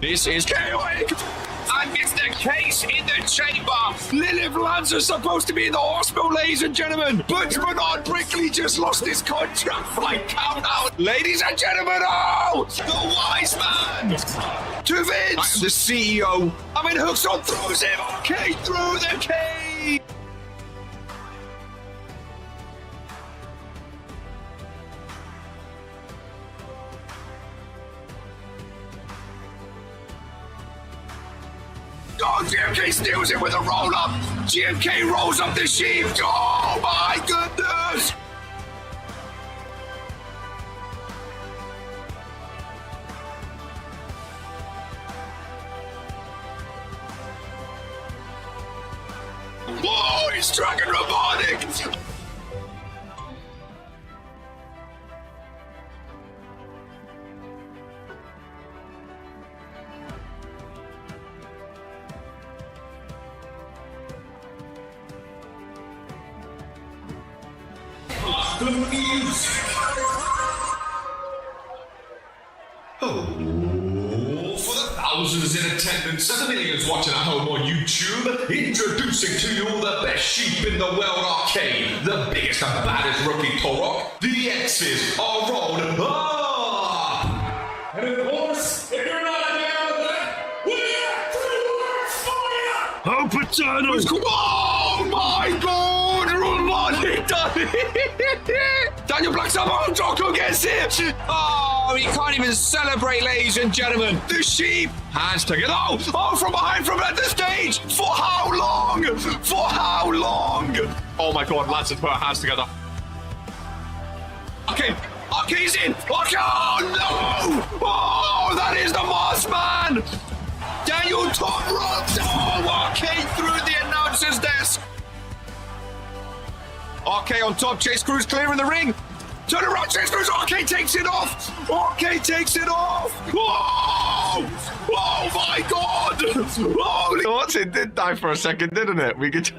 This is chaotic. And it's the case in the chamber. Lilith Lance is supposed to be in the hospital, ladies and gentlemen. But Bernard Brickley just lost his contract by countdown. Ladies and gentlemen, oh! The wise man! To Vince, the CEO. I mean, hooks on, throws him. Okay, through the cage. Oh, GMK steals it with a roll-up. GMK rolls up the sheep. Oh, my goodness. Oh, he's Dragon Robotic. The music. Oh, for the thousands in attendance and the millions watching at home on YouTube, introducing to you the best sheep in the world arcade, the biggest and baddest rookie Torok. The X's are rolled up. And of course, if you're not a fan of that, we have three words for you. Oh, Paterno. Oh, my God. Robotic done it. Daniel Black's up. Oh, Jocko gets it. Oh, he can't even celebrate, ladies and gentlemen. The sheep. Hands together. Oh, from behind, from at the stage. For how long? For how long? Oh, my God. Lads have put our hands together. Okay. Okay, he's in. Okay. Oh, no. Oh, that is the Moss Man. Daniel top ropes. Oh, okay, through the announcer's desk. RK on top, Chase Cruz clearing the ring. Turn around, Chase Cruz. RK takes it off. RK takes it off. Whoa! Oh my God! Holy what? It did die for a second, didn't it? We could.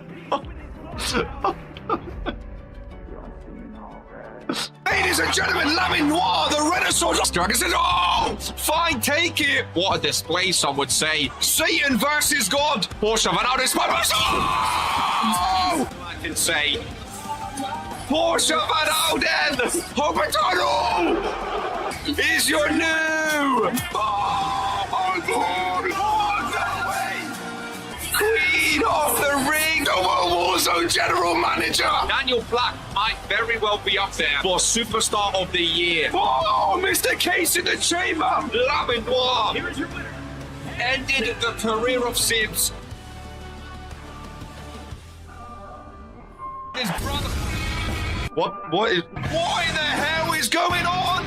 Ladies and gentlemen, Lamin Noir, the Renaissance Dragon says, oh, fine, take it. What a display, some would say. Satan versus God. Porsche Van Alden, oh! I can say. Porsche Van Alden, Hobertano is your new. Oh my God! Oh, no way! Queen of the Ring, the World Warzone General Manager. Daniel Black might very well be up there for Superstar of the Year. Oh, Mr. Case in the chamber. Lamin Noir. Here is your winner. Ended the career of Sims. His brother. What in the hell is going on?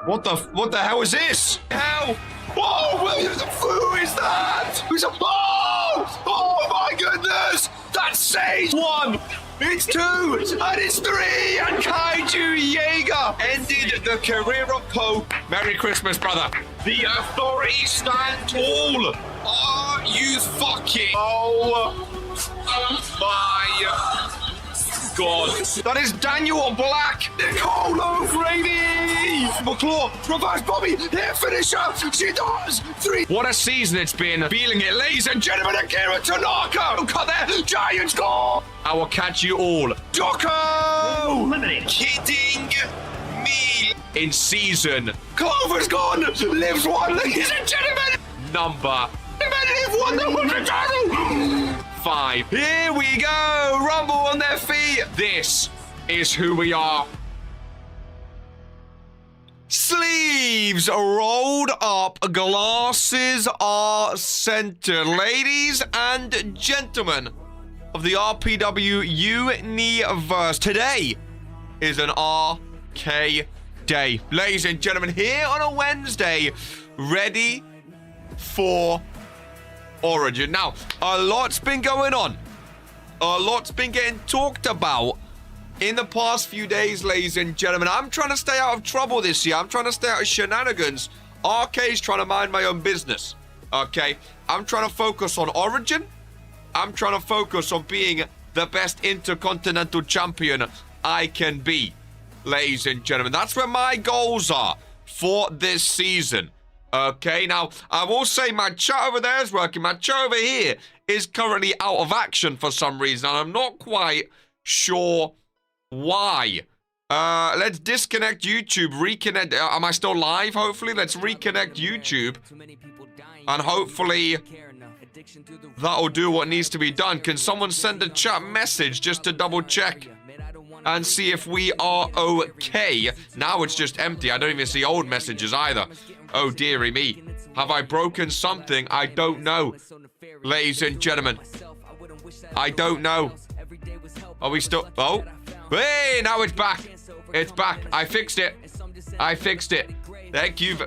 What the hell is this? Hell? Whoa, who is that? Who's a oh my goodness! That's Sage 1, it's 2, and it's 3, and Kaiju Jaeger ended the career of Pope. Merry Christmas, brother. The authorities stand tall. Are you fucking? Oh my God. That is Daniel Black. Nicole O'Grady. McClaw. Reverse Bobby. Here finisher. She does. 3. What a season it's been. Feeling it, ladies and gentlemen. Akira Tanaka. Cut there. Giants goal. I will catch you all. Jocko. Eliminated. Kidding me. In season. Clover's gone. Lives 1, ladies and gentlemen. Number. Live 1. The 100 title. 5. Here we go. Rumble on their feet. This is who we are. Sleeves rolled up. Glasses are centered. Ladies and gentlemen of the RPW Universe. Today is an RK day. Ladies and gentlemen, here on a Wednesday, ready for Origin. Now, a lot's been going on. A lot's been getting talked about in the past few days, ladies and gentlemen. I'm trying to stay out of trouble this year. I'm trying to stay out of shenanigans. RK's trying to mind my own business. Okay? I'm trying to focus on Origin. I'm trying to focus on being the best intercontinental champion I can be, ladies and gentlemen. That's where my goals are for this season. Okay, now, I will say my chat over there is working. My chat over here is currently out of action for some reason, and I'm not quite sure why. Let's disconnect YouTube, reconnect. Am I still live, hopefully? Let's reconnect YouTube, and hopefully that'll do what needs to be done. Can someone send a chat message just to double check and see if we are okay? Now it's just empty. I don't even see old messages either. Oh, dearie me. Have I broken something? I don't know. Ladies and gentlemen, I don't know. Are we still... Oh. Hey, now it's back. It's back. I fixed it. I fixed it. Thank you.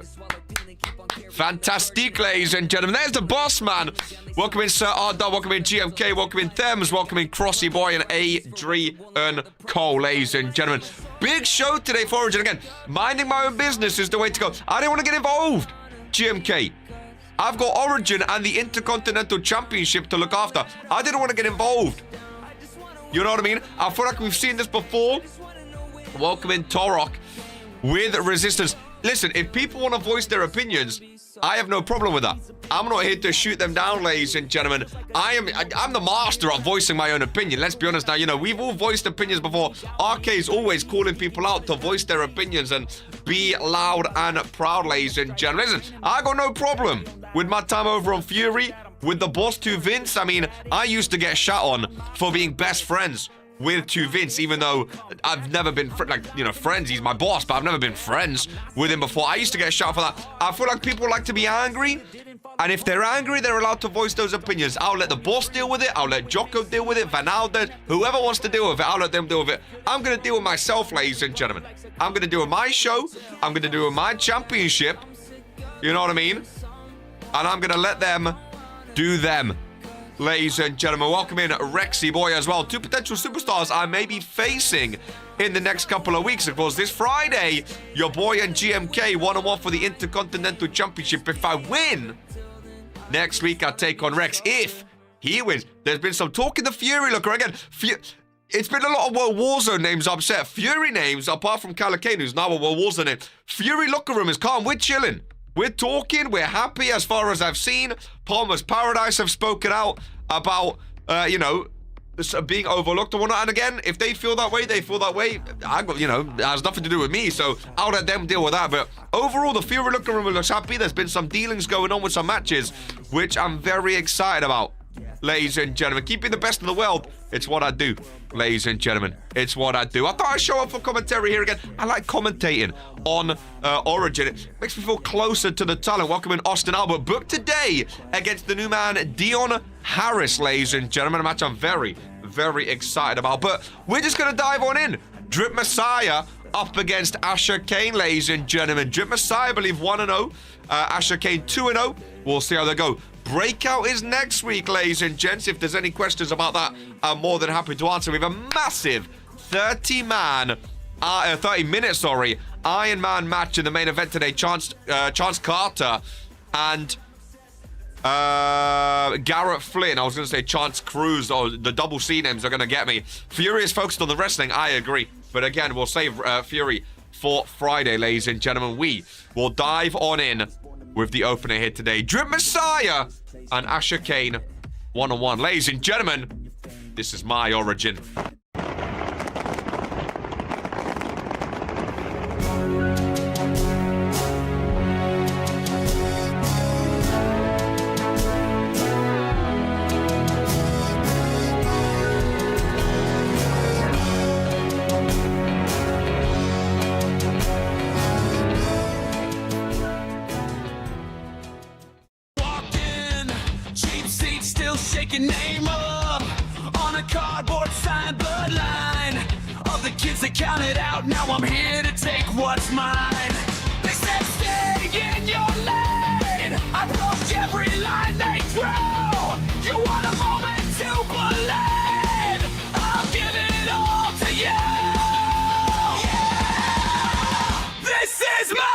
Fantastic, ladies and gentlemen. There's the boss man. Welcome in, Sir Arda. Welcome in, GMK. Welcome in, Thames. Welcome in, Crossy Boy and Adrian Cole, ladies and gentlemen. Big show today for Origin. Again, minding my own business is the way to go. I didn't want to get involved, GMK. I've got Origin and the Intercontinental Championship to look after. I didn't want to get involved. You know what I mean? I feel like we've seen this before. Welcome in, Torok with Resistance. Listen, if people want to voice their opinions, I have no problem with that. I'm not here to shoot them down, ladies and gentlemen. I'm the master of voicing my own opinion. Let's be honest now. You know, we've all voiced opinions before. RK is always calling people out to voice their opinions and be loud and proud, ladies and gentlemen. Listen, I got no problem with my time over on Fury, with the boss to Vince. I mean, I used to get shot on for being best friends with to Vince, even though I've never been friends. He's my boss, but I've never been friends with him before. I used to get shot for that. I feel like people like to be angry, and if they're angry, they're allowed to voice those opinions. I'll let the boss deal with it. I'll let Jocko deal with it. Van Alden, whoever wants to deal with it, I'll let them deal with it. I'm gonna deal with myself, ladies and gentlemen. I'm gonna do with my show. I'm gonna do with my championship. You know what I mean? And I'm gonna let them do them. Ladies and gentlemen, welcome in Rexy Boy as well. Two potential superstars I may be facing in the next couple of weeks. Of course, this Friday, your boy and GMK one-on-one for the Intercontinental Championship. If I win, next week I take on Rex. If he wins, there's been some talk in the Fury locker again. It's been a lot of World Warzone names upset. Fury names, apart from Kane, who's now a World Warzone name. Fury locker room is calm. We're chilling. We're talking, we're happy as far as I've seen. Palmer's Paradise have spoken out about, being overlooked and whatnot. And again, if they feel that way, they feel that way. It has nothing to do with me, so I'll let them deal with that. But overall, the Fury locker room looks happy. There's been some dealings going on with some matches, which I'm very excited about. Ladies and gentlemen, keeping the best in the world, it's what I do. Ladies and gentlemen, it's what I do. I thought I'd show up for commentary here again. I like commentating on Origin. It makes me feel closer to the talent. Welcome in Austin Albert. Booked today against the new man, Dion Harris, ladies and gentlemen. A match I'm very, very excited about. But we're just going to dive on in. Drip Messiah up against Asher Kane, ladies and gentlemen. Drip Messiah, I believe, 1-0. Asher Kane, 2-0. We'll see how they go. Breakout is next week, ladies and gents. If there's any questions about that, I'm more than happy to answer. We have a massive 30-minute Iron Man match in the main event today. Chance Carter and Garrett Flynn. I was going to say Chance Cruz. Oh, the double C names are going to get me. Fury is focused on the wrestling. I agree. But again, we'll save Fury for Friday, ladies and gentlemen. We will dive on in with the opener here today. Drip Messiah and Asher Kane one-on-one. Ladies and gentlemen, this is my Origin. Name up on a cardboard sign, bloodline of the kids that counted out. Now I'm here to take what's mine. They said stay in your lane. I broke every line they drew. You want a moment to believe? I'll give it all to you. Yeah. This is mine.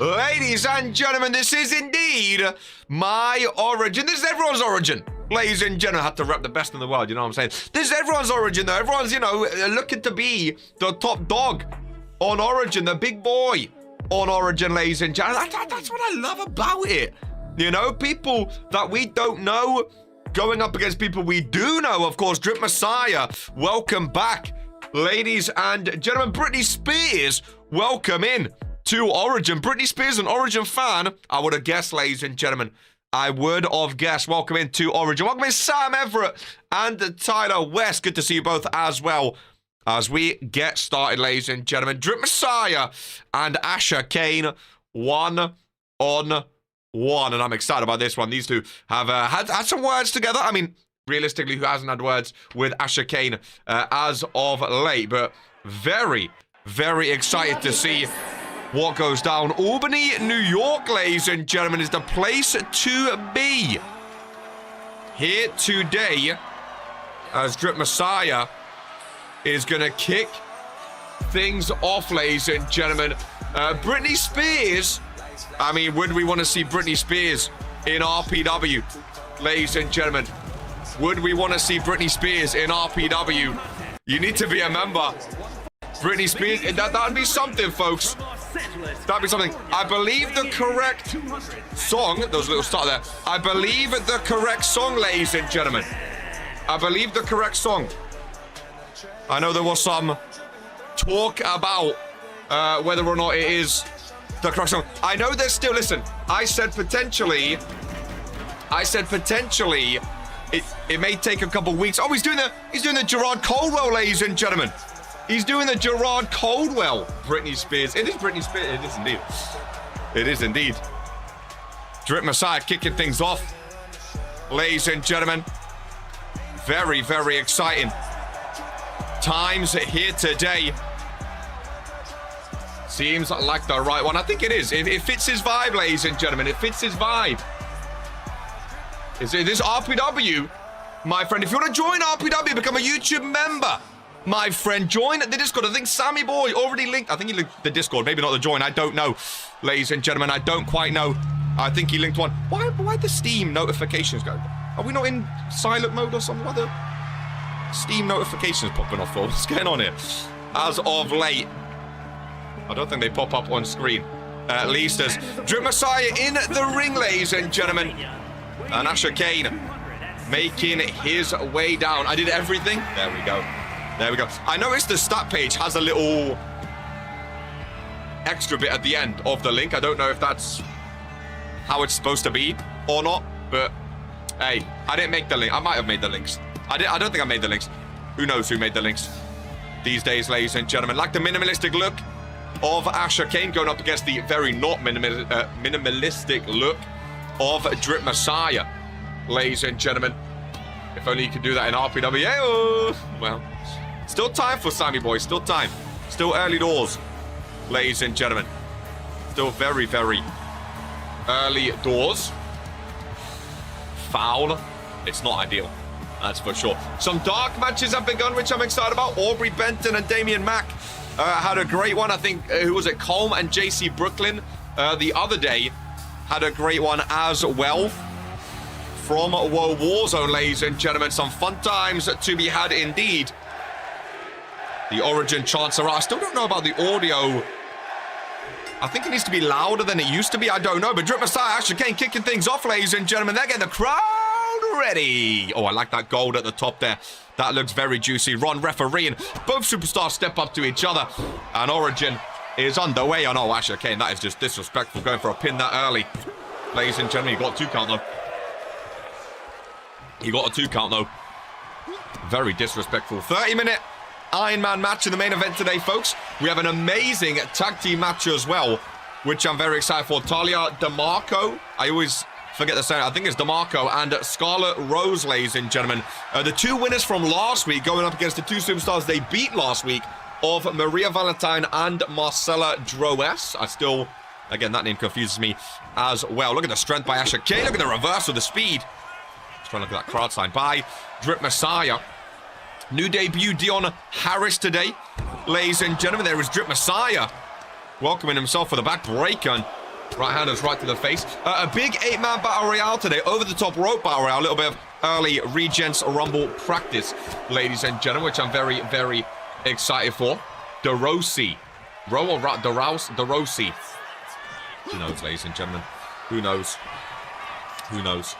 Ladies and gentlemen, this is indeed my origin. This is everyone's origin. Ladies and gentlemen, I have to rep the best in the world, you know what I'm saying? This is everyone's origin, though. Everyone's, you know, looking to be the top dog on origin, the big boy on origin, ladies and gentlemen. That's what I love about it. You know, people that we don't know going up against people we do know, of course. Drip Messiah, welcome back. Ladies and gentlemen, Britney Spears, welcome in to Origin. Britney Spears, an Origin fan. I would have guessed, ladies and gentlemen. I would have guessed. Welcome in to Origin. Welcome in Sam Everett and Tyler West. Good to see you both as well as we get started, ladies and gentlemen. Drip Messiah and Asher Kane, 1-on-1. And I'm excited about this one. These two have had some words together. I mean, realistically, who hasn't had words with Asher Kane as of late? But very, very excited to see what goes down. Albany, New York, ladies and gentlemen, is the place to be. Here today, as Drip Messiah is going to kick things off, ladies and gentlemen. Britney Spears. I mean, would we want to see Britney Spears in RPW? Ladies and gentlemen, would we want to see Britney Spears in RPW? You need to be a member. Britney Spears, that would be something, folks. That'd be something. I believe the correct song, there was a little start there. I believe the correct song, ladies and gentlemen. I believe the correct song. I know there was some talk about whether or not it is the correct song. I know there's still, listen, I said potentially, it may take a couple weeks. Oh, he's doing the Gerard Caldwell, ladies and gentlemen. He's doing the Gerard Caldwell. Britney Spears. It is Britney Spears. It is indeed. It is indeed. Drip Messiah kicking things off. Ladies and gentlemen. Very, very exciting times here today. Seems like the right one. I think it is. It fits his vibe, ladies and gentlemen. It fits his vibe. Is it this RPW? My friend, if you want to join RPW, become a YouTube member. My friend, join the Discord. I think Sammy Boy already linked. I think he linked the Discord. Maybe not the join. I don't know. Ladies and gentlemen, I don't quite know. I think he linked one. Why the Steam notifications go? Are we not in silent mode or something? Why the Steam notifications popping off for? What's going on here? As of late, I don't think they pop up on screen. At least as Drip Messiah in the ring, ladies and gentlemen. And Asher Kane making his way down. I did everything. There we go. There we go. I noticed the stat page has a little extra bit at the end of the link. I don't know if that's how it's supposed to be or not, but hey, I didn't make the link. I might have made the links. I don't think I made the links. Who knows who made the links these days, ladies and gentlemen. Like the minimalistic look of Asher Kane going up against the very not minimalistic look of Drip Messiah, ladies and gentlemen. If only you could do that in RPW. Oh, well, still time for Sammy Boy. Still time. Still early doors, ladies and gentlemen. Still very, very early doors. Foul. It's not ideal. That's for sure. Some dark matches have begun, which I'm excited about. Aubrey Benton and Damian Mack had a great one. I think, who was it? Colm and JC Brooklyn the other day had a great one as well. From Warzone, ladies and gentlemen. Some fun times to be had indeed. The Origin chants are out. I still don't know about the audio. I think it needs to be louder than it used to be. I don't know. But Drip Messiah, Asher Kane kicking things off, ladies and gentlemen. They're getting the crowd ready. Oh, I like that gold at the top there. That looks very juicy. Ron refereeing. Both superstars step up to each other. And Origin is underway. Oh, no, Asher Kane. That is just disrespectful. Going for a pin that early. Ladies and gentlemen, you got a 2 count, though. He got a 2 count, though. Very disrespectful. 30-minute Iron Man match in the main event today, folks. We have an amazing tag team match as well, which I'm very excited for. Talia DeMarco. I always forget the saying. I think it's DeMarco and Scarlett Rose, ladies and gentlemen. The 2 winners from last week going up against the 2 superstars they beat last week of Maria Valentine and Marcella Droes. I still, again, that name confuses me as well. Look at the strength by Asher Kane. Look at the reverse of the speed. Trying to look at that crowd sign by Drip Messiah. New debut Dion Harris today. Ladies and gentlemen, there is Drip Messiah welcoming himself for the back breaker. And Right-handers right to the face. A big 8-man battle royale today. Over-the-top rope battle royale. A little bit of early Regents Rumble practice, ladies and gentlemen, which I'm very, very excited for. DeRossi. DeRossi. Who knows, ladies and gentlemen? Who knows? Who knows?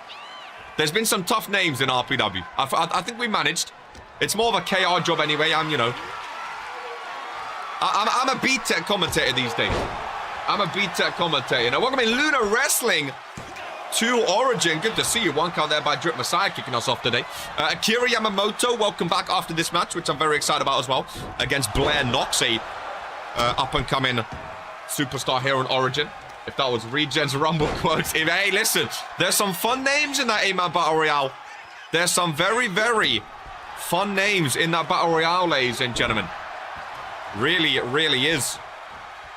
There's been some tough names in RPW. I think we managed. It's more of a KR job anyway. I'm a B-Tech commentator these days. I'm a B-Tech commentator. Now, welcome in Luna Wrestling to Origin. Good to see you. One count there by Drip Messiah kicking us off today. Akira Yamamoto, welcome back after this match, which I'm very excited about as well. Against Blair Knox, a up-and-coming superstar here on Origin. If that was Regents Rumble quotes. Hey, listen, there's some fun names in that 8-man Battle Royale. There's some very, very fun names in that Battle Royale, ladies and gentlemen. Really, it really is.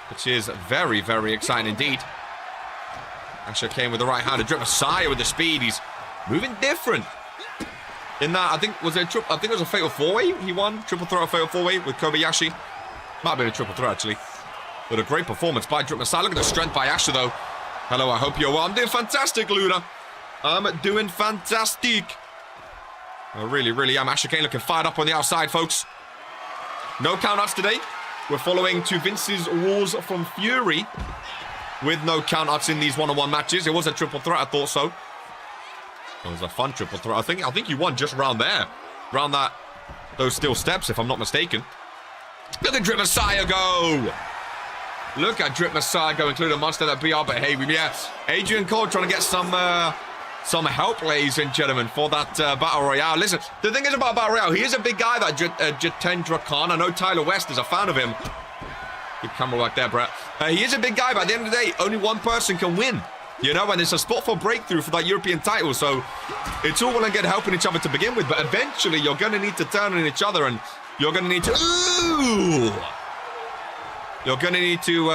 Which is very, very exciting indeed. Asher Kane with the right hand. Drip Messiah with the speed. He's moving different. In that, I think, it was a fatal 4-way he won. Triple threat fatal 4-way with Kobayashi. Might have been a triple threat, actually. But a great performance by Drip Messiah. Look at the strength by Asher, though. Hello, I hope you're well. I'm doing fantastic, Luna. I'm doing fantastic. I really, really am. Asher Kane looking fired up on the outside, folks. No countouts today. We're following to Vince's rules from Fury with no countouts in these one-on-one matches. It was a triple threat, I thought so. It was a fun triple threat. I think you won just round there. Round those steel steps, if I'm not mistaken. Look at Drip Messiah go! Look at Drip Messiah go, including Monster that BR, but hey, yeah, Adrian Cole trying to get some help, ladies and gentlemen, for that Battle Royale. Listen, the thing is about Battle Royale, he is a big guy, that Jitendra Khan. I know Tyler West is a fan of him. Good camera work there, Brett. He is a big guy, but at the end of the day, only one person can win. You know, and it's a spot for breakthrough for that European title, so it's all well and good helping each other to begin with, but eventually you're going to need to turn on each other, and you're going to need to... Ooh! You're going to need to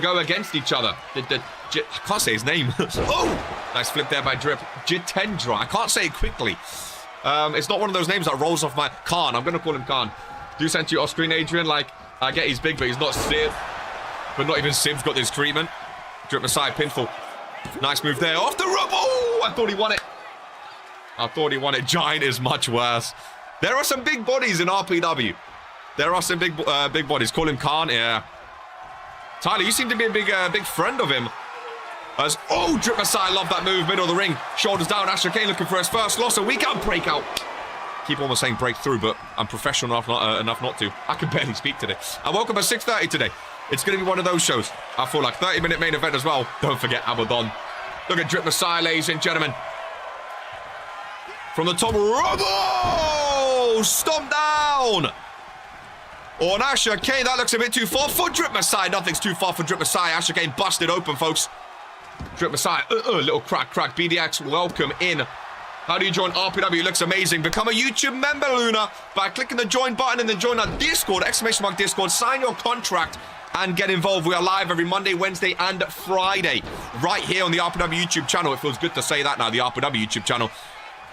go against each other. I can't say his name. Oh! Nice flip there by Drip. Jitendra. I can't say it quickly. It's not one of those names that rolls off my... Khan. I'm going to call him Khan. Do send you off screen, Adrian. Like, I get he's big, but he's not Civ. But not even Civ's got this treatment. Drip Messiah pinfall. Nice move there. Off the rope. Oh! I thought he won it. Giant is much worse. There are some big bodies in RPW. There are some big bodies. Call him Khan. Yeah. Tyler, you seem to be a big friend of him. Drip Messiah, love that move. Middle of the ring. Shoulders down. Asher Kane looking for his first loss. A weekend breakout. Keep almost saying breakthrough, but I'm professional enough not to. I can barely speak today. I woke up at 6:30 today. It's going to be one of those shows. I feel like 30-minute main event as well. Don't forget Abaddon. Look at Drip Messiah, ladies and gentlemen. From the top. Robo! Stomp down! On Asher Kane, that looks a bit too far for Drip Messiah. Nothing's too far for Drip Messiah. Asher Kane busted open, folks. Drip Messiah, little crack. BDX, welcome in. How do you join RPW? It looks amazing. Become a YouTube member, Luna, by clicking the join button and then join our Discord, ! Discord. Sign your contract and get involved. We are live every Monday, Wednesday, and Friday, right here on the RPW YouTube channel. It feels good to say that now, the RPW YouTube channel.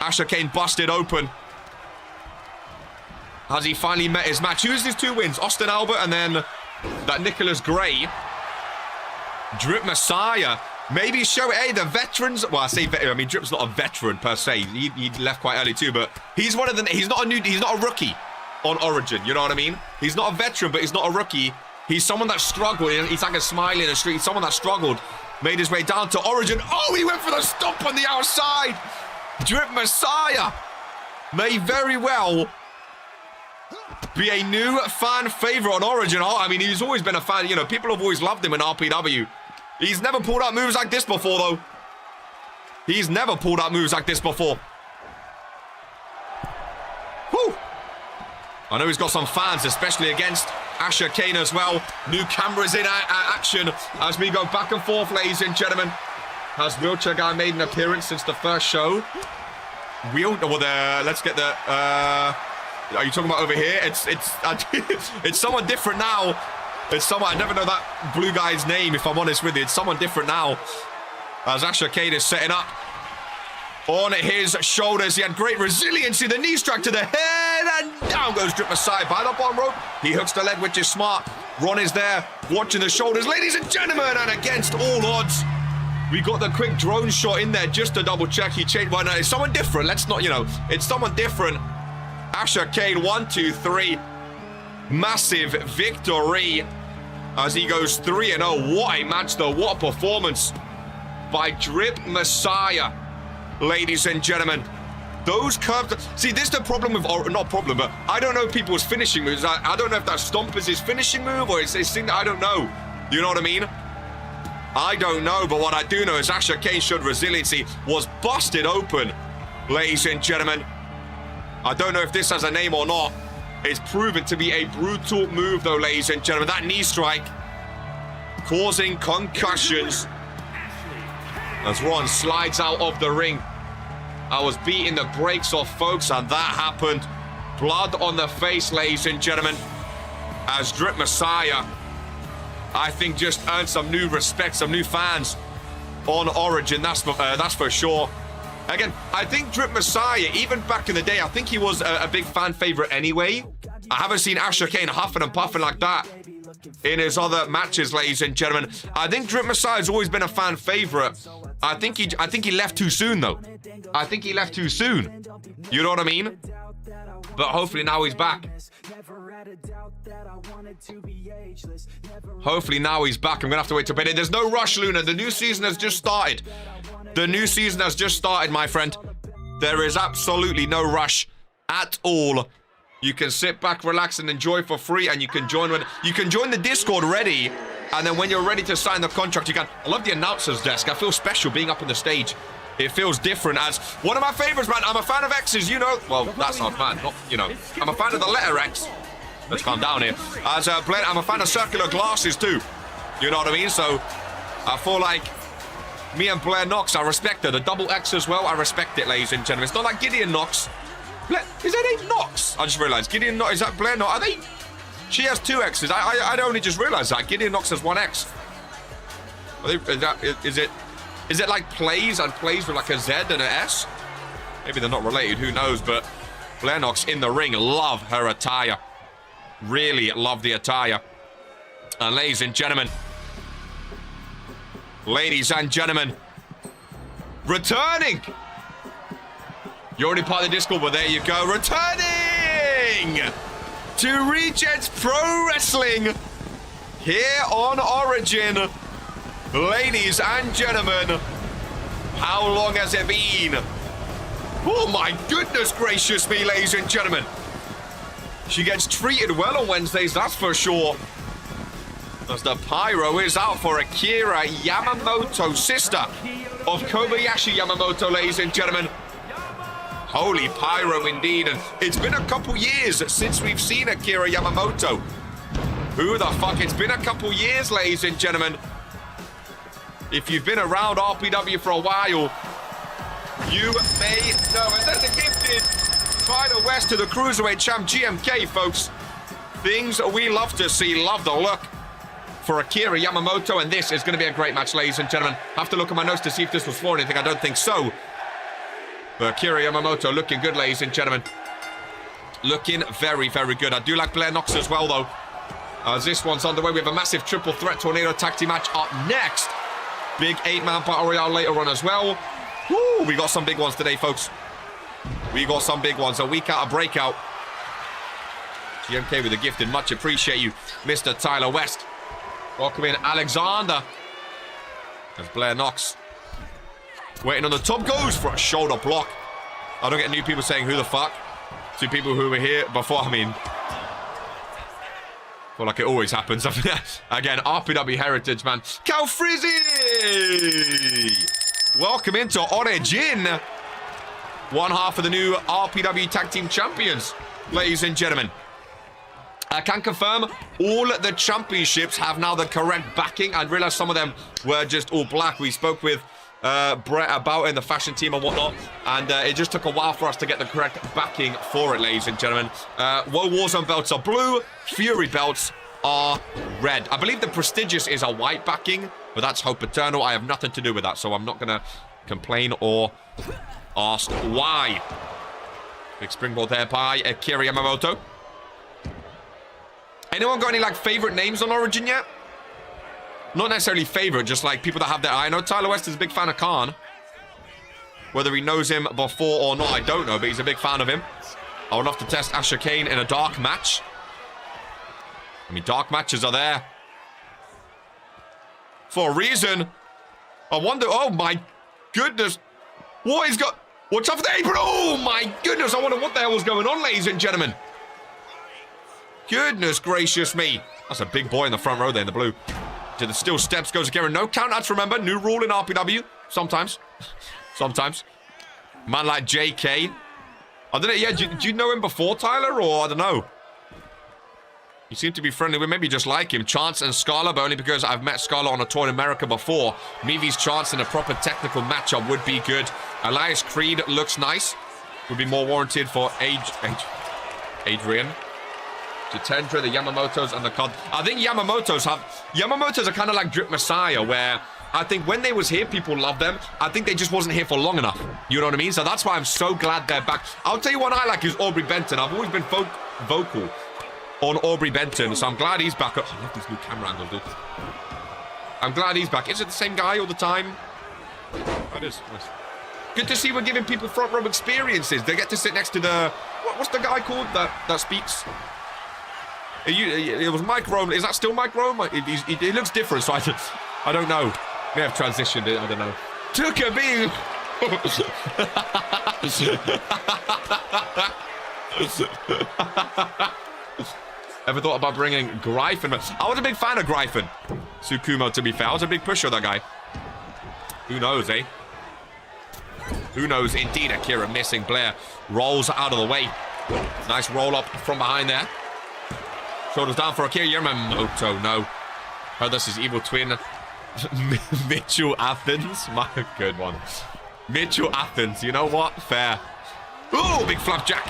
Asher Kane busted open. Has he finally met his match? Who's his 2 wins? Austin Albert and then that Nicholas Gray. Drip Messiah. Maybe show it. Hey, the veterans. Well, I say veteran. I mean, Drip's not a veteran per se. He left quite early too, but he's one of the. He's not a rookie on Origin. You know what I mean? He's not a veteran, but he's not a rookie. He's someone that struggled. He's like a smiley in the street. Someone that struggled, made his way down to Origin. Oh, he went for the stomp on the outside. Drip Messiah may very well be a new fan favorite on Origin. I mean, he's always been a fan. You know, people have always loved him in RPW. He's never pulled out moves like this before, though. He's never pulled out moves like this before. Whew. I know he's got some fans, especially against Asher Kane as well. New cameras in action as we go back and forth, ladies and gentlemen. Has Wheelchair Guy made an appearance since the first show? Let's get the... Are you talking about over here? It's someone different now. It's someone, I never know that blue guy's name, if I'm honest with you. It's someone different now. As Asher Kane is setting up on his shoulders. He had great resiliency. The knee strike to the head. and down goes Drip Messiah by the bottom rope. He hooks the leg, which is smart. Ron is there, watching the shoulders. Ladies and gentlemen, and against all odds, we got the quick drone shot in there just to double check. He changed. Well, no, it's someone different. Let's not, it's someone different. Asher Kane, 1, 2, 3. Massive victory as he goes 3-0. What a match, though. What a performance by Drip Messiah, ladies and gentlemen. Those curves. See, this is the problem with, or not problem, but I don't know people's finishing moves. I don't know if that stomp is his finishing move or it's his thing. I don't know. You know what I mean? I don't know, but what I do know is Asher Kane showed resiliency, was busted open, ladies and gentlemen. I don't know if this has a name or not. It's proven to be a brutal move, though, ladies and gentlemen. That knee strike causing concussions as Ron slides out of the ring. I was beating the brakes off, folks, and that happened. Blood on the face, ladies and gentlemen, as Drip Messiah, I think, just earned some new respect, some new fans on Origin. That's for sure. Again, I think Drip Messiah, even back in the day, I think he was a big fan favorite anyway. I haven't seen Asher Kane huffing and puffing like that in his other matches, ladies and gentlemen. I think Drip Messiah's always been a fan favorite. I think he left too soon, though. I think he left too soon. You know what I mean? But hopefully now he's back. Hopefully now he's back. I'm going to have to wait till payday. There's no rush, Luna. The new season has just started. The new season has just started, my friend. There is absolutely no rush at all. You can sit back, relax, and enjoy for free, and you can join the Discord ready, and then when you're ready to sign the contract, you can. I love the announcer's desk. I feel special being up on the stage. It feels different. As one of my favorites, man. I'm a fan of X's, you know. Well, that's not fan, not, I'm a fan of the letter X. Let's calm down here. As Blair, I'm a fan of circular glasses too. You know what I mean? So I feel like me and Blair Knox, I respect her. The double X as well, I respect it, ladies and gentlemen. It's not like Gideon Knox. Blair, is that name Knox? I just realized. Gideon Knox, is that Blair Knox? Are they? She has 2 X's. I only just realized that. Gideon Knox has 1 X. Is it like plays and plays with like a Z and an S? Maybe they're not related, who knows, but Blair Knox in the ring, love her attire. Really love the attire. And ladies and gentlemen, returning. You're already part of the Discord, but there you go. Returning to Regents Pro Wrestling here on Origin. Ladies and gentlemen, how long has it been? Oh my goodness gracious me, ladies and gentlemen. She gets treated well on Wednesdays, that's for sure. As the pyro is out for Akira Yamamoto, sister of Kobayashi Yamamoto, ladies and gentlemen. Holy pyro indeed. And it's been a couple years since we've seen Akira Yamamoto. Who the fuck? It's been a couple years, ladies and gentlemen. If you've been around RPW for a while, you may know. And then the gifted Final West to the Cruiserweight champ GMK, folks. Things we love to see. Love the look for Akira Yamamoto. And this is going to be a great match, ladies and gentlemen. I have to look at my notes to see if this was for anything. I don't think so. But Akira Yamamoto looking good, ladies and gentlemen. Looking very, very good. I do like Blair Knox as well, though. As this one's underway, we have a massive triple threat tornado tag team match up next. Big 8-man battle royale later on as well. Woo, we got some big ones today, folks. We got some big ones. A week out of breakout. GMK with a gifted. Much appreciate you, Mr. Tyler West. Welcome in Alexander. There's Blair Knox. Waiting on the top, goes for a shoulder block. I don't get new people saying who the fuck. To people who were here before. I mean, well, like it always happens. Again, RPW heritage, man. Cal Frizzy! Welcome into Origin. One half of the new RPW Tag Team Champions, ladies and gentlemen. I can confirm all the championships have now the correct backing. I realized some of them were just all black. We spoke with Brett about in the fashion team and whatnot, and it just took a while for us to get the correct backing for it, ladies and gentlemen. Woe Warzone belts are blue, Fury belts are red. I believe the prestigious is a white backing, but that's Hope Eternal. I have nothing to do with that, so I'm not gonna complain or ask why. Big springboard there by Akira Yamamoto. Anyone got any, like, favorite names on Origin yet? Not necessarily favorite, just, like, people that have their eye. I know Tyler West is a big fan of Kane. Whether he knows him before or not, I don't know, but he's a big fan of him. I would love to test Asher Kane in a dark match. I mean, dark matches are there for a reason. I wonder, oh my goodness. What he's got? What's off the apron? Oh my goodness, I wonder what the hell was going on, ladies and gentlemen. Goodness gracious me. That's a big boy in the front row there in the blue. To the steel steps goes Garrett. No countouts, remember. New rule in RPW. Sometimes. Sometimes. Man like JK. I don't know, yeah, do you know him before, Tyler, or I don't know? You seem to be friendly with, maybe just like him. Chance and Scarla, but only because I've met Scarla on a tour in America before. Meavy's chance in a proper technical matchup would be good. Elias Creed looks nice. Would be more warranted for Adrian. Jitendra, the Yamamotos, and the COD. I think Yamamotos are kind of like Drip Messiah, where I think when they was here, people loved them. I think they just wasn't here for long enough. You know what I mean? So that's why I'm so glad they're back. I'll tell you what I like is Aubrey Benton. I've always been vocal on Aubrey Benton, so I'm glad he's back. Oh, I love these new camera angles, dude. I'm glad he's back. Is it the same guy all the time? That is nice. Good to see we're giving people front row experiences. They get to sit next to the... What's the guy called that speaks? It was Mike Rome. Is that still Mike Rome? He looks different, so I don't know. May have transitioned it, I don't know. Took a beat. Ever thought about bringing Gryphon? I was a big fan of Gryphon. Tsukumo, to be fair. I was a big pusher of that guy. Who knows, eh? Who knows? Indeed, Akira missing. Blair rolls out of the way. Nice roll up from behind there. Shoulders down for Akira. Yamamoto, no. Oh, this is evil twin. Mitchell Athens. My good one. Mitchell Athens. You know what? Fair. Ooh, big flapjack.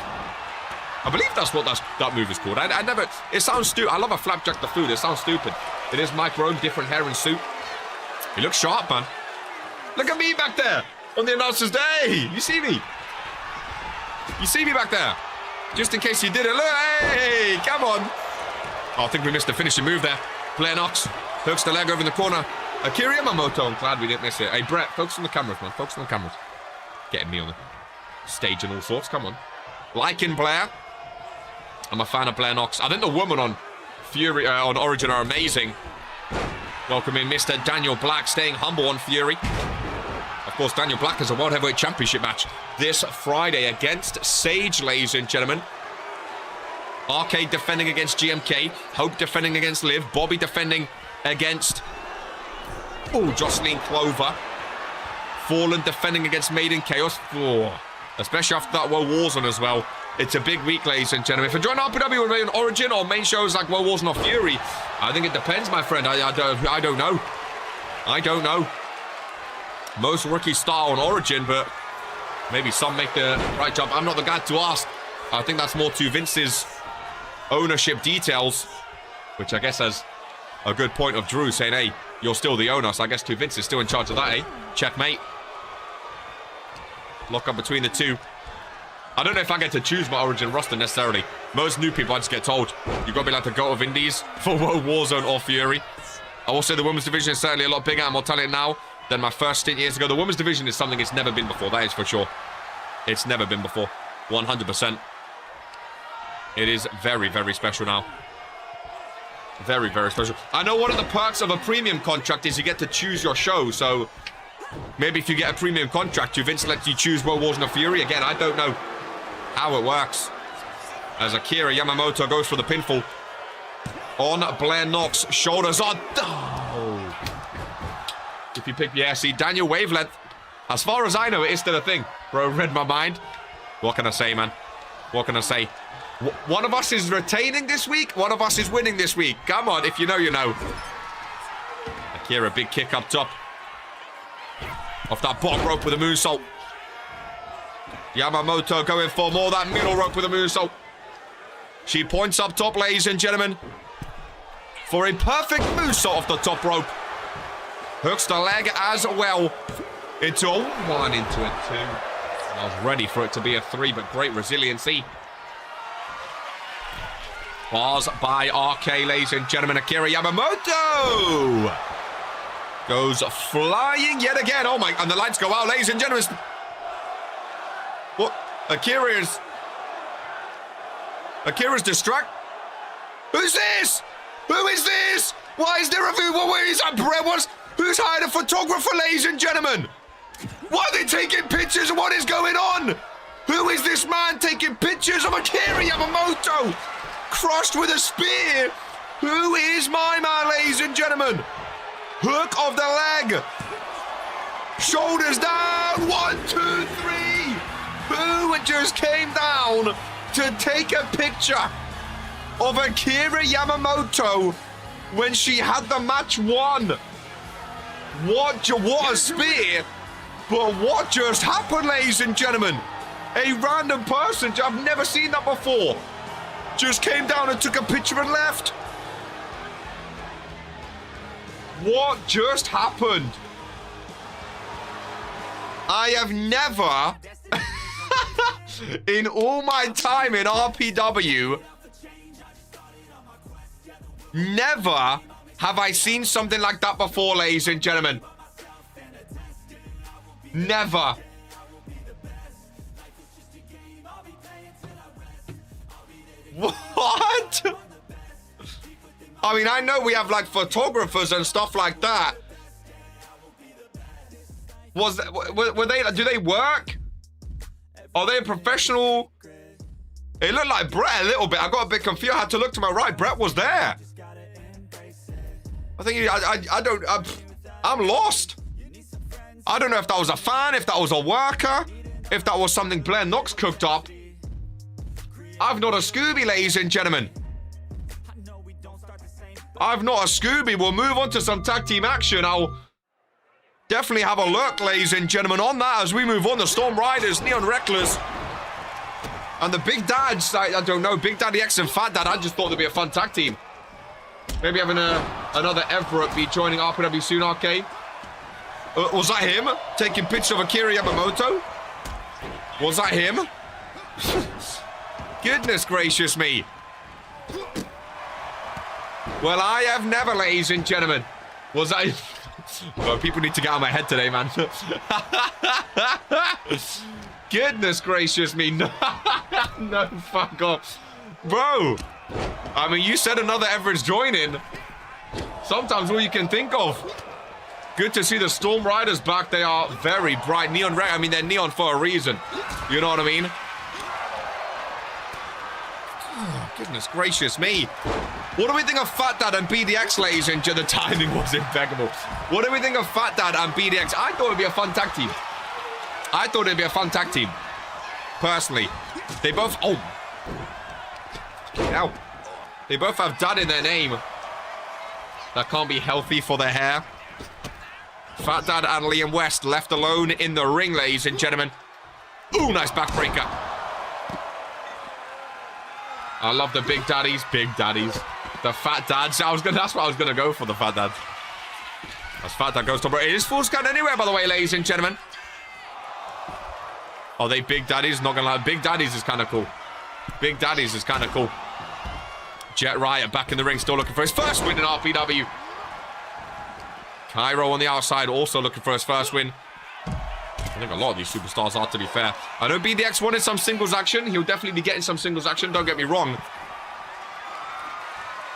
I believe that's what that move is called. I never... It sounds stupid. I love a flapjack the food. It sounds stupid. It is Mike Rome, different hair and suit. He looks sharp, man. Look at me back there on the announcer's day. You see me? You see me back there? Just in case you didn't. Look, hey, come on. Oh, I think we missed the finishing move there. Blair Knox hooks the leg over in the corner. Akira Yamamoto. I'm glad we didn't miss it. Hey, Brett, focus on the cameras, man. Focus on the cameras. Getting me on the stage and all sorts. Come on. Liking Blair. I'm a fan of Blair Knox. I think the woman on Fury on Origin are amazing. Welcoming Mr. Daniel Black, staying humble on Fury. Of course, Daniel Black has a World Heavyweight Championship match this Friday against Sage, ladies and gentlemen. Arcade defending against GMK. Hope defending against Liv. Bobby defending against... Oh, Jocelyn Clover. Fallen defending against Maiden Chaos. Oh, especially after that World Warzone as well. It's a big week, ladies and gentlemen. If you join RPW with me on Origin or main shows like World Warzone or Fury, I think it depends, my friend. I don't know. I don't know. Most rookies start on Origin, but maybe some make the right jump. I'm not the guy to ask. I think that's more to Vince's ownership details, which I guess has a good point of Drew saying, hey, you're still the owner, so I guess Vince is still in charge of that, eh? Checkmate. Lock up between the two. I don't know if I get to choose my Origin roster necessarily. Most new people, I just get told, you've got to be like the GOAT of Indies for World Warzone or Fury. I will say the women's division is certainly a lot bigger and more talented now than my first stint years ago. The women's division is something it's never been before, that is for sure. It's never been before, 100%. It is very, very special now. Very, very special. I know one of the perks of a premium contract is you get to choose your show, so maybe if you get a premium contract, Vince lets you choose World Warzone or Fury. Again, I don't know how it works. As Akira Yamamoto goes for the pinfall on Blair Knox. Shoulders on. Oh. If you pick, yeah, see, Daniel Wavelength. As far as I know, it is still a thing. Bro, read my mind. What can I say, man? What can I say? One of us is retaining this week. One of us is winning this week. Come on, if you know, you know. Akira, big kick up top. Off that bottom rope with a moonsault. Yamamoto going for more that middle rope with a moonsault. She points up top, ladies and gentlemen, for a perfect moonsault off the top rope. Hooks the leg as well into a 1, into a 2. I was ready for it to be a 3, but great resiliency. Bars by RK, ladies and gentlemen. Akira Yamamoto goes flying yet again. Oh my, and the lights go out, ladies and gentlemen. What? Akira's distract. Who's this? Who is this? Why is there a view? Where is that? Who's hired a photographer, ladies and gentlemen? Why are they taking pictures? What is going on? Who is this man taking pictures of Akira Yamamoto? Crushed with a spear. Who is my man, ladies and gentlemen? Hook of the leg. Shoulders down. 1, 2, 3. Who just came down to take a picture of Akira Yamamoto when she had the match won? What a spear. But what just happened, ladies and gentlemen? A random person, I've never seen that before, just came down and took a picture and left. What just happened? I have never, in all my time in RPW, never have I seen something like that before, ladies and gentlemen. Never. What? I mean, I know we have like photographers and stuff like that. Were they? Do they work? Are they a professional? It looked like Brett a little bit. I got a bit confused. I had to look to my right. Brett was there. I think I'm lost. I don't know if that was a fan, if that was a worker, if that was something Blair Knox cooked up. I've not a Scooby, ladies and gentlemen. I've not a Scooby. We'll move on to some tag team action. I'll definitely have a look, ladies and gentlemen, on that as we move on. The Storm Riders, Neon Reckless, and the Big Dads. I don't know, Big Daddy X and Fat Dad. I just thought there'd be a fun tag team. Maybe having another Everett be joining RPW soon, RK. Was that him? Taking pictures of Akira Yamamoto? Was that him? Goodness gracious me. Well, I have never, ladies and gentlemen. Was I... Well, people need to get out of my head today, man. Goodness gracious me. No, no, fuck off. Bro. I mean, you said another Everett's joining. Sometimes all you can think of. Good to see the Storm Riders back. They are very bright. Neon red. I mean, they're neon for a reason. You know what I mean? Oh, goodness gracious me. What do we think of Fat Dad and BDX, ladies and gentlemen? The timing was impeccable. What do we think of Fat Dad and BDX? I thought it'd be a fun tag team. I thought it'd be a fun tag team. Personally. They both... Oh. Ow. They both have Dad in their name. That can't be healthy for their hair. Fat Dad and Liam West left alone in the ring, ladies and gentlemen. Ooh, nice backbreaker. I love the Big Daddies. Big Daddies. The Fat Dads. That's what I was gonna go for, the Fat Dads. As Fat Dad goes to break. It is full scan anywhere, by the way, ladies and gentlemen. Are they Big Daddies? Not gonna lie. Big Daddies is kind of cool. Big Daddies is kind of cool. Jet Riot back in the ring, still looking for his first win in RPW. Cairo on the outside, also looking for his first win. I think a lot of these superstars are, to be fair. I know BDX wanted some singles action. He'll definitely be getting some singles action, don't get me wrong.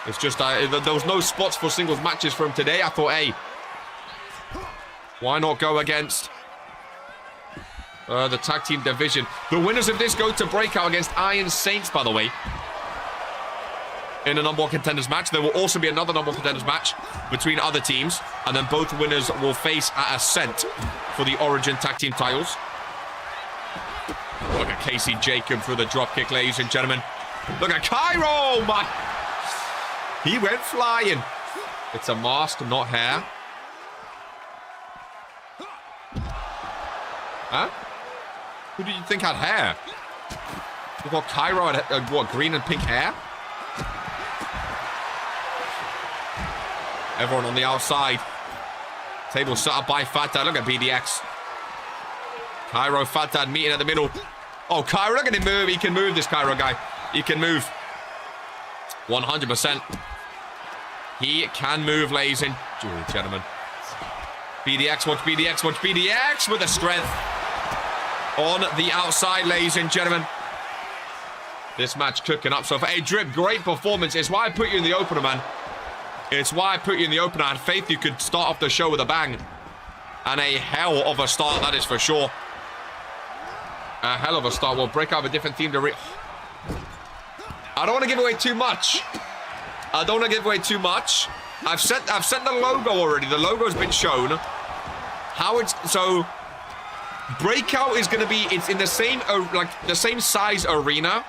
It's just there was no spots for singles matches for him today. I thought, hey, why not go against the tag team division? The winners of this go to Breakout against Iron Saints, by the way, in a number one contenders match. There will also be another number one contenders match between other teams, and then both winners will face at Ascent for the Origin tag team titles. Look at Casey Jacob through the dropkick, ladies and gentlemen. Look at Cairo, my... He went flying. It's a mask, not hair. Huh? Who did you think had hair? You thought Cairo had, what, green and pink hair? Everyone on the outside. Table set up by Fat Dad. Look at BDX. Cairo, Fat Dad meeting at the middle. Oh, Cairo, look at him move. He can move, this Cairo guy. He can move. 100%. He can move, ladies and gentlemen. BDX, watch BDX, watch BDX with the strength. On the outside, ladies and gentlemen. This match cooking up so far. Hey, Drip, great performance. It's why I put you in the opener, man. It's why I put you in the opener. I had faith you could start off the show with a bang. And a hell of a start, that is for sure. A hell of a start. We'll break out a different theme to I don't want to give away too much. I don't want to give away too much. I've sent the logo already. The logo's been shown. How it's so Breakout is gonna be it's in the same like the same size arena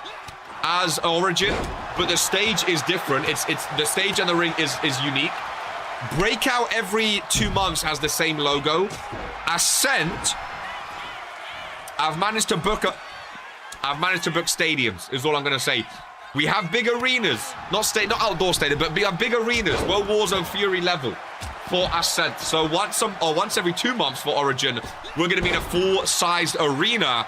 as Origin, but the stage is different. It's the stage and the ring is unique. Breakout every 2 months has the same logo. Ascent, I've managed to book stadiums, is all I'm gonna say. We have big arenas, not outdoor stadium, but we have big arenas, World Warzone Fury level for Ascent. So once every 2 months for Origin, we're gonna be in a full-sized arena.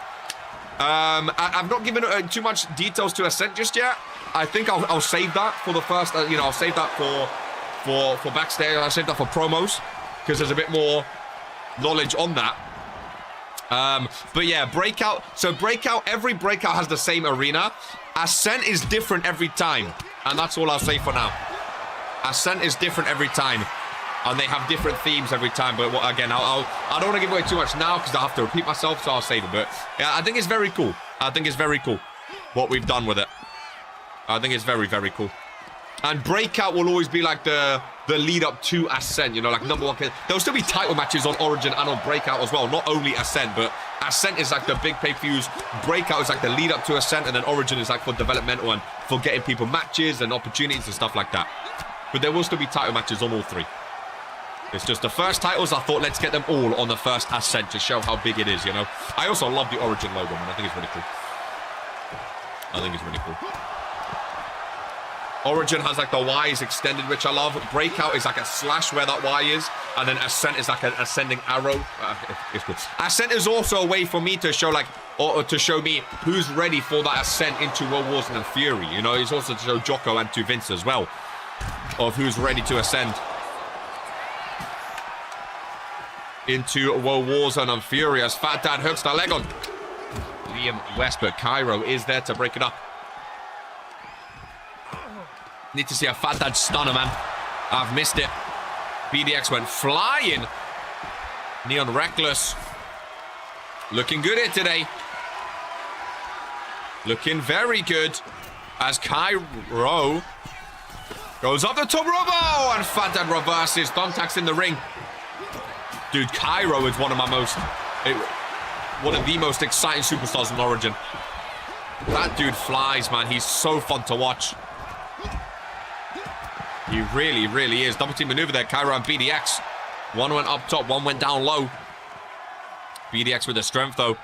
I've not given too much details to Ascent just yet. I think I'll save that for the first, I'll save that for backstage. I'll save that for promos because there's a bit more knowledge on that. But yeah, Breakout. So every Breakout has the same arena. Ascent is different every time, and that's all I'll say for now. Ascent is different every time, and they have different themes every time. But again, I don't want to give away too much now because I have to repeat myself, so I'll save it. But yeah, I think it's very cool. I think it's very cool what we've done with it. I think it's very, very cool. And Breakout will always be like the lead up to Ascent, like number one. There'll still be title matches on Origin and on Breakout as well. Not only Ascent, but Ascent is like the big pay-per-views. Breakout is like the lead up to Ascent, and then Origin is like for developmental and for getting people matches and opportunities and stuff like that. But there will still be title matches on all three. It's just the first titles. I thought let's get them all on the first Ascent to show how big it is, I also love the Origin logo, man. I think it's really cool. I think it's really cool. Origin has like the Y is extended, which I love. Breakout is like a slash where that Y is. And then Ascent is like an ascending arrow. It's cool. Ascent is also a way for me to show or to show me who's ready for that Ascent into World Warzone and Fury. It's also to show Jocko and to Vince as well of who's ready to ascend into World Warzone and Fury as Fat Dad hooks the leg on Liam West, but Cairo is there to break it up. Need to see a Fat Dad stunner, man. I've missed it. BDX went flying. Neon Reckless. Looking good here today. Looking very good. As Cairo goes up the top robo. And Fat Dad reverses. Thumbtacks in the ring. Dude, Cairo is one of the most exciting superstars in Origin. That dude flies, man. He's so fun to watch. He really, really is. Double team maneuver there, Cairo and BDX. One went up top, one went down low. BDX with the strength, though.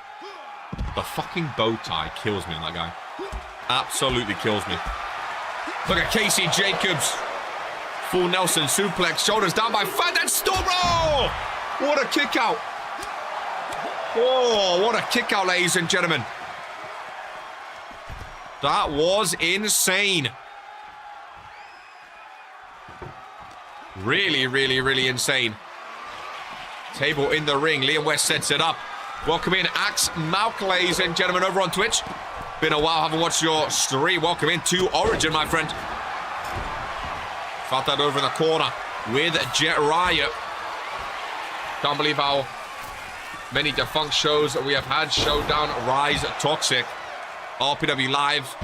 The fucking bow tie kills me on that guy. Absolutely kills me. Look at Casey Jacobs. Full Nelson suplex. Shoulders down by Fat Dad Storm. What a kick out. Oh, what a kick out, ladies and gentlemen. That was insane. Really, really, really insane. Table in the ring. Liam West sets it up. Welcome in Axe Malk, ladies and gentlemen, over on Twitch. Been a while, haven't watched your stream. Welcome in to Origin, my friend. Felt that over in the corner with Jet Riot. Can't believe how many defunct shows we have had. Showdown, Rise, Toxic, RPW Live.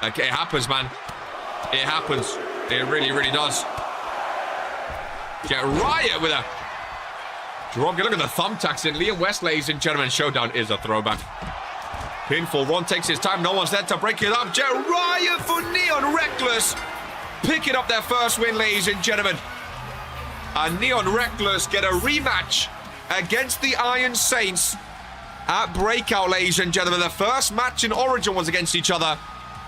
It happens, man. It happens. It really, really does. Jet Riot with a drop. Look at the thumbtacks in. Liam West, ladies and gentlemen. Showdown is a throwback. Pinfall. Ron takes his time. No one's there to break it up. Jet Riot for Neon Reckless. Picking up their first win, ladies and gentlemen. And Neon Reckless get a rematch against the Iron Saints at Breakout, ladies and gentlemen. The first match in Origin was against each other.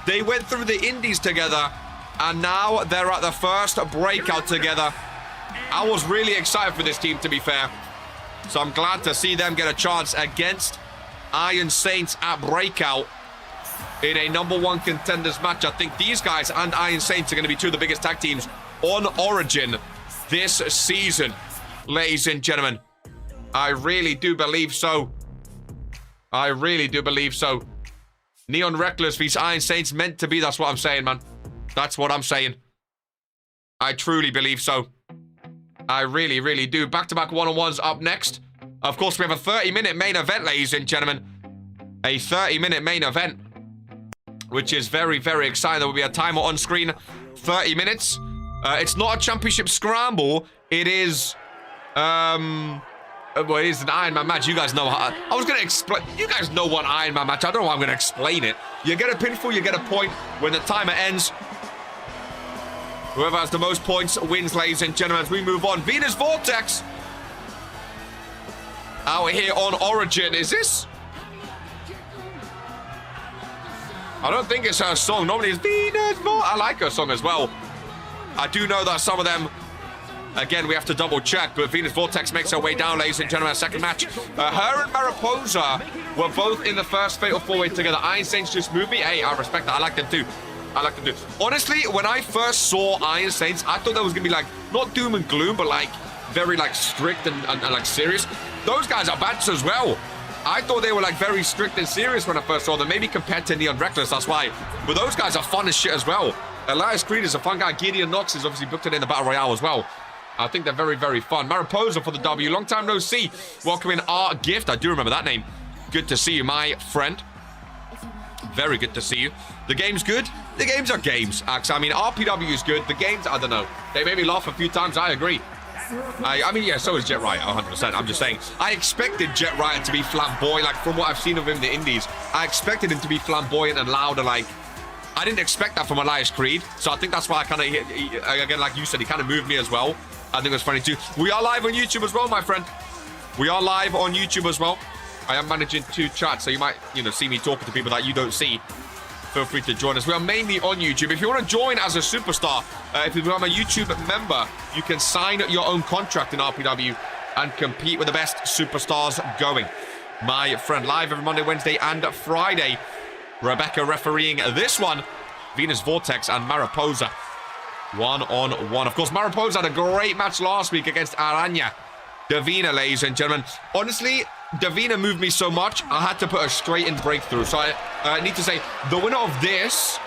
They went through the Indies together. And now they're at the first Breakout together. I was really excited for this team, to be fair. So I'm glad to see them get a chance against Iron Saints at Breakout in a #1 contenders match. I think these guys and Iron Saints are going to be two of the biggest tag teams on Origin this season, ladies and gentlemen. I really do believe so. I really do believe so. Neon Reckless vs Iron Saints meant to be. That's what I'm saying, man. That's what I'm saying. I truly believe so. I really, really do. Back-to-back one-on-ones up next. Of course, we have a 30-minute main event, ladies and gentlemen. A 30-minute main event, which is very, very exciting. There will be a timer on screen. 30 minutes. It's not a championship scramble. It is... well, it is an Iron Man match. You guys know how... I was going to explain... You guys know what Iron Man match. I don't know how I'm going to explain it. You get a pinfall, you get a point. When the timer ends, whoever has the most points wins, ladies and gentlemen, as we move on. Venus Vortex out here on Origin. Is this... I don't think it's her song. Normally it's Venus Vortex. I like her song as well. I do know that some of them... Again, we have to double check, but Venus Vortex makes her way down, ladies and gentlemen, second match. Her and Mariposa were both in the first Fatal 4-Way together. Iron Saints just moved me. Hey, I respect that. I like them too. I like them too. Honestly, when I first saw Iron Saints, I thought that was going to be like, not doom and gloom, but like very like strict and like serious. Those guys are bad as well. I thought they were like very strict and serious when I first saw them. Maybe compared to Neon Reckless, that's why. But those guys are fun as shit as well. Elias Creed is a fun guy. Gideon Knox is obviously booked in the Battle Royale as well. I think they're very, very fun. Mariposa for the W. Long time no see. Welcome in our gift. I do remember that name. Good to see you, my friend. Very good to see you. The game's good. The games are games, Axe. I mean, RPW is good. The games, I don't know. They made me laugh a few times. I agree. I mean, yeah, so is Jet Riot, 100%. I'm just saying. I expected Jet Riot to be flamboyant. Like, from what I've seen of him in the indies, I expected him to be flamboyant and louder. Like, I didn't expect that from Elias Creed. So I think that's why I kind of, again, like you said, he kind of moved me as well. I think it was funny too. We are live on YouTube as well, my friend. We are live on YouTube as well. I am managing to chat, so you might, see me talking to people that you don't see. Feel free to join us. We are mainly on YouTube. If you want to join as a superstar, if you become a YouTube member, you can sign your own contract in RPW and compete with the best superstars going. My friend, live every Monday, Wednesday, and Friday. Rebecca refereeing this one. Venus Vortex and Mariposa. One-on-one. Of course, Mariposa had a great match last week against Aranya. Davina, ladies and gentlemen. Honestly, Davina moved me so much, I had to put her straight in breakthrough. So I need to say, the winner of this...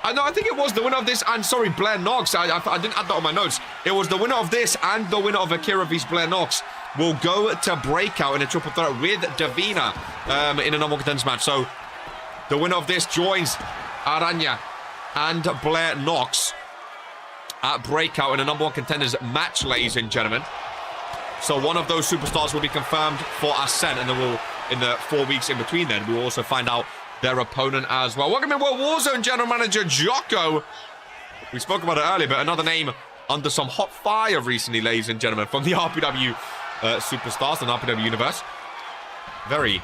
I think it was the winner of this and, sorry, Blair Knox. I didn't add that on my notes. It was the winner of this and the winner of Akira vs Blair Knox will go to Breakout in a triple threat with Davina in a normal contenders match. So the winner of this joins Aranya and Blair Knox at Breakout in a #1 contenders match, ladies and gentlemen. So one of those superstars will be confirmed for Ascent, and then we'll, in the 4 weeks in between then, we'll also find out their opponent as well. Welcome in World Warzone General Manager Jocko. We spoke about it earlier, but another name under some hot fire recently, ladies and gentlemen, from the RPW superstars and RPW universe. Very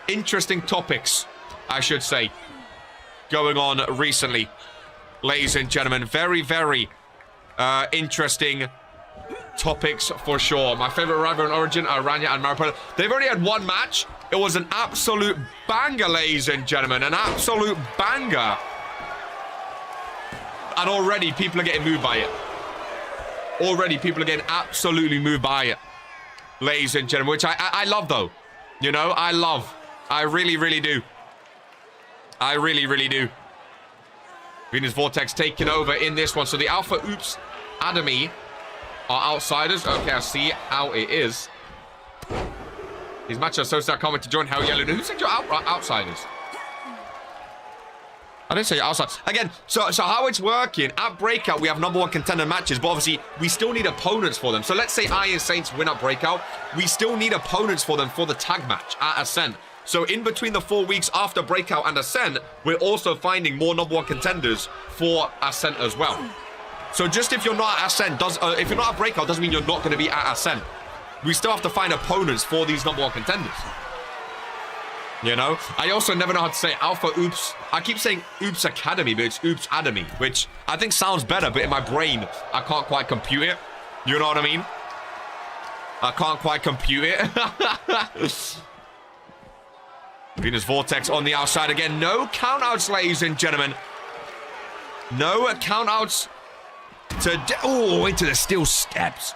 interesting topics, I should say, going on recently, ladies and gentlemen. Very, very interesting topics for sure. My favorite rival in Origin, Aranya and Mariposa. They've already had one match. It was an absolute banger, ladies and gentlemen. An absolute banger. And already people are getting moved by it. Already people are getting absolutely moved by it, ladies and gentlemen, which I love though. I love. I really, really do. I really, really do. Venus Vortex taking over in this one. So the Alpha Oops Academy are outsiders. Okay, I see how it is. These matches are so sad. Comment to join Hell Yellow. Who said you're outsiders? I didn't say outside. Again, so how it's working, at Breakout, we have #1 contender matches, but obviously, we still need opponents for them. So let's say Iron Saints win at Breakout. We still need opponents for them for the tag match at Ascent. So in between the 4 weeks after Breakout and Ascent, we're also finding more #1 contenders for Ascent as well. So just if you're not at Ascent, if you're not at Breakout, doesn't mean you're not going to be at Ascent. We still have to find opponents for these #1 contenders. I also never know how to say Alpha Oops. I keep saying Oops Academy, but it's Oops Academy, which I think sounds better, but in my brain, I can't quite compute it. You know what I mean? I can't quite compute it. Venus Vortex on the outside again. No countouts, ladies and gentlemen. No countouts to... Oh, into the steel steps.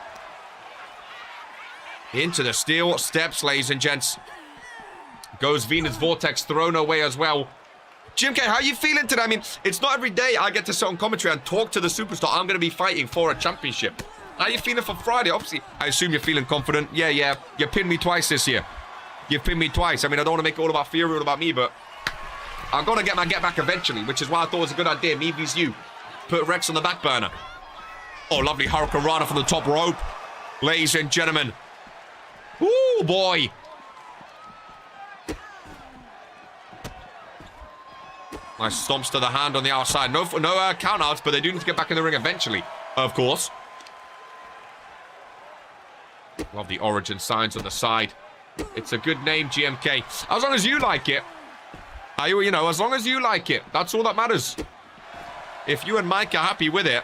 Into the steel steps, ladies and gents. Goes Venus Vortex, thrown away as well. Jim K, how you feeling today? I mean, it's not every day I get to sit on commentary and talk to the superstar I'm going to be fighting for a championship. How you feeling for Friday? Obviously, I assume you're feeling confident. Yeah. You pinned me twice this year. You've pinned me twice. I mean, I don't want to make it all about Fury, all about me, but I'm going to get my get back eventually, which is why I thought it was a good idea. Me vs you. Put Rex on the back burner. Oh, lovely Hurricane Rana from the top rope. Ladies and gentlemen. Ooh, boy. Nice stomps to the hand on the outside. No countouts, but they do need to get back in the ring eventually, of course. Love the origin signs on the side. It's a good name, GMK. As long as you like it. You know, as long as you like it. That's all that matters. If you and Mike are happy with it.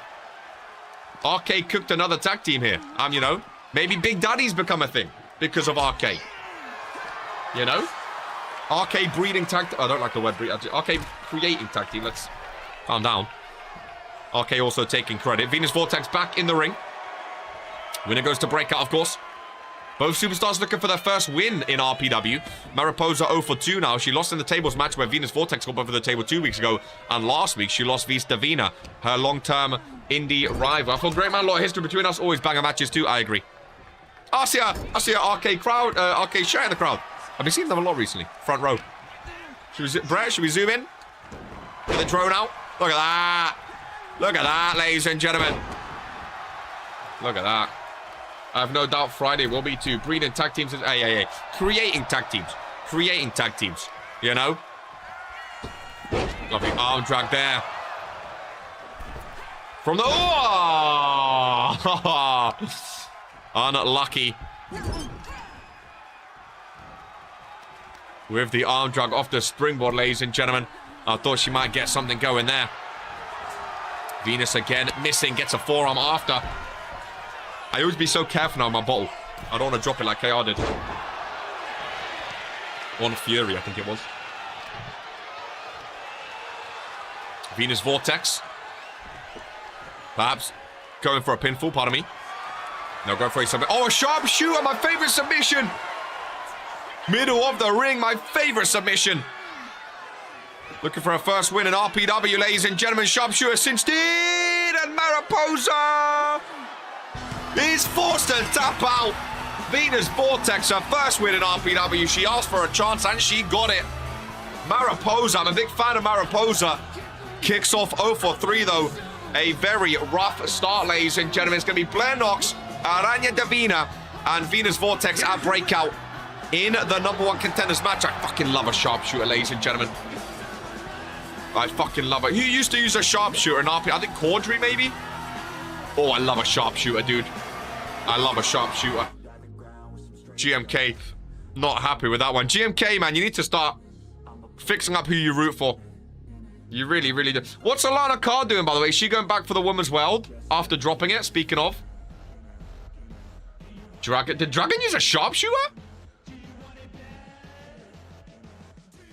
RK cooked another tag team here. You know, maybe Big Daddy's become a thing because of RK. You know? RK breeding tag team. I don't like the word breed. RK creating tag team. Let's calm down. RK also taking credit. Venus Vortex back in the ring. Winner goes to breakout, of course. Both superstars looking for their first win in RPW. Mariposa 0 for 2 now. She lost in the tables match where Venus Vortex got over the table 2 weeks ago. And last week, she lost vs Davina, her long-term indie rival. I feel great, man. A lot of history between us. Always banger matches, too. I agree. I see a RK crowd, RK shirt in the crowd. I've been seeing them a lot recently. Front row. Brett, should we zoom in? Get the drone out. Look at that. Look at that, ladies and gentlemen. Look at that. I have no doubt Friday will be too. Breeding tag teams. Hey. Creating tag teams. Creating tag teams. You know? Lovely arm drag there. From the... Oh! Unlucky. With the arm drag off the springboard, ladies and gentlemen. I thought she might get something going there. Venus again. Missing. Gets a forearm after. I always be so careful now with my bottle. I don't want to drop it like KR did. One Fury, I think it was. Venus Vortex. Perhaps going for a pinfall, pardon me. No, go for a submission. Oh, a sharpshooter, my favorite submission. Middle of the ring, my favorite submission. Looking for a first win in RPW, ladies and gentlemen. Sharpshooter since did, and Mariposa is forced to tap out. Venus Vortex, her first win in RPW. She asked for a chance and she got it. Mariposa, I'm a big fan of Mariposa. Kicks off 0 for 3 though. A very rough start, ladies and gentlemen. It's going to be Blair Knox, Aranya Davina, and Venus Vortex at breakout in the #1 contenders match. I fucking love a sharpshooter, ladies and gentlemen. I fucking love it. Who used to use a sharpshooter in RP? I think Caudry, maybe? Oh, I love a sharpshooter, dude. I love a sharpshooter. GMK, not happy with that one. GMK, man, you need to start fixing up who you root for. You really, really do. What's Alana Carr doing, by the way? Is she going back for the women's world after dropping it? Speaking of. Dragon. Did Dragon use a sharpshooter?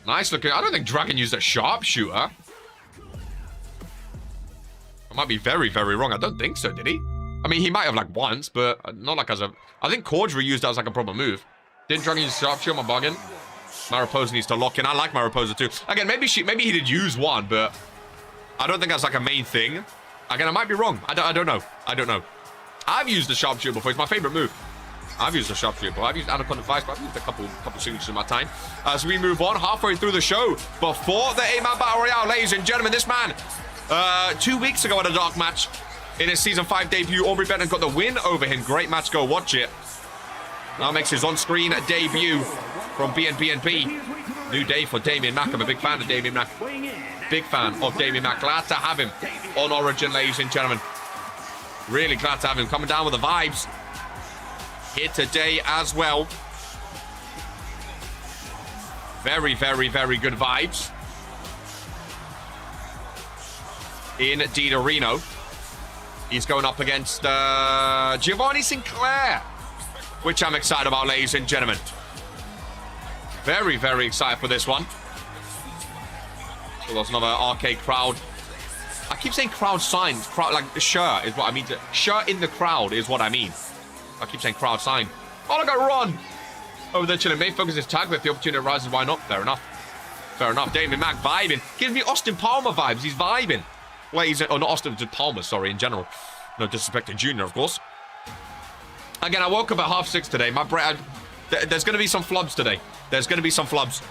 Nice looking. I don't think Dragon used a sharpshooter. I might be very, very wrong. I don't think so, did he? I mean, he might have like once, but not like as a... I think Caudry used that as like a proper move. Didn't Dragon use sharpshooter? Am I bugging? Mariposa needs to lock in. I like Mariposa too. Again, maybe he did use one, but I don't think that's like a main thing. Again, I might be wrong. I don't know. I don't know. I've used the sharpshooter before. It's my favorite move. I've used the sharpshooter before. I've used Anaconda Vice, but I've used a couple signatures in my time. As we move on, halfway through the show, before the 8-man battle royale, ladies and gentlemen, this man, 2 weeks ago at a dark match in his season 5 debut, Aubrey Benton got the win over him. Great match. Go watch it. Now makes his on-screen debut from BNB. New day for Damien Mack. I'm a big fan of Damien Mack. Big fan of Damien Mack. Glad to have him on Origin, ladies and gentlemen. Really glad to have him coming down with the vibes here today as well. Very, very, very good vibes. In Reno. He's going up against Giovanni Sinclair which I'm excited about, ladies and gentlemen. Very, very excited for this one. So there's another arcade crowd. I keep saying crowd sign. Crowd, like the shirt is what I mean. Shirt in the crowd is what I mean. I keep saying crowd sign. Oh, look at Ron. Over there chilling. Main focus is tag, but if the opportunity arises, why not? Fair enough. Fair enough. Damon Mack vibing. Gives me Austin Palmer vibes. He's vibing. Ladies, oh, not Austin, just Palmer, sorry, in general. No disrespect to Junior, of course. Again, I woke up at 6:30 today. My brain, there's going to be some flubs today. There's going to be some flubs.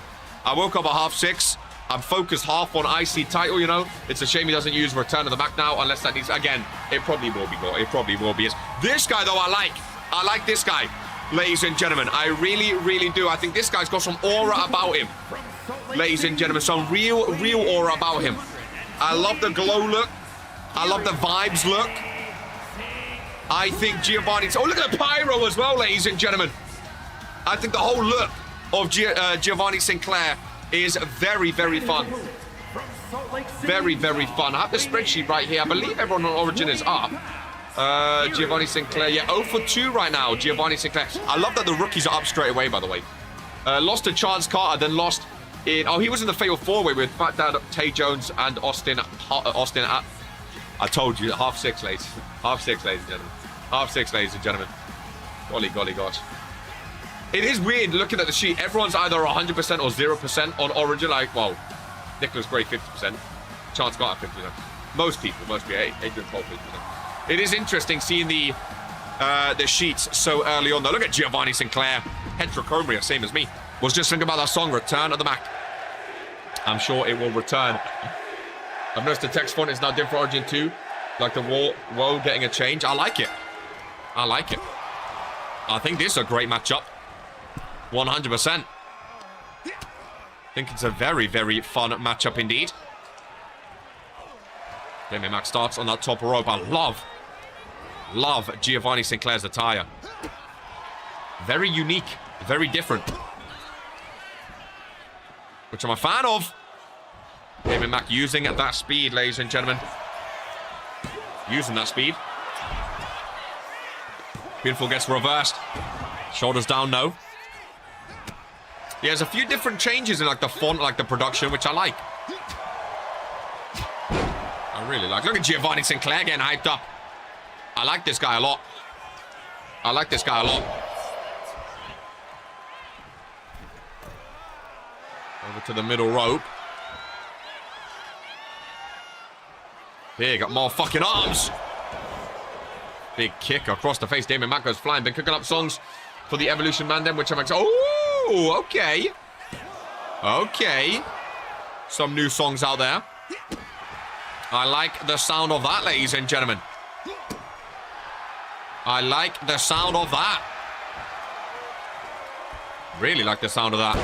I woke up at 6:30. I'm focused half on IC title, you know. It's a shame he doesn't use Return of the Mack now, unless that needs... Again, it probably will be. It probably will be. This guy, though, I like. I like this guy, ladies and gentlemen. I really, really do. I think this guy's got some aura about him. Ladies and gentlemen, some real aura about him. I love the glow look. I love the vibes look. I think Giovanni's... Oh, look at the pyro as well, ladies and gentlemen. I think the whole look of Giovanni Sinclair is very, very fun. Very, very fun. I have the spreadsheet right here. I believe everyone on Origin is up. Giovanni Sinclair, yeah, 0 for 2 right now. Giovanni Sinclair. I love that the rookies are up straight away, by the way. Lost to Chance Carter, then lost in... Oh, he was in the Fatal 4-Way with Fat Dad, Tay Jones, and Austin. I told you, 6:30, ladies. 6:30, ladies and gentlemen. 6:30, ladies and gentlemen. Golly, golly, gosh. It is weird looking at the sheet. Everyone's either 100% or 0% on Origin. Like, well, Nicholas Gray 50%. Chance Carter 50%. Most people, Adrian Cole 50%. It is interesting seeing the sheets so early on, though. Look at Giovanni Sinclair. Heterochronia, same as me. Was just thinking about that song, Return of the Mack. I'm sure it will return. I've noticed the text font is now different for Origin 2. Like the whoa getting a change. I like it. I like it. I think this is a great matchup. 100%. I think it's a very, very fun matchup indeed. Damon Mack starts on that top rope. I love Giovanni Sinclair's attire. Very unique, very different. Which I'm a fan of. Damon Mack using at that speed, ladies and gentlemen. Using that speed. Beautiful gets reversed. Shoulders down, no. Yeah, there's a few different changes in like the font, like the production, which I like. I really like. Look at Giovanni Sinclair getting hyped up. I like this guy a lot. I like this guy a lot. Over to the middle rope. Big motherfucking arms. Big kick across the face. Damon Mack goes flying. Been cooking up songs for the Evolution Mandem, which I'm excited. Oh, okay. Okay. Some new songs out there. I like the sound of that, ladies and gentlemen. I like the sound of that. Really like the sound of that.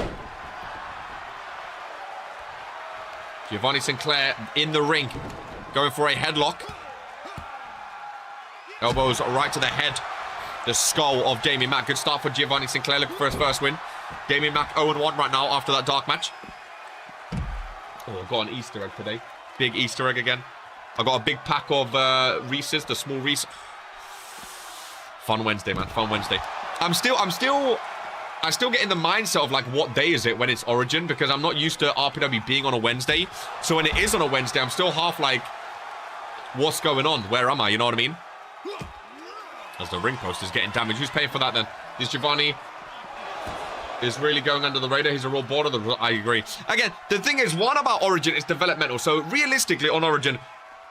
Giovanni Sinclair in the ring. Going for a headlock. Elbows right to the head. The skull of Damon Mack. Good start for Giovanni Sinclair. Looking for his first win. Damon Mack 0-1 right now after that dark match. Oh, I've got an Easter egg today. Big Easter egg again. I got a big pack of Reese's, the small Reese. Fun Wednesday, man. Fun Wednesday. I still get in the mindset of like, what day is it when it's Origin? Because I'm not used to RPW being on a Wednesday. So when it is on a Wednesday, I'm still half like, what's going on? Where am I? You know what I mean? As the ring post is getting damaged. Who's paying for that then? This Giovanni is really going under the radar. He's a real border. I agree. Again, the thing is, one about Origin is developmental. So realistically on Origin,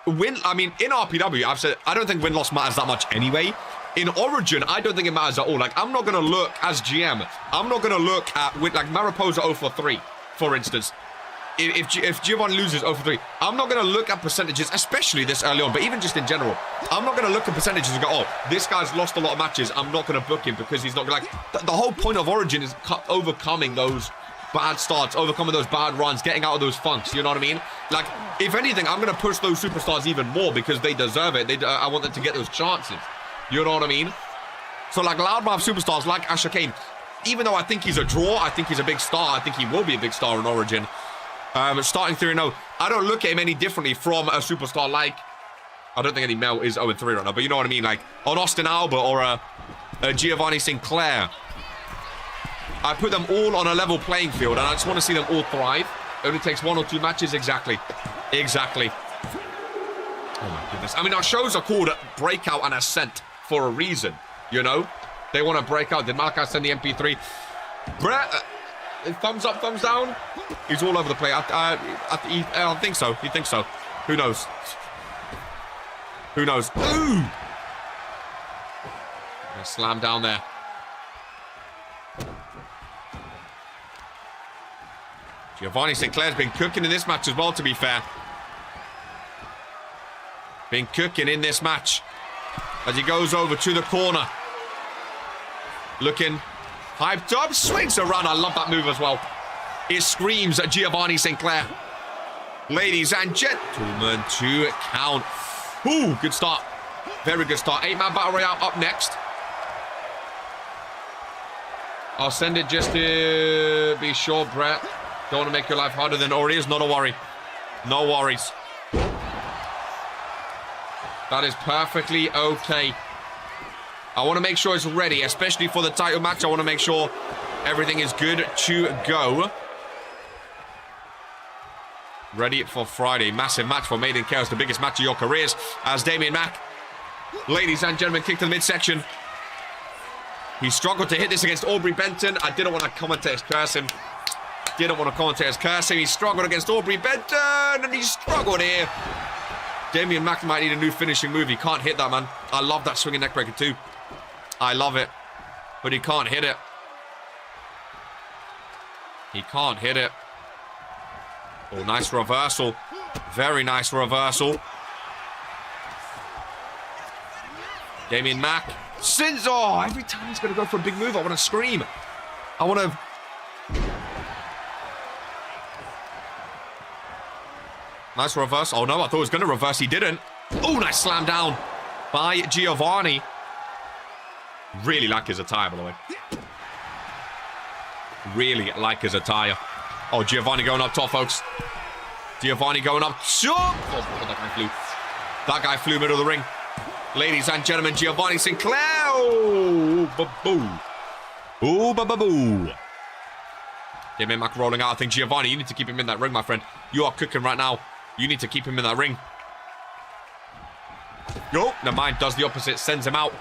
in RPW, I've said, I don't think win-loss matters that much anyway. In Origin, I don't think it matters at all. Like, I'm not going to look, as GM, I'm not going to look at, like, Mariposa 0 for 3, for instance. If Giovanni loses 0 for 3, I'm not going to look at percentages, especially this early on, but even just in general. I'm not going to look at percentages and go, oh, this guy's lost a lot of matches. I'm not going to book him because he's not going to, like, the whole point of Origin is overcoming those bad starts, overcoming those bad runs, getting out of those funks, you know what I mean? Like, if anything, I'm going to push those superstars even more because they deserve it. I want them to get those chances. You know what I mean? So, like, loudmouth superstars like Asher Kane, even though I think he's a draw, I think he's a big star, I think he will be a big star in Origin. Starting 3-0, I don't look at him any differently from a superstar like, I don't think any male is 0-3 right now, but you know what I mean? Like, an Austin Alba or a Giovanni Sinclair. I put them all on a level playing field, and I just want to see them all thrive. It only takes 1 or 2 matches. Exactly. Exactly. Oh, my goodness. I mean, our shows are called Breakout and Ascent for a reason, you know? They want to break out. Did Malachi send the MP3? Brett, thumbs up, thumbs down? He's all over the place. I think so. He thinks so. Who knows? Who knows? Ooh! Slam down there. Giovanni Sinclair's been cooking in this match as well, to be fair. Been cooking in this match. As he goes over to the corner. Looking hyped up. Swings around. I love that move as well. It screams at Giovanni Sinclair. Ladies and gentlemen, 2 count. Ooh, good start. Very good start. 8-man battle royale up next. I'll send it just to be sure, Brett. Don't want to make your life harder than it already is. Not a worry. No worries. That is perfectly okay. I want to make sure it's ready, especially for the title match. I want to make sure everything is good to go. Ready for Friday. Massive match for Made in Chaos, the biggest match of your careers, as Damon Mack, ladies and gentlemen, kick to the midsection. He struggled to hit this against Aubrey Benton. I didn't want to commentators curse him. Didn't want to commentators curse him. He struggled against Aubrey Benton, and he struggled here. Damien Mack might need a new finishing move. He can't hit that, man. I love that swinging neckbreaker too. I love it. But he can't hit it. He can't hit it. Oh, nice reversal. Very nice reversal. Damien Mack. Oh, every time he's going to go for a big move, I want to scream. I want to... Nice reverse. Oh, no, I thought he was going to reverse. He didn't. Oh, nice slam down by Giovanni. Really like his attire, by the way. Really like his attire. Oh, Giovanni going up top, folks. Giovanni going up top. Oh, that guy flew. That guy flew middle of the ring. Ladies and gentlemen, Giovanni Sinclair. Oh, ba-boo. Oh, ba-ba-boo. Damon Mack rolling out. I think, Giovanni, you need to keep him in that ring, my friend. You are cooking right now. You need to keep him in that ring. Yo, never mind. Does the opposite. Sends him out.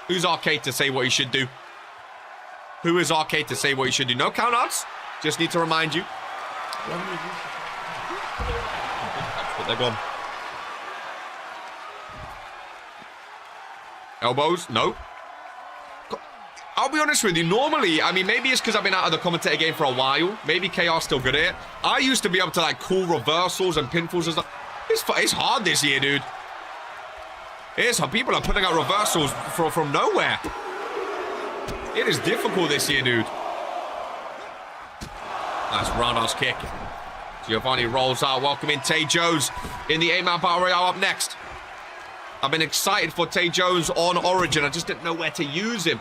Who's Arcade to say what he should do? Who is Arcade to say what he should do? No countouts. Just need to remind you. But they're gone. Elbows. No. I'll be honest with you, normally, I mean, maybe it's because I've been out of the commentator game for a while. Maybe KR's still good at it. I used to be able to, like, call reversals and pinfalls and stuff. It's hard this year, dude. It's hard. People are putting out reversals from nowhere. It is difficult this year, dude. Nice roundhouse kick. Giovanni rolls out, welcoming Tay Jones in the 8-man battle royale up next. I've been excited for Tay Jones on Origin. I just didn't know where to use him.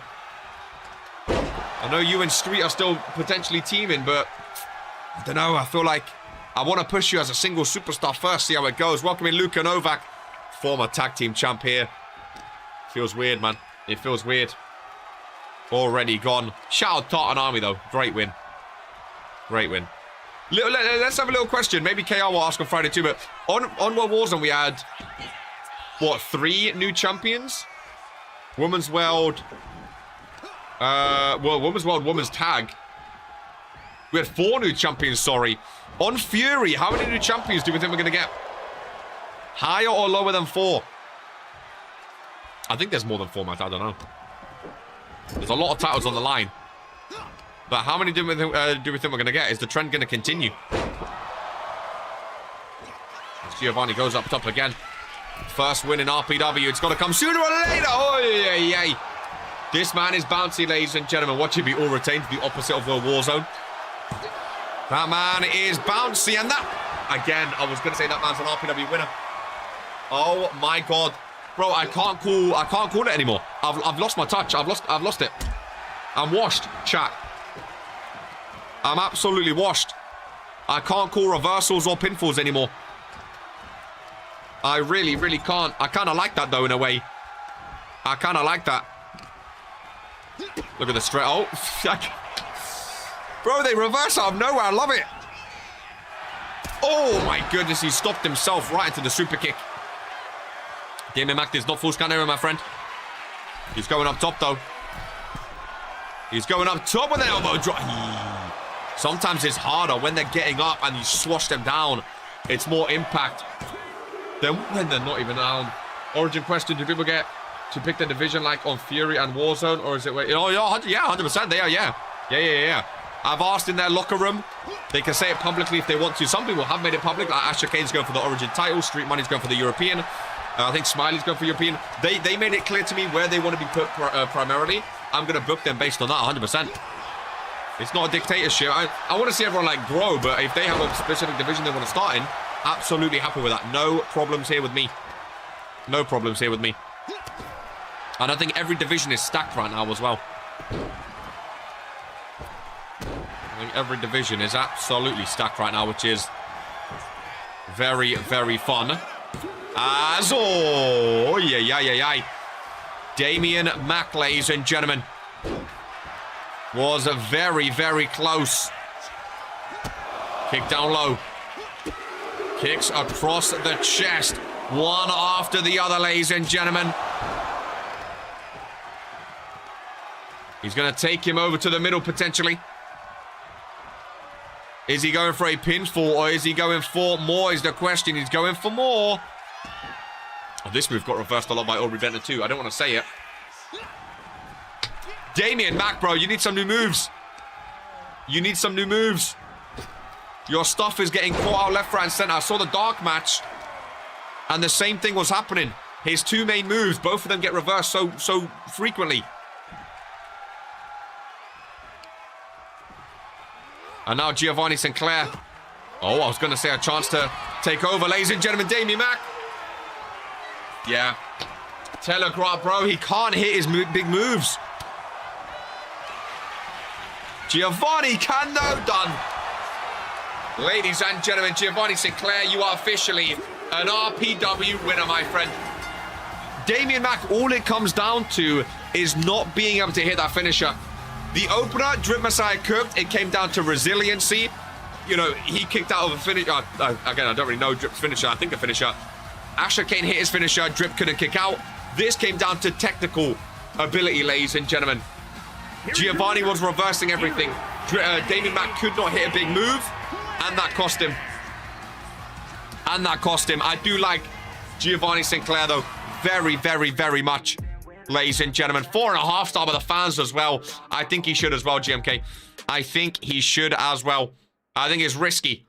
I know you and Street are still potentially teaming, but I don't know. I feel like I want to push you as a single superstar first, see how it goes. Welcoming Luka Novak, former tag team champ here. Feels weird, man. It feels weird. Already gone. Shout out Tartan Army, though. Great win. Great win. Let's have a little question. Maybe KR will ask on Friday too, but on World Warzone we had, what, 3 new champions? Women's World... Women's World, Women's Tag. We had 4 new champions, sorry. On Fury, how many new champions do we think we're going to get? Higher or lower than 4? I think there's more than 4, Matt. I don't know. There's a lot of titles on the line. But how many do we think we're going to get? Is the trend going to continue? As Giovanni goes up top again. First win in RPW. It's got to come sooner or later. Oh, yeah, yeah. This man is bouncy, ladies and gentlemen. Watch him be all retained, the opposite of World Warzone. That man is bouncy, and that... Again, I was going to say that man's an RPW winner. Oh, my God. Bro, I can't call it anymore. I've lost my touch. I've lost it. I'm washed, chat. I'm absolutely washed. I can't call reversals or pinfalls anymore. I really, really can't. I kind of like that, though, in a way. I kind of like that. Look at the straight. Oh, bro, they reverse out of nowhere. I love it. Oh my goodness, he stopped himself right into the super kick. Damon Mack is not full scan area, my friend. He's going up top though. He's going up top with an elbow drop. Sometimes it's harder when they're getting up and you swash them down. It's more impact than when they're not even down. Origin question, do people get to pick the division like on Fury and Warzone? Or is it... Oh, yeah, 100%. They are, yeah. Yeah. I've asked in their locker room. They can say it publicly if they want to. Some people have made it public. Like Asher Kane's going for the Origin title. Street Money's going for the European. I think Smiley's going for European. They made it clear to me where they want to be put primarily. I'm going to book them based on that 100%. It's not a dictatorship. I want to see everyone like grow, but if they have a specific division they want to start in, absolutely happy with that. No problems here with me. No problems here with me. And I think every division is stacked right now as well. I think every division is absolutely stacked right now, which is very, very fun. As oh, yeah. Damien Mack, ladies and gentlemen, was very, very close. Kick down low. Kicks across the chest. One after the other, ladies and gentlemen. He's going to take him over to the middle, potentially. Is he going for a pinfall, or is he going for more, is the question. He's going for more. Oh, this move got reversed a lot by Aubrey Benton, too. I don't want to say it. Damien Mack, bro, you need some new moves. You need some new moves. Your stuff is getting caught out left, right, and center. I saw the dark match, and the same thing was happening. His two main moves, both of them get reversed so frequently. And now Giovanni Sinclair. Oh, I was going to say a chance to take over. Ladies and gentlemen, Damien Mack. Yeah. Telegraph, bro. He can't hit his big moves. Giovanni can, though. Done. Ladies and gentlemen, Giovanni Sinclair, you are officially an RPW winner, my friend. Damien Mack, all it comes down to is not being able to hit that finisher. The opener, Drip Messiah cooked. It came down to resiliency. You know, he kicked out of a finisher. Again, I don't really know Drip's finisher. I think the finisher. Asher Kane hit his finisher. Drip couldn't kick out. This came down to technical ability, ladies and gentlemen. Giovanni was reversing everything. Damien Mack could not hit a big move. And that cost him. I do like Giovanni Sinclair, though. Very, very, very much. Ladies and gentlemen, 4.5 star by the fans as well. I think he should as well, GMK. I think he should as well. I think it's risky.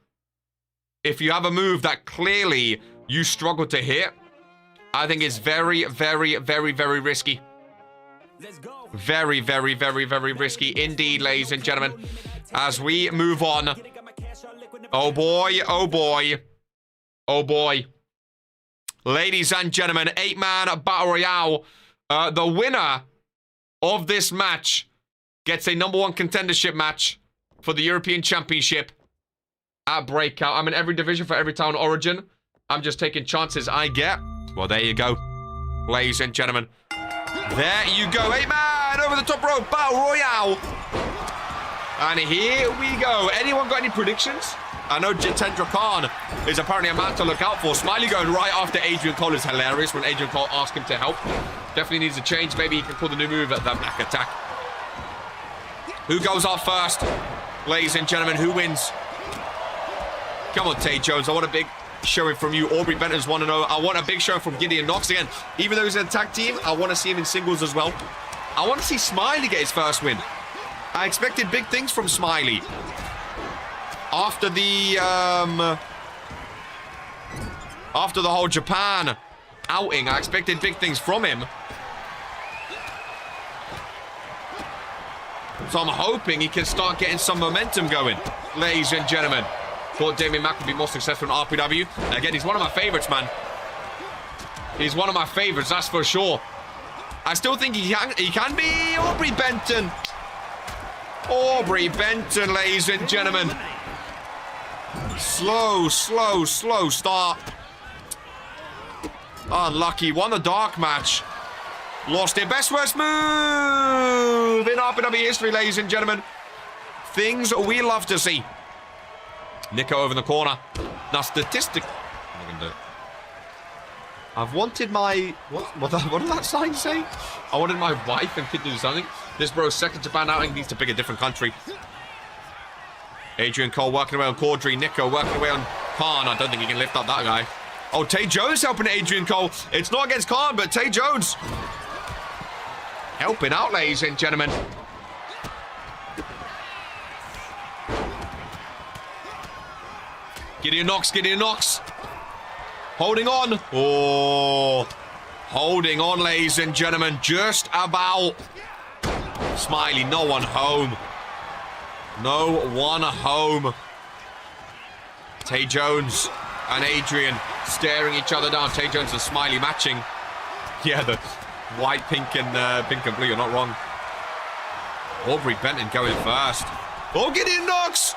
If you have a move that clearly you struggle to hit, I think it's very, very, very, very risky. Very, very, very, very risky indeed, ladies and gentlemen. As we move on. Oh boy, oh boy. Oh boy. Ladies and gentlemen, 8-man battle royale. The winner of this match gets a #1 contendership match for the European Championship at Breakout. I'm in every division for every town origin. I'm just taking chances I get. Well, there you go. Ladies and gentlemen. There you go. 8-man over the top rope. Battle Royale. And here we go. Anyone got any predictions? I know Jitendra Khan is apparently a man to look out for. Smiley going right after Adrian Cole is hilarious when Adrian Cole asked him to help. Definitely needs a change. Maybe he can pull the new move at the Mack attack. Who goes off first? Ladies and gentlemen, who wins? Come on, Tay Jones. I want a big showing from you. Aubrey Benton's 1-0. I want a big showing from Gideon Knox again. Even though he's in a tag team, I want to see him in singles as well. I want to see Smiley get his first win. I expected big things from Smiley. After the whole Japan outing, I expected big things from him. So I'm hoping he can start getting some momentum going, ladies and gentlemen. Thought Damien Mack would be more successful in RPW. Again, he's one of my favorites, man. He's one of my favorites, that's for sure. I still think he can be Aubrey Benton. Aubrey Benton, ladies and gentlemen. Slow start. Unlucky. Won the dark match. Lost it. Best worst move in RPW history, ladies and gentlemen. Things we love to see. Nico over in the corner. Now, statistic. I'm not gonna do it. I've wanted my... What did that sign say? I wanted my wife and kid to do something. This bro's second Japan outing, needs to pick a different country. Adrian Cole working away on Caudry. Nico working away on Khan. I don't think he can lift up that guy. Oh, Tay Jones helping Adrian Cole. It's not against Khan, but Tay Jones helping out, ladies and gentlemen. Gideon Knox, Gideon Knox. Holding on. Oh, holding on, ladies and gentlemen. Just about. Smiley, no one home. No one home. Tay Jones and Adrian staring each other down. Tay Jones and Smiley matching. Yeah, the white, pink, and blue. You're not wrong. Aubrey Benton going first. Oh, Gideon Knox.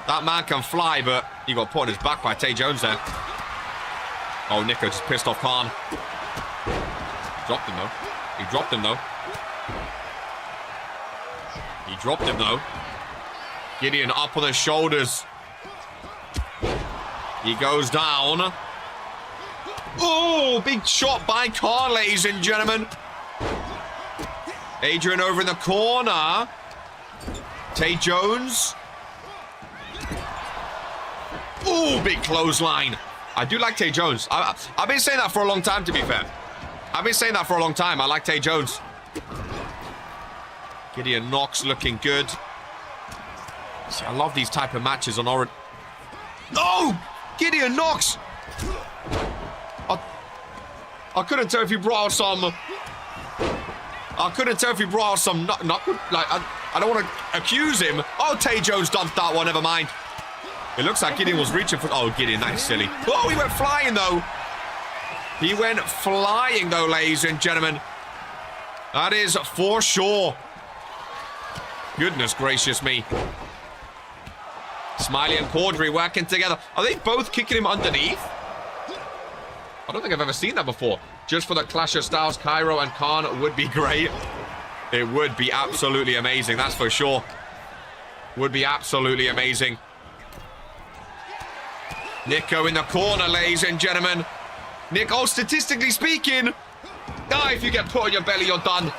That man can fly, but he got put on his back by Tay Jones there. Oh, Nico just pissed off Khan. Dropped him, though. He dropped him, though. He dropped him, though. Gideon up on the shoulders. He goes down. Oh, big shot by Khan, ladies and gentlemen. Adrian over in the corner. Tay Jones. Oh, big clothesline. I do like Tay Jones. I've been saying that for a long time, to be fair. I've been saying that for a long time. I like Tay Jones. Gideon Knox looking good. See, I love these type of matches on Orange. Oh! Gideon Knox! I couldn't tell if he brought out some... I couldn't tell if he brought out some... Like, I don't want to accuse him. Oh, Tay Jones dumped that one. Never mind. It looks like Gideon was reaching for... Oh, Gideon, that is silly. Oh, he went flying, though. He went flying, though, ladies and gentlemen. That is for sure. Goodness gracious me. Smiley and Caudry working together. Are they both kicking him underneath? I don't think I've ever seen that before. Just for the clash of styles, Cairo and Khan would be great. It would be absolutely amazing, that's for sure. Would be absolutely amazing. Nico in the corner, ladies and gentlemen. Nick, oh, statistically speaking, if you get put on your belly, you're done.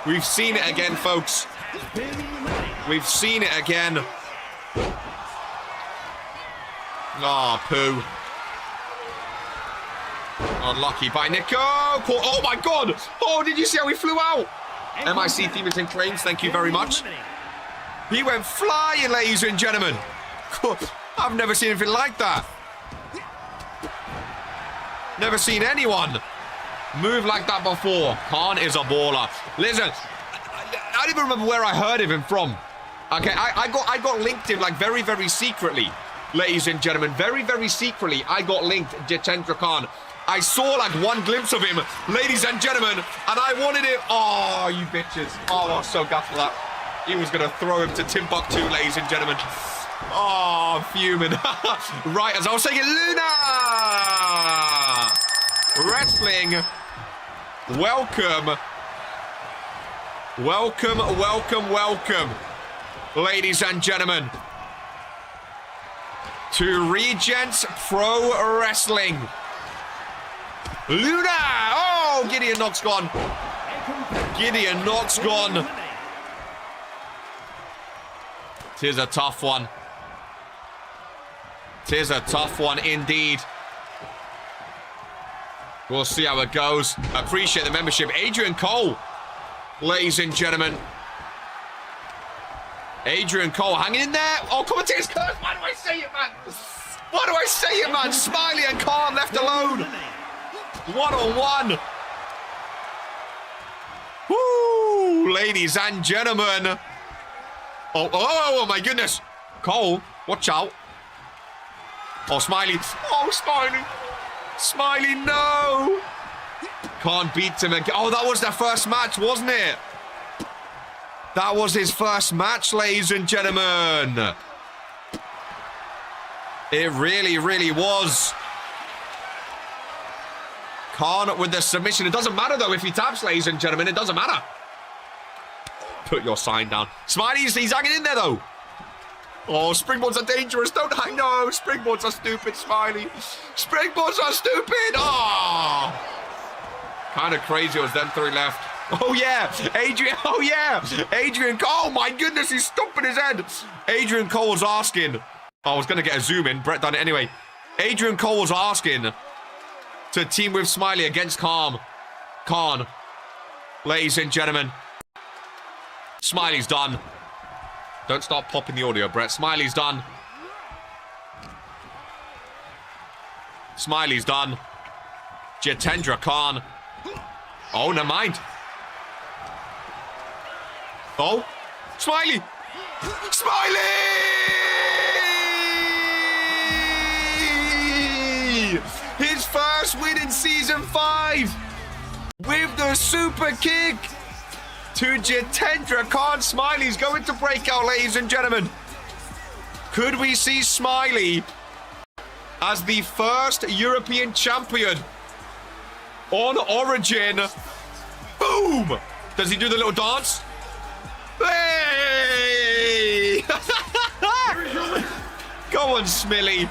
We've seen it again, folks. We've seen it again. Oh, poo. Unlucky by Nico. Oh, my God. Oh, did you see how he flew out? MIC Themers and Claims, thank you very much. He went flying, ladies and gentlemen. I've never seen anything like that. Never seen anyone move like that before. Khan is a baller. Listen, I don't even remember where I heard of him from. Okay, I got linked him like very, very secretly. Ladies and gentlemen, very, very secretly, I got linked Jitendra Khan. I saw like one glimpse of him, ladies and gentlemen, and I wanted it. Oh, you bitches. Oh, I was so gassed for that. He was going to throw him to Timbuktu, ladies and gentlemen. Oh, I'm fuming. Right, as I was saying, Luna! Wrestling. Welcome. Welcome, welcome, welcome. Ladies and gentlemen. To Regents Pro Wrestling. Luna! Oh, Gideon Knox gone. Gideon Knox gone. Tis a tough one. Tis a tough one indeed. We'll see how it goes. Appreciate the membership. Adrian Cole, ladies and gentlemen. Adrian Cole hanging in there. Oh, commentator's curse. Why do I say it, man? Why do I say it, man? Smiley and Khan left alone. One-on-one. Woo, ladies and gentlemen. Oh, my goodness. Cole, watch out. Oh, Smiley. Oh, Smiley. Smiley, no. Can't beat him again. Oh, that was their first match, wasn't it? That was his first match, ladies and gentlemen. It really, really was. Khan with the submission. It doesn't matter, though, if he taps, ladies and gentlemen. It doesn't matter. Put your sign down. Smiley's, he's hanging in there, though. Oh, springboards are dangerous. Don't hang. No, springboards are stupid, Smiley. Springboards are stupid. Oh. Kind of crazy. It was them three left. Oh, yeah. Adrian. Oh, yeah. Adrian. Oh, my goodness. He's stomping his head. Adrian Cole was asking. Oh, I was going to get a zoom in. Brett done it anyway. Adrian Cole was asking to team with Smiley against Khan. Ladies and gentlemen. Smiley's done. Don't start popping the audio, Brett. Smiley's done. Smiley's done. Jitendra Khan. Oh, never mind. Oh. Smiley. Smiley! His first win in Season 5. With the super kick. To Jitendra Khan. Smiley's going to breakout, ladies and gentlemen. Could we see Smiley as the first European champion on Origin? Boom! Does he do the little dance? Hey! Go on, Smiley.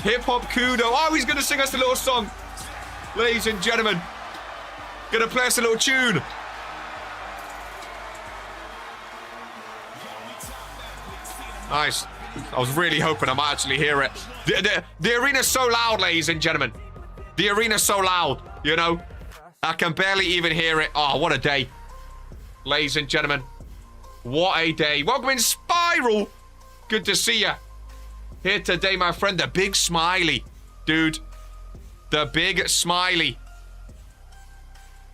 Hip-hop kudo. Oh, he's going to sing us a little song. Ladies and gentlemen. Going to play us a little tune. Nice. I was really hoping I might actually hear it. The arena's so loud, ladies and gentlemen. The arena's so loud, you know. I can barely even hear it. Oh, what a day. Ladies and gentlemen. What a day. Welcome in, Spiral. Good to see you. Here today, my friend, the big Smiley. Dude. The big Smiley.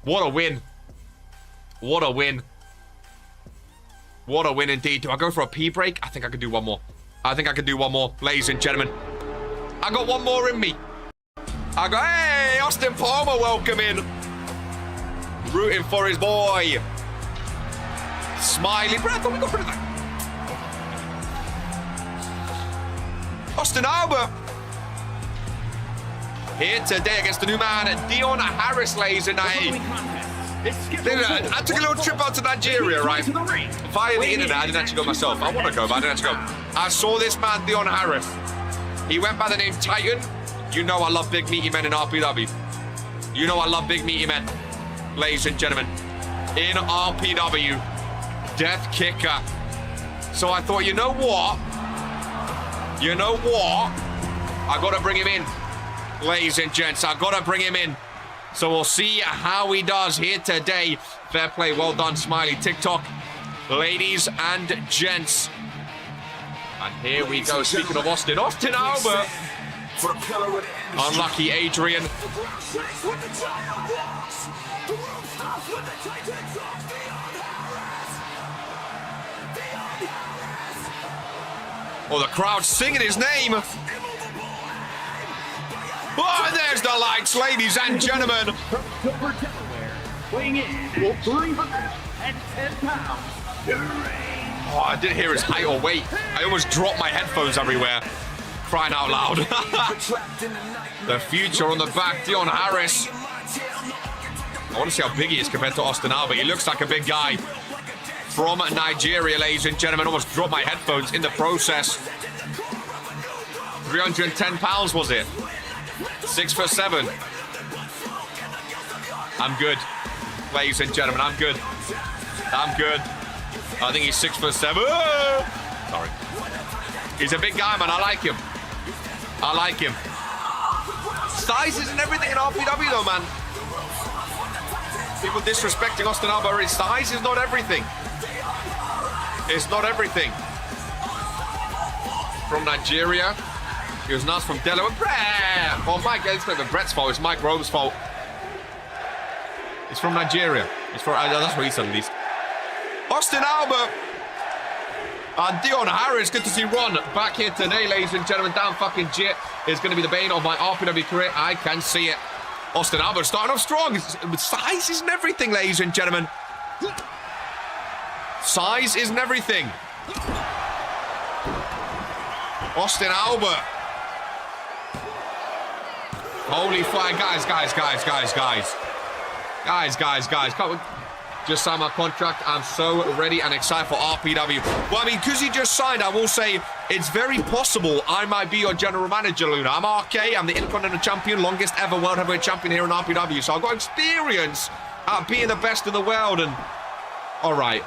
What a win. What a win. What a win indeed. Do I go for a pee break? I think I could do one more. I think I could do one more. Ladies and gentlemen. I got one more in me. I go, hey, Austin Palmer, welcome in. Rooting for his boy. Smiley. Bro, I thought we got rid of that. Austin Albert. Here today against the new man, Dion Harris, ladies and gentlemen. I took a little trip out to Nigeria, right? Via the internet, I didn't actually go myself. I want to go, but I didn't actually go. I saw this man, Dion Harris. He went by the name Titan. You know I love big meaty men in RPW. You know I love big meaty men. Ladies and gentlemen. In RPW. Death kicker. So I thought, you know what? You know what? I got to bring him in. Ladies and gents, I got to bring him in. So we'll see how he does here today. Fair play. Well done, Smiley. TikTok. Ladies and gents. And here we go. Speaking of Austin. Austin Albert. Unlucky Adrian. Oh, the crowd singing his name. Oh, and there's the lights, ladies and gentlemen. Weighing in at 310 pounds. Oh, I didn't hear his height or weight. I almost dropped my headphones everywhere. Crying out loud. The future on the back, Dion Harris. I want to see how big he is compared to Austin Albert. He looks like a big guy. From Nigeria, ladies and gentlemen. Almost dropped my headphones in the process. 310 pounds, was it? 6'7". I'm good. Ladies and gentlemen, I'm good. I'm good. I think he's 6'7". Sorry. He's a big guy, man. I like him. I like him. Size isn't everything in RPW, though, man. People disrespecting Austin Albert. His size is not everything. It's not everything. From Nigeria. He was nice from Delaware. Brett! Oh, Mike, it's not even Brett's fault. It's Mike Rome's fault. He's from Nigeria. He's from, that's what he said, at least. Austin Albert. And Dion Harris. Good to see Ron back here today, ladies and gentlemen. Damn fucking Jit is going to be the bane of my RPW career. I can see it. Austin Albert starting off strong. Size isn't everything, ladies and gentlemen. Size isn't everything. Austin Albert. Holy fire. Guys. Come, just signed my contract. I'm so ready and excited for RPW. Well, I mean, because he just signed, I will say it's very possible I might be your general manager, Luna. I'm RK. I'm the Intercontinental Champion, longest ever World Heavyweight Champion here in RPW. So I've got experience at being the best in the world. And all right,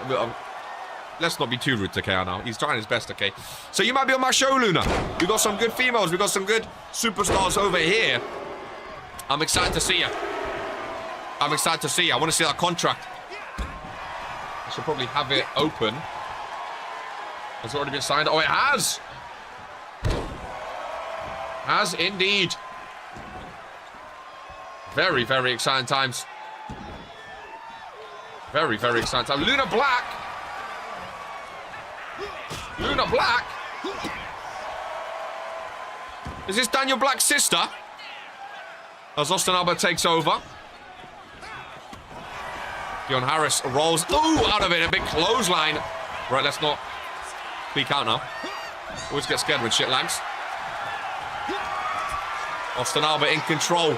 let's not be too rude to KR now. He's trying his best, okay? So you might be on my show, Luna. We've got some good females. We've got some good superstars over here. I'm excited to see you. I want to see that contract. I should probably have it open. Has it already been signed? Oh, it has! Has indeed. Very, very exciting times. Very, very exciting times. Luna Black! Luna Black? Is this Daniel Black's sister? As Austin Albert takes over. Dion Harris rolls. Ooh, out of it. A big clothesline. Right, let's not speak out now. Always get scared when shit lands. Austin Albert in control.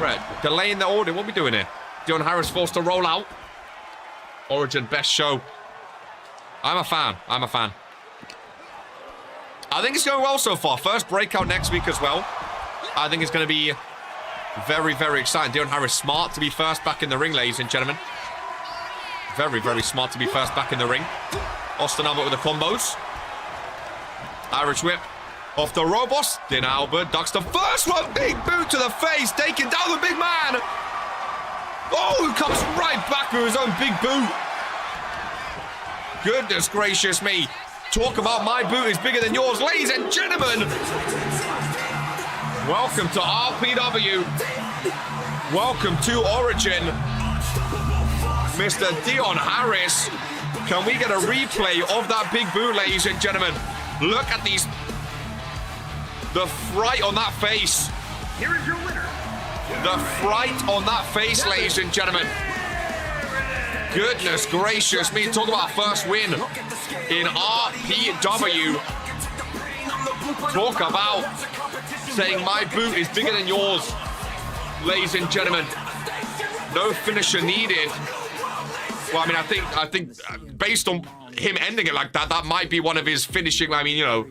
Right, delaying the order. What are we doing here? Dion Harris forced to roll out. Origin, best show. I'm a fan. I think it's going well so far. First breakout next week as well. I think it's going to be very, very exciting. Dion Harris smart to be first back in the ring, ladies and gentlemen. Very, very smart to be first back in the ring. Austin Albert with the combos. Irish whip off the rope. Austin Albert ducks the first one. Big boot to the face. Taking down the big man. Oh, comes right back with his own big boot. Goodness gracious me. Talk about my boot is bigger than yours. Ladies and gentlemen, welcome to RPW. Welcome to Origin. Mr. Dion Harris. Can we get a replay of that big boot, ladies and gentlemen? Look at these. The fright on that face. Here is your winner. The fright on that face, ladies and gentlemen. Goodness gracious me. Talk about our first win in RPW. Talk about saying my boot is bigger than yours, ladies and gentlemen. No finisher needed. Well, I mean, I think based on him ending it like that, that might be one of his finishing. I mean, you know,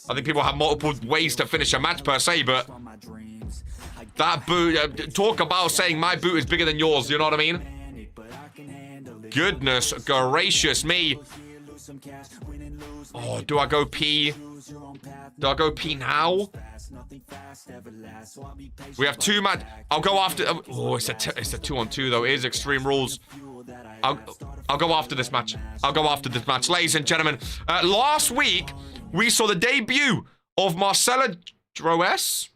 I think people have multiple ways to finish a match per se, but that boot, talk about saying my boot is bigger than yours, you know what I mean? Goodness gracious me. Oh, do I go pee? Do I go pee now? We have two match. I'll go after. Oh, it's a 2-on-2 though. It is Extreme Rules. I'll go after this match. Ladies and gentlemen. Last week we saw the debut of Marcella Droese.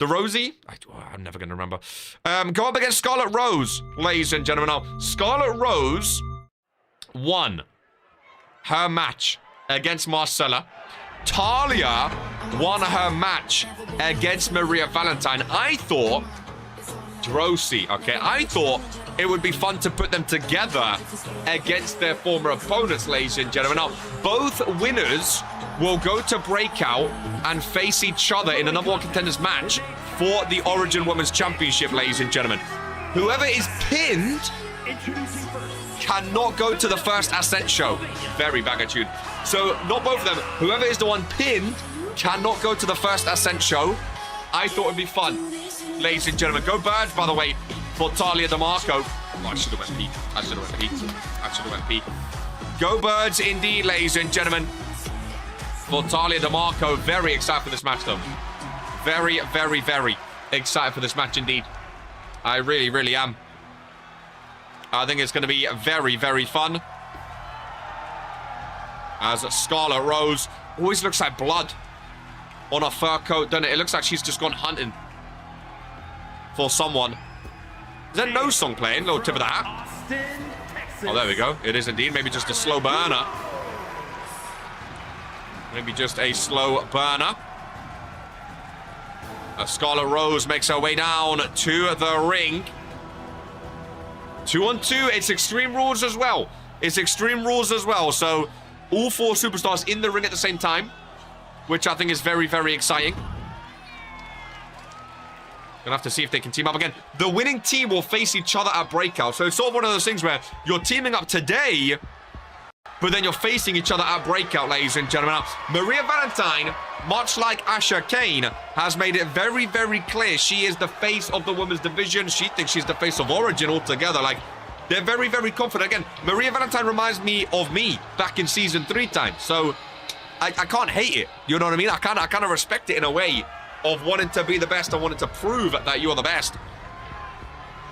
Rosie? I'm never going to remember. Go up against Scarlett Rose, ladies and gentlemen. Now, Scarlett Rose won her match against Marcella. Talia won her match against Maria Valentine. I thought it would be fun to put them together against their former opponents, ladies and gentlemen. Now, both winners will go to Breakout and face each other in a number one contenders match for the Origin Women's Championship, ladies and gentlemen. Whoever is pinned cannot go to the first Ascent show. Very bad attitude. So, not both of them. Whoever is the one pinned cannot go to the first Ascent show. I thought it'd be fun. Ladies and gentlemen, go Birds, by the way, for Talia DeMarco. Oh, I should have went Pete. Go Birds indeed, ladies and gentlemen. For Talia DeMarco, very excited for this match, though. Very, very, very excited for this match indeed. I really, really am. I think it's going to be very, very fun. As Scarlett Rose always looks like blood on her fur coat, doesn't it? It looks like she's just gone hunting for someone. Is there no song playing? Little tip of the hat. Oh, there we go. It is indeed. Maybe just a slow burner. Maybe just a slow burner. Scarlett Rose makes her way down to the ring. 2-on-2. It's Extreme Rules as well. It's Extreme Rules as well. So all 4 superstars in the ring at the same time, which I think is very, very exciting. Gonna have to see if they can team up again. The winning team will face each other at Breakout. So it's sort of one of those things where you're teaming up today, but then you're facing each other at Breakout, ladies and gentlemen. Now, Maria Valentine, much like Asha Kane, has made it very, very clear she is the face of the women's division. She thinks she's the face of Origin altogether. Like, they're very, very confident. Again, Maria Valentine reminds me of me back in season 3 time. So I can't hate it. You know what I mean? I kind of respect it in a way of wanting to be the best and wanting to prove that you are the best.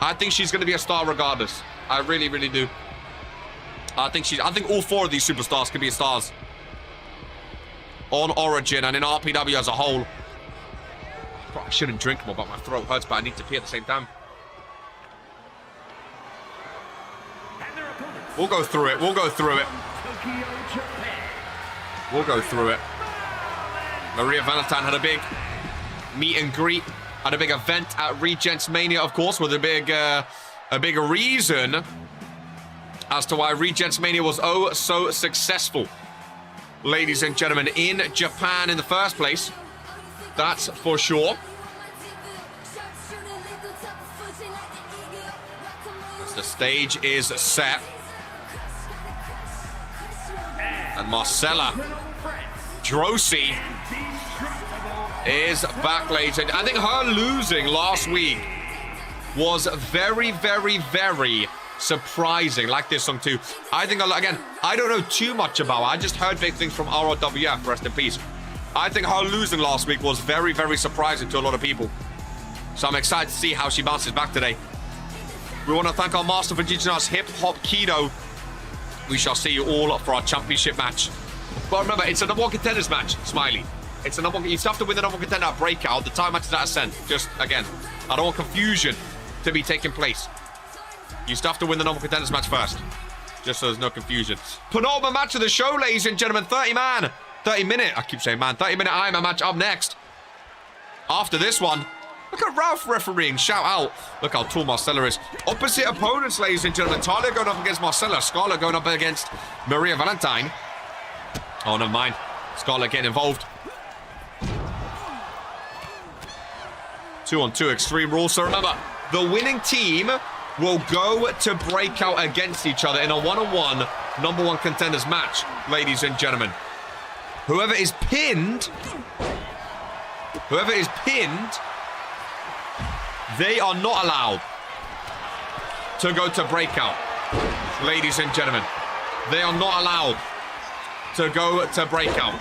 I think she's going to be a star regardless. I really, really do. I think all 4 of these superstars could be stars on Origin and in RPW as a whole. I shouldn't drink more, but my throat hurts, but I need to pee at the same time. We'll go through it. We'll go through it. We'll go through it. Maria Valentine had a big meet and greet, had a big event at Regents Mania, of course, with a big reason as to why Regents Mania was oh so successful, ladies and gentlemen, in Japan in the first place. That's for sure. As the stage is set. And Marcella Drosy is back, ladies. And I think her losing last week was very, very, very surprising. Like this song too. I think, again, I don't know too much about her. I just heard big things from ROWF, rest in peace. I think her losing last week was very, very surprising to a lot of people. So I'm excited to see how she bounces back today. We want to thank our master for teaching us hip-hop keto. We shall see you all for our championship match. But remember, it's a number 1 contenders match, Smiley. It's a number 1. You still have to win the number 1 contender at Breakout. The time match is at Ascent. Just, again, I don't want confusion to be taking place. You still have to win the number 1 contenders match first. Just so there's no confusion. Penultimate match of the show, ladies and gentlemen. 30-man. 30-minute. I keep saying man. 30-minute Iron Man match up next. After this one. Look at Ralph refereeing. Shout out. Look how tall Marcella is. Opposite opponents, ladies and gentlemen. Talia going up against Marcella. Scarlett going up against Maria Valentine. Oh, never mind. Scarlett getting involved. 2-on-2 Extreme Rules. So remember, the winning team will go to Breakout against each other in a 1-on-1 number 1 contenders match, ladies and gentlemen. Whoever is pinned, they are not allowed to go to Breakout, ladies and gentlemen. They are not allowed to go to Breakout.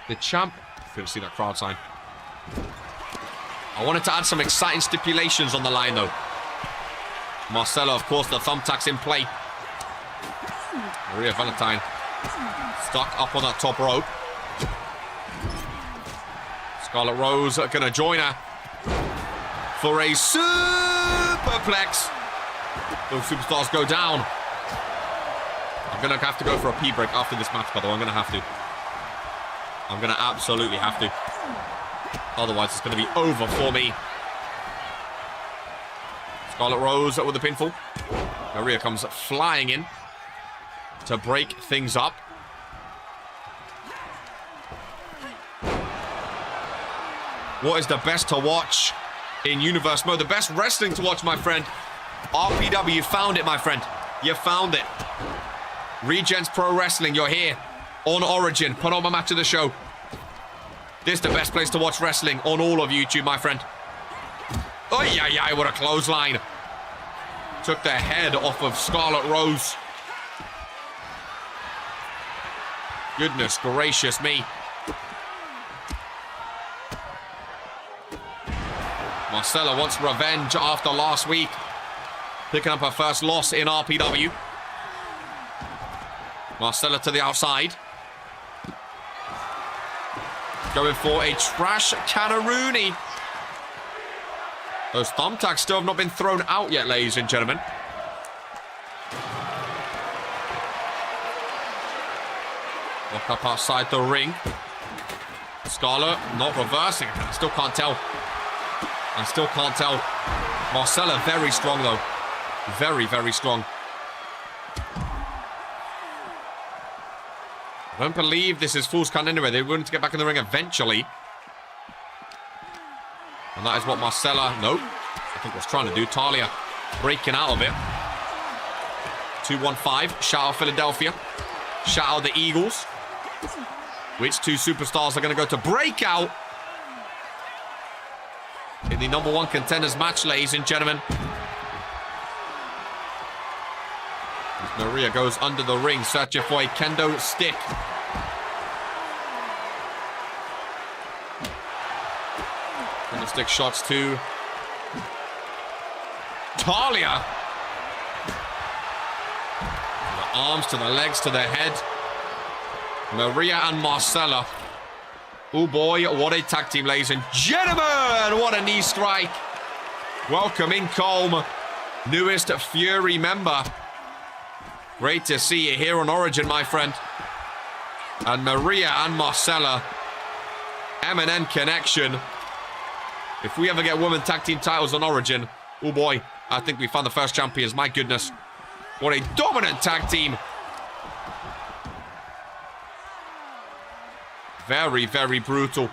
The champ, couldn't see that crowd sign. I wanted to add some exciting stipulations on the line, though. Marcella, of course, the thumbtacks in play. Maria Valentine stuck up on that top rope. Scarlett Rose gonna join her for a superplex. Those superstars go down. I'm gonna have to go for a pee break after this match, by the way. I'm gonna have to. I'm gonna absolutely have to. Otherwise, it's gonna be over for me. Scarlett Rose with the pinfall. Maria comes flying in to break things up. What is the best to watch in Universe Mode? The best wrestling to watch, my friend. RPW, you found it, my friend. You found it. Regents Pro Wrestling, you're here. On Origin, put on my match of the show. This is the best place to watch wrestling on all of YouTube, my friend. Oh, yeah, what a clothesline. Took the head off of Scarlett Rose. Goodness gracious me. Marcella wants revenge after last week. Picking up her first loss in RPW. Marcella to the outside. Going for a trash Canaroonie. Those thumbtacks still have not been thrown out yet, ladies and gentlemen. Walk up outside the ring. Scarlett not reversing. I still can't tell. Marcella very strong though. Very, very strong. I don't believe this is Fool's Count anyway. They wanted to get back in the ring eventually. And that is what Marcella, nope, I think was trying to do. Talia breaking out of it. 2-1-5. Shout out Philadelphia. Shout out the Eagles. Which two superstars are going to go to breakout in the #1 contenders match, ladies and gentlemen? Maria goes under the ring, searching for a kendo stick. Kendo stick shots to Talia. The arms to the legs to the head. Maria and Marcella. Oh boy, what a tag team, ladies and gentlemen. What a knee strike. Welcome in, Colm, newest Fury member. Great to see you here on Origin, my friend. And Maria and Marcella. M&N connection. If we ever get women tag team titles on Origin, oh boy, I think we found the first champions. My goodness. What a dominant tag team. Very, very brutal.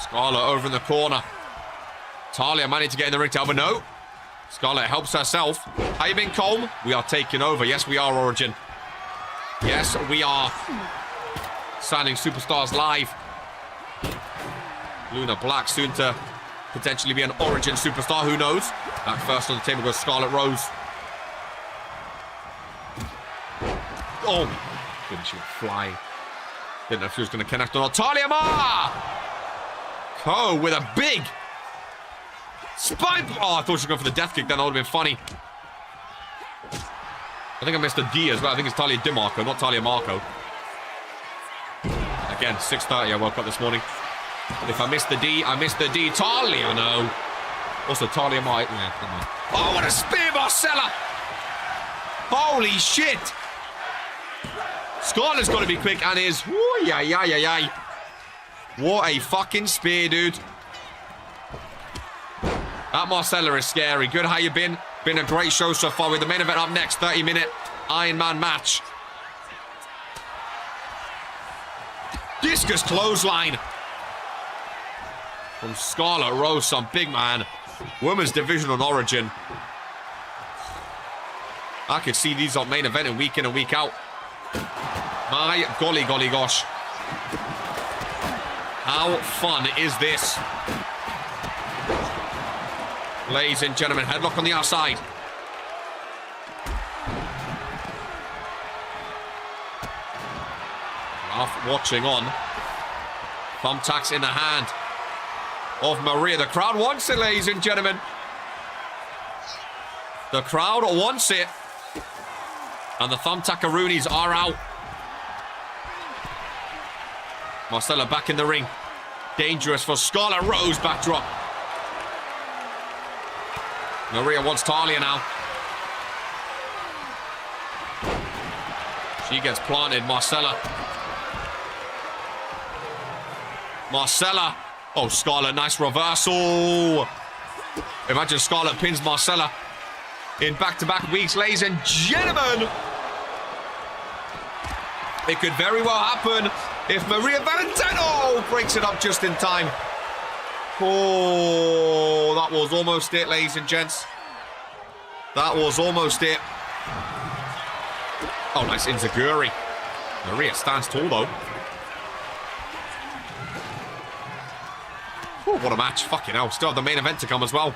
Scarlett over in the corner. Talia managed to get in the ring to help, but no. Scarlett helps herself. How you been, Colm? We are taking over. Yes, we are, Origin. Yes, we are. Signing superstars live. Luna Black soon to potentially be an Origin superstar. Who knows? Back first on the table goes Scarlett Rose. Oh, goodness, she was flying. Didn't know if she was going to connect or not. Talia Ma! Co with a big spine. Oh, I thought she was going for the death kick. Then that would have been funny. I think I missed a D as well. I think it's Talia DiMarco, not Talia Marco. Again, 6:30 I woke up this morning. But if I missed the D, I missed the D. Talia, no. Also, Talia might. Yeah, come on. Oh, what a spear, Marcella! Holy shit! Scarlett's got to be quick and is. Ooh, yeah. What a fucking spear, dude. That Marcella is scary. Good, how you been? Been a great show so far with the main event up next. 30-minute Iron Man match. Discus clothesline. From Scarlett Rose, some big man. Women's division on Origin. I could see these on main event week in and week out. My golly gosh. How fun is this? Ladies and gentlemen, headlock on the outside. Ralph watching on. Thumbtacks in the hand of Maria. The crowd wants it, ladies and gentlemen. The crowd wants it. And the thumbtackaroonies are out. Marcella back in the ring. Dangerous for Scarlett Rose. Backdrop. Maria wants Talia now. She gets planted. Marcella. Oh, Scarlett, nice reversal. Imagine Scarlett pins Marcella in back-to-back weeks, ladies and gentlemen. It could very well happen if Maria Valentino breaks it up just in time. Oh, that was almost it, ladies and gents. That was almost it. Oh, nice enziguri. Maria stands tall, though. Oh, what a match. Fucking hell. Still have the main event to come as well.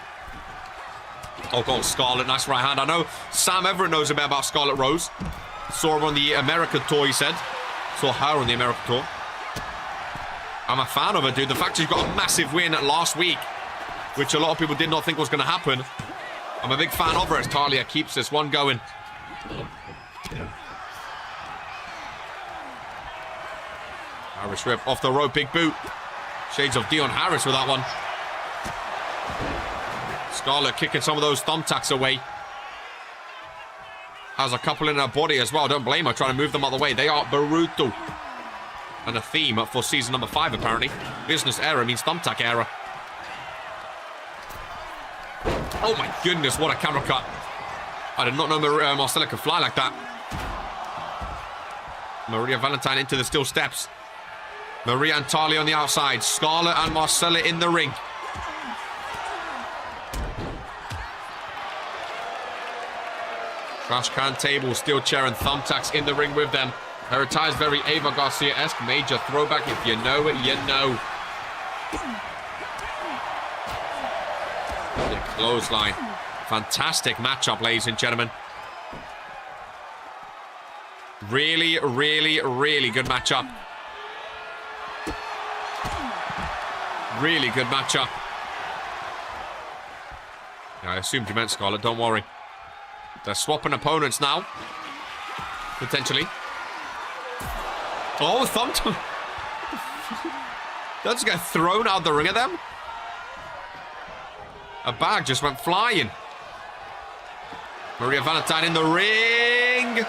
Oh, go on, Scarlett. Nice right hand. I know Sam Everett knows a bit about Scarlett Rose. Saw her on the America tour, he said. Saw her on the America tour. I'm a fan of her, dude. The fact she's got a massive win last week, which a lot of people did not think was going to happen. I'm a big fan of her as Talia keeps this one going. Irish whip off the rope, big boot. Shades of Dion Harris with that one. Scarlett kicking some of those thumbtacks away. Has a couple in her body as well. Don't blame her trying to move them out of the way. They are brutal. And a theme for season number 5, apparently. Business era means thumbtack era. Oh my goodness, what a camera cut. I did not know Marcella could fly like that. Maria Valentine into the steel steps. Maria and Talia on the outside. Scarlett and Marcella in the ring. Trash can table, steel chair, and thumbtacks in the ring with them. Her attire is very Ava Garcia-esque. Major throwback. If you know it, you know. The clothesline. Fantastic matchup, ladies and gentlemen. Really, really, really good matchup. Really good matchup. Yeah, I assumed you meant Scarlett, don't worry. They're swapping opponents now. Potentially. Oh, thumbed. That's get thrown out the ring at them. A bag just went flying. Maria Valentine in the ring.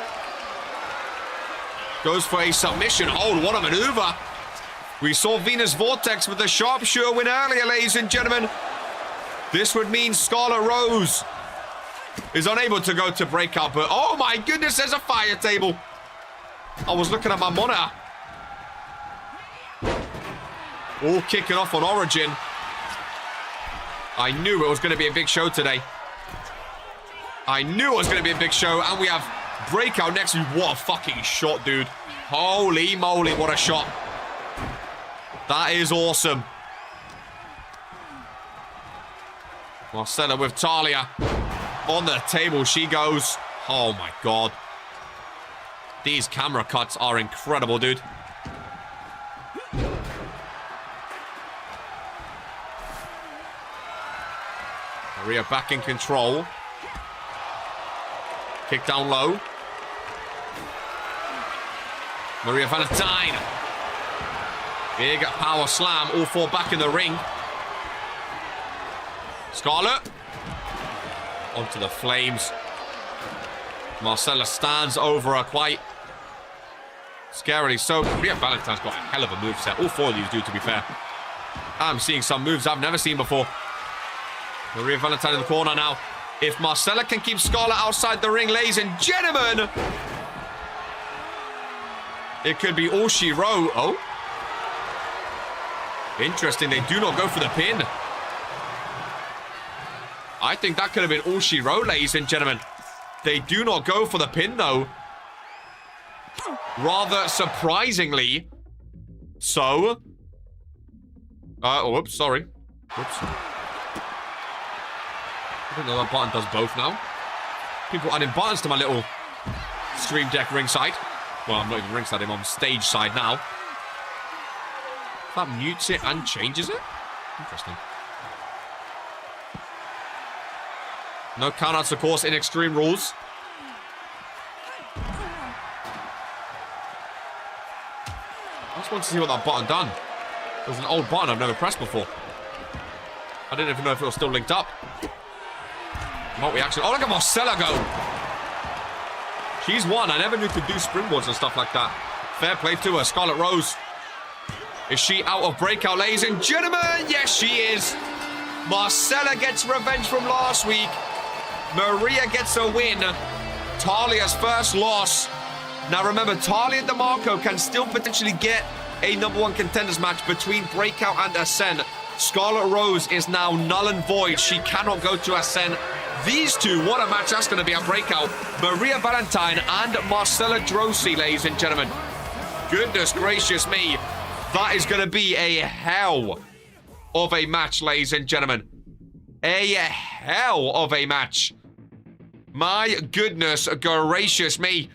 Goes for a submission hold. What a maneuver. We saw Venus Vortex with the sharpshooter win earlier, ladies and gentlemen. This would mean Scarlett Rose is unable to go to breakout, but oh my goodness, there's a fire table. I was looking at my monitor. All kicking off on Origin. I knew it was going to be a big show today. I knew it was going to be a big show, and we have breakout next week. What a fucking shot, dude. Holy moly, what a shot. That is awesome. Marcella with Talia. On the table she goes. Oh my god. These camera cuts are incredible, dude. Maria back in control. Kick down low. Maria Valentine. Big power slam. All four back in the ring. Scarlett. Onto the flames. Marcella stands over her quite scarily. So Maria Valentine's got a hell of a moveset. All four of these do, to be fair. I'm seeing some moves I've never seen before. Maria Valentine in the corner now. If Marcella can keep Scarlett outside the ring, ladies and gentlemen, it could be all she wrote. Oh. Interesting. They do not go for the pin. I think that could have been all she wrote, ladies and gentlemen. They do not go for the pin, though. Rather surprisingly. So. Oh, whoops, sorry. Whoops. I don't know that button does both now. People adding buttons to my little stream deck ringside. Well, I'm not even ringside, I'm on stage side now. That mutes it and changes it? Interesting. No countouts, of course, in Extreme Rules. I just want to see what that button done. It was an old button I've never pressed before. I didn't even know if it was still linked up. Multi-action. Oh, look at Marcella go. She's won. I never knew to do springboards and stuff like that. Fair play to her. Scarlett Rose. Is she out of breakout, ladies and gentlemen? Yes, she is. Marcella gets revenge from last week. Maria gets a win. Talia's first loss. Now remember, Talia DeMarco can still potentially get a #1 contenders match between Breakout and Ascent. Scarlett Rose is now null and void. She cannot go to Ascent. These two, what a match that's going to be at Breakout. Maria Valentine and Marcella Drosy, ladies and gentlemen. Goodness gracious me. That is going to be a hell of a match, ladies and gentlemen. A hell of a match. My goodness gracious me.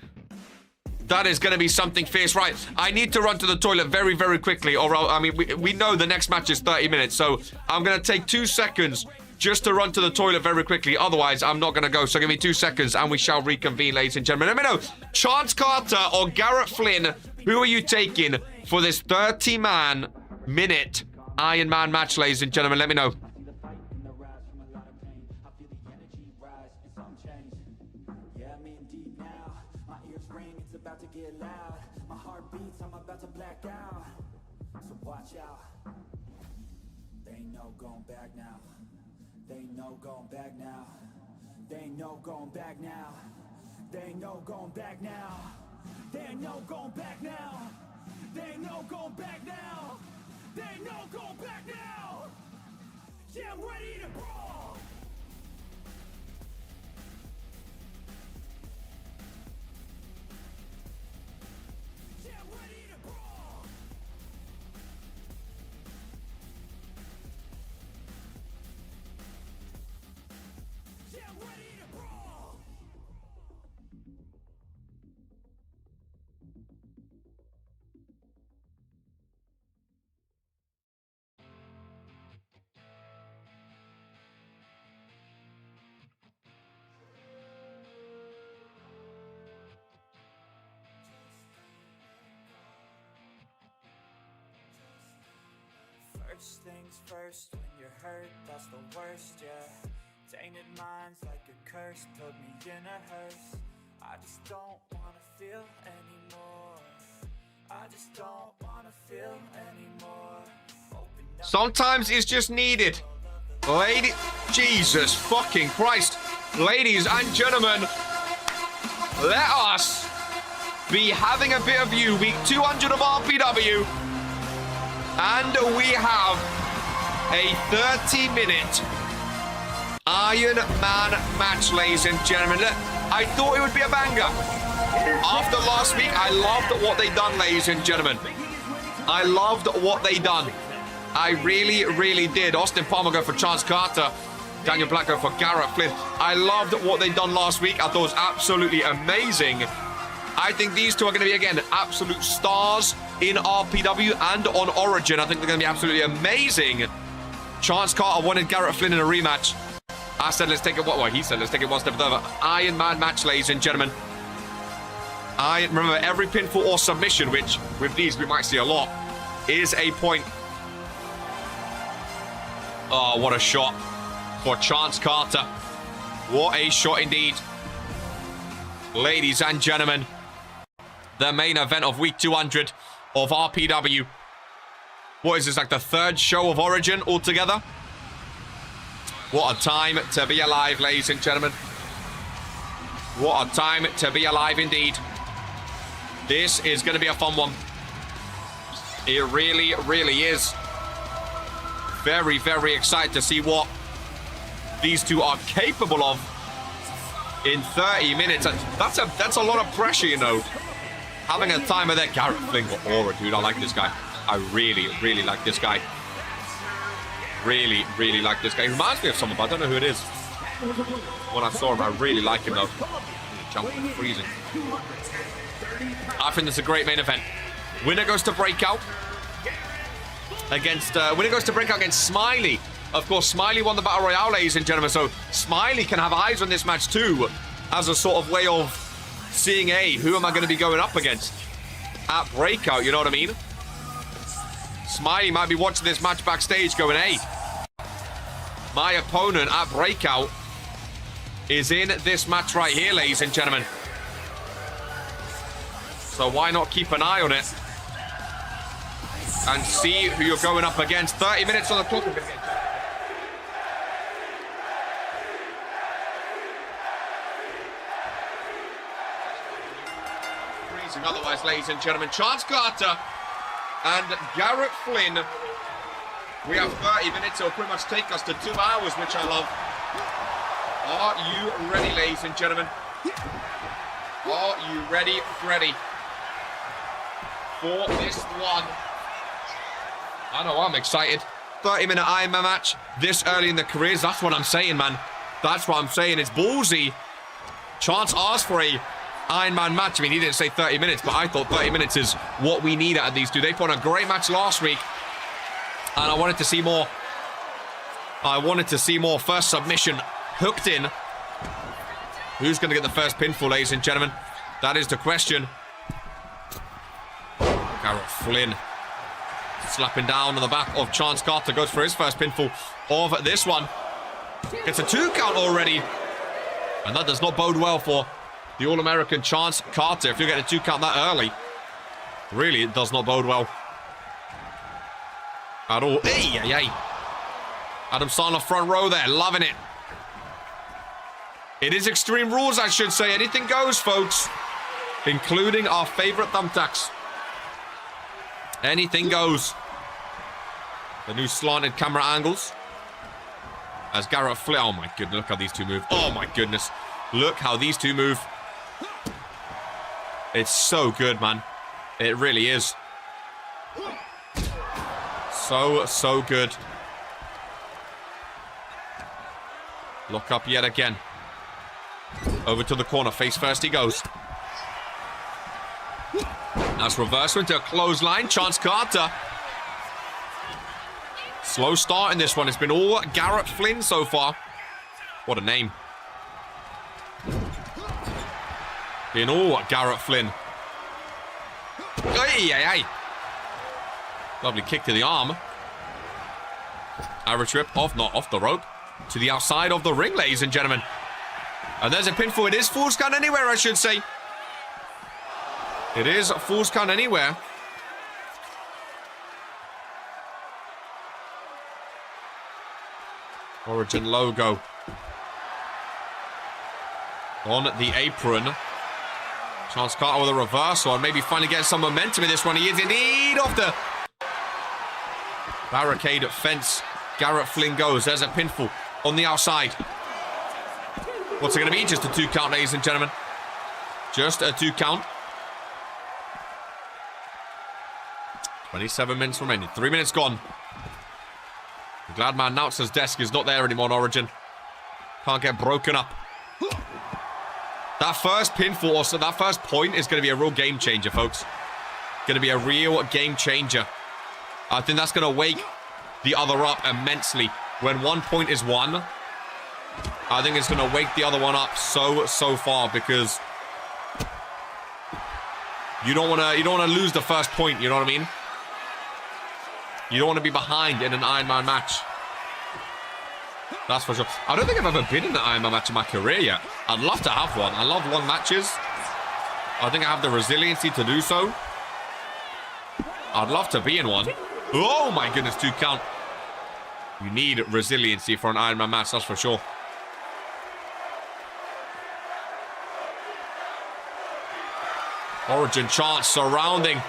That is going to be something fierce. Right, I need to run to the toilet very, very quickly. Or, I mean, we know the next match is 30 minutes. So I'm going to take 2 seconds just to run to the toilet very quickly. Otherwise, I'm not going to go. So give me 2 seconds and we shall reconvene, ladies and gentlemen. Let me know, Chance Carter or Garrett Flynn, who are you taking for this 30-minute Iron Man match, ladies and gentlemen? Let me know. They ain't no going back now. They ain't no going back now. They ain't no going back now. They ain't no going back now. They ain't no going back now. They ain't no going back now. Yeah, I'm ready to brawl. Yeah, I'm ready to brawl. Yeah, I'm ready to brawl. First things first, when you're hurt, that's the worst, yeah. Tainted minds like a curse, put me in a hearse. I just don't wanna feel anymore. I just don't wanna feel anymore. Open up. Sometimes it's just needed. Lady, Jesus fucking Christ. Ladies and gentlemen, let us be having a bit of you. Week 200 of RPW. And we have a 30-minute Iron Man match, ladies and gentlemen. I thought it would be a banger. After last week, I loved what they done, ladies and gentlemen. I loved what they done. I really, really did. Austin Palmer go for Chance Carter. Daniel Black go for Garrett, Flynn. I loved what they done last week. I thought it was absolutely amazing. I think these two are going to be, again, absolute stars in RPW and on Origin. I think they're going to be absolutely amazing. Chance Carter wanted Garrett Flynn in a rematch. I said, let's take it. What? He said, let's take it one step further. Iron Man match, ladies and gentlemen. I remember every pinfall or submission, which with these we might see a lot, is a point. Oh, what a shot for Chance Carter. What a shot indeed. Ladies and gentlemen, the main event of week 200 of RPW. What is this, like the third show of Origin altogether? What a time to be alive, ladies and gentlemen. What a time to be alive indeed. This is going to be a fun one. It really, really is. Very, very excited to see what these two are capable of in 30 minutes. That's a lot of pressure, you know. Having a time of that. Garrett Flynn got aura, dude. I like this guy. I really, really like this guy. Really, really like this guy. He reminds me of someone, but I don't know who it is. When I saw him, I really like him, though. Jumping, freezing. I think this is a great main event. Winner goes to Breakout against against Smiley. Of course, Smiley won the Battle Royale, ladies and gentlemen, so Smiley can have eyes on this match too, as a sort of way of seeing, hey, who am I going to be going up against at Breakout, you know what I mean? Smiley might be watching this match backstage going, hey, my opponent at Breakout is in this match right here, ladies and gentlemen. So why not keep an eye on it and see who you're going up against. 30 minutes on the clock. Freezing otherwise, ladies and gentlemen. Chance Carter and Garrett Flynn. We have 30 minutes. It'll pretty much take us to 2 hours, which I love. Are you ready, ladies and gentlemen? Are you ready, Freddy, for this one? I know I'm excited. 30-minute Iron Man match this early in the careers. That's what I'm saying, man. That's what I'm saying. It's ballsy. Chance asked for a Iron Man match. I mean, he didn't say 30 minutes, but I thought 30 minutes is what we need out of these two. They put on a great match last week, and I wanted to see more. I wanted to see more. First submission hooked in. Who's going to get the first pinfall, ladies and gentlemen? That is the question. Garrett Flynn slapping down on the back of Chance Carter. Goes for his first pinfall of this one. Gets a 2 count already. And that does not bode well for the All-American Chance Carter. If you're getting a 2 count that early, really, it does not bode well at all. Hey, hey, hey. Adam's on the front row there, loving it. It is Extreme Rules, I should say. Anything goes, folks. Including our favorite thumbtacks. Anything goes. The new slanted camera angles. As Garrett Flynn. Oh my goodness, look how these two move. Oh my goodness. Look how these two move. It's so good, man. It really is. So good. Lock up yet again. Over to the corner. Face first he goes. That's reversal into a clothesline. Chance Carter. Slow start in this one. It's been all Garrett Flynn so far. What a name. Been all Garrett Flynn. Hey. Lovely kick to the arm. Arrow trip off, not off the rope. To the outside of the ring, ladies and gentlemen. And there's a pinfall. It is Fool's Count Anywhere, I should say. It is Fool's Count Anywhere. Origin logo. On the apron. Chance Carter with a reversal and maybe finally get some momentum in this one. He is indeed off the barricade fence. Garrett Flynn goes. There's a pinfall on the outside. What's it going to be? Just a 2 count, ladies and gentlemen. Just a 2 count. 27 minutes remaining. 3 minutes gone. I'm glad my announcer's desk is not there anymore on Origin. Can't get broken up. That first pinfall, also that first point is going to be a real game changer, folks. Going to be a real game changer. I think that's going to wake the other up immensely. When 1 point is won, I think it's going to wake the other one up so far because you don't want to lose the first point. You know what I mean? You don't want to be behind in an Iron Man match. That's for sure. I don't think I've ever been in an Iron Man match in my career yet. I'd love to have one. I love long matches. I think I have the resiliency to do so. I'd love to be in one. Oh my goodness, 2 count. You need resiliency for an Iron Man match, that's for sure. Origin chance surrounding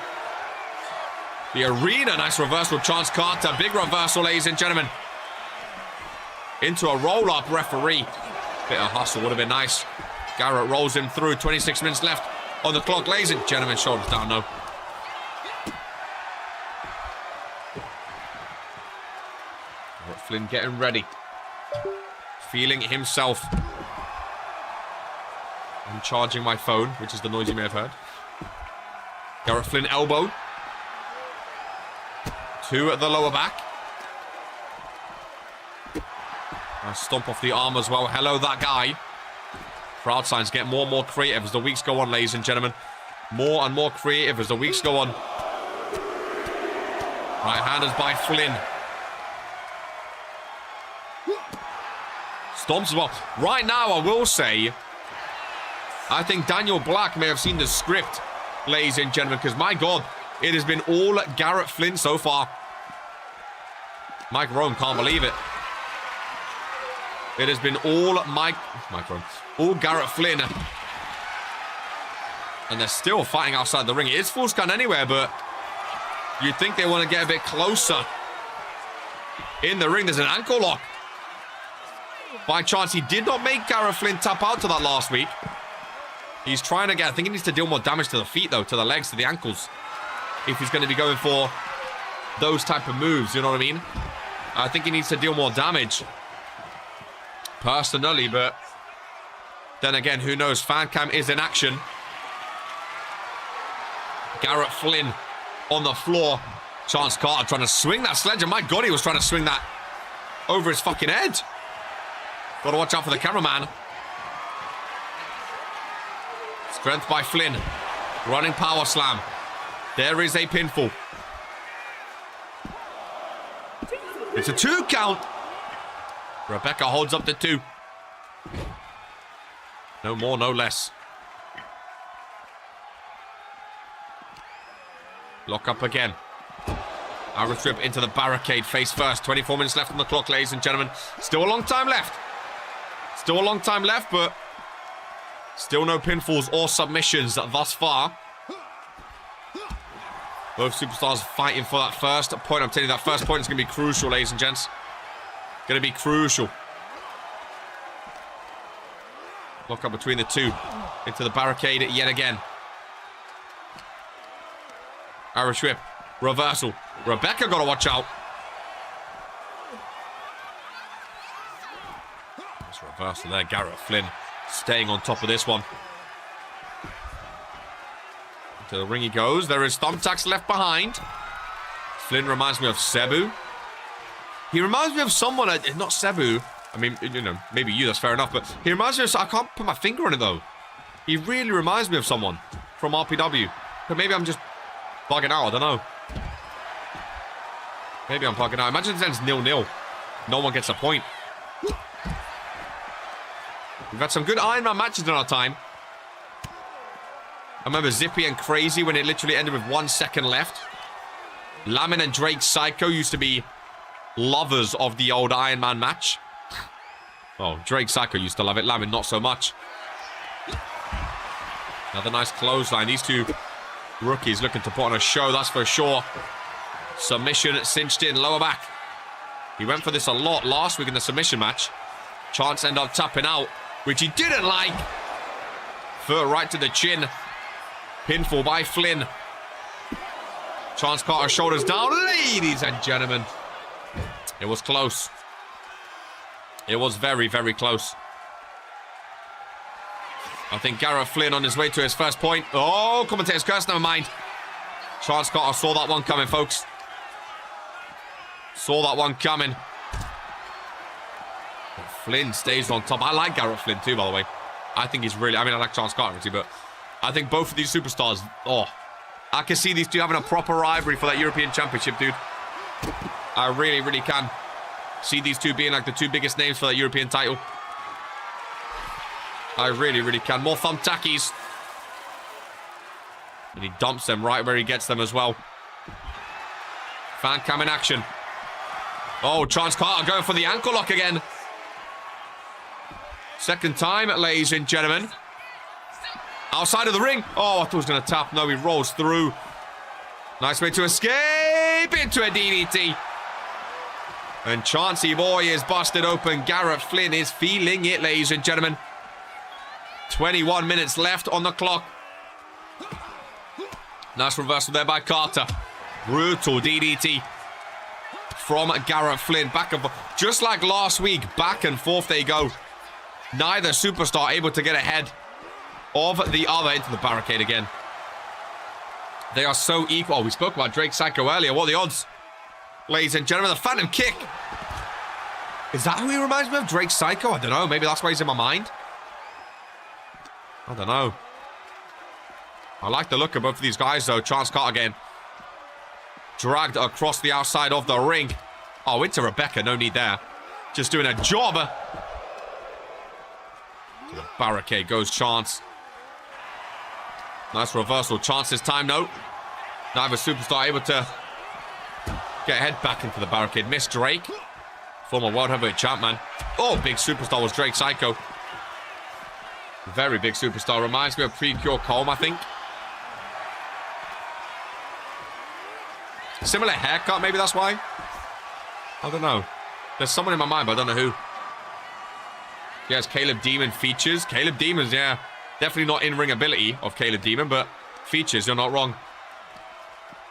the arena. Nice reversal, Chance Carter. Big reversal, ladies and gentlemen. Into a roll-up, referee. Bit of hustle, would have been nice. Garrett rolls him through. 26 minutes left on the clock, ladies and gentlemen. Shoulders down, no. Flynn getting ready. Feeling himself. I'm charging my phone, which is the noise you may have heard. Garrett Flynn elbow. To the lower back. Nice stomp off the arm as well. Hello, that guy. Crowd signs get more and more creative as the weeks go on, ladies and gentlemen. More and more creative as the weeks go on. Right-handers by Flynn. Stomps as well. Right now, I will say, I think Daniel Black may have seen the script, ladies and gentlemen, because my God, it has been all Garrett Flynn so far. Mike Rome can't believe it. It has been all Mike Rome, all Garrett Flynn. And they're still fighting outside the ring. It is Fool's Count Anywhere, but you'd think they want to get a bit closer. In the ring, there's an ankle lock. By chance, he did not make Garrett Flynn tap out to that last week. He's trying to get, I think he needs to deal more damage to the feet, though, to the legs, to the ankles. If he's going to be going for those type of moves, you know what I mean? I think he needs to deal more damage. Personally, but then again, who knows? Fan cam is in action. Garrett Flynn on the floor. Chance Carter trying to swing that sledge. And my God, he was trying to swing that over his fucking head. Got to watch out for the cameraman. Strength by Flynn. Running power slam. There is a pinfall. It's a 2 count. Rebecca holds up to 2. No more, no less. Lock up again. Irish whip into the barricade, face first. 24 minutes left on the clock, ladies and gentlemen. Still a long time left. Still a long time left, but still no pinfalls or submissions thus far. Both superstars fighting for that first point. I'm telling you, that first point is going to be crucial, ladies and gents. Going to be crucial. Lock up between the two. Into the barricade yet again. Irish whip. Reversal. Rebecca got to watch out. Nice reversal there. Garrett Flynn staying on top of this one. Into the ring he goes. There is thumbtacks left behind. Flynn reminds me of Cebu. He reminds me of someone, not Cebu. I mean, you know, maybe you, that's fair enough. But he reminds me of, I can't put my finger on it though. He really reminds me of someone from RPW. But maybe I'm just bugging out, I don't know. Maybe I'm bugging out. Imagine it ends 0-0. No one gets a point. We've had some good Iron Man matches in our time. I remember Zippy and Crazy when it literally ended with 1 second left. Lamin and Drake Psycho used to be lovers of the old Iron Man match. Oh, Drake Psycho used to love it. Lamin not so much. Another nice clothesline. These two rookies looking to put on a show, that's for sure. Submission cinched in, lower back. He went for this a lot last week in the submission match. Chance ended up tapping out, which he didn't like. Foot right to the chin. Pinfall by Flynn. Chance Carter shoulders down, ladies and gentlemen. It was close. It was very, very close. I think Garrett Flynn on his way to his first point. Oh, commentator's curse, never mind. Chance Carter saw that one coming, folks. Saw that one coming. But Flynn stays on top. I like Garrett Flynn too, by the way. I think he's really... I mean, I like Chance Carter too, but I think both of these superstars... Oh, I can see these two having a proper rivalry for that European Championship, dude. I really, really can see these two being like the two biggest names for that European title. I really, really can. More thumbtackies. And he dumps them right where he gets them as well. Fan cam in action. Oh, Chance Carter going for the ankle lock again. Second time, ladies and gentlemen. Outside of the ring. Oh, I thought he was going to tap. No, he rolls through. Nice way to escape into a DDT. And Chancey boy is busted open. Garrett Flynn is feeling it, ladies and gentlemen. 21 minutes left on the clock. Nice reversal there by Carter. Brutal DDT from Garrett Flynn. Back and forth. Just like last week, back and forth they go. Neither superstar able to get ahead of the other. Into the barricade again. They are so equal. Oh, we spoke about Drake Psycho earlier. What are the odds? Ladies and gentlemen, the Phantom Kick. Is that who he reminds me of? Drake Psycho? I don't know. Maybe that's why he's in my mind. I don't know. I like the look of both of these guys, though. Chance Carter again. Dragged across the outside of the ring. Oh, into Rebecca. No need there. Just doing a job. To the barricade goes Chance. Nice reversal. Chance's time, no. Neither superstar able to get head back into the barricade. Miss Drake. Former World Heavyweight Champ, man. Oh, big superstar was Drake Psycho. Very big superstar. Reminds me of Pre-Cure Colm, I think. Similar haircut, maybe that's why. I don't know. There's someone in my mind, but I don't know who. Yes, Caleb Demon features. Caleb Demon's, yeah. Definitely not in-ring ability of Caleb Demon, but features, you're not wrong.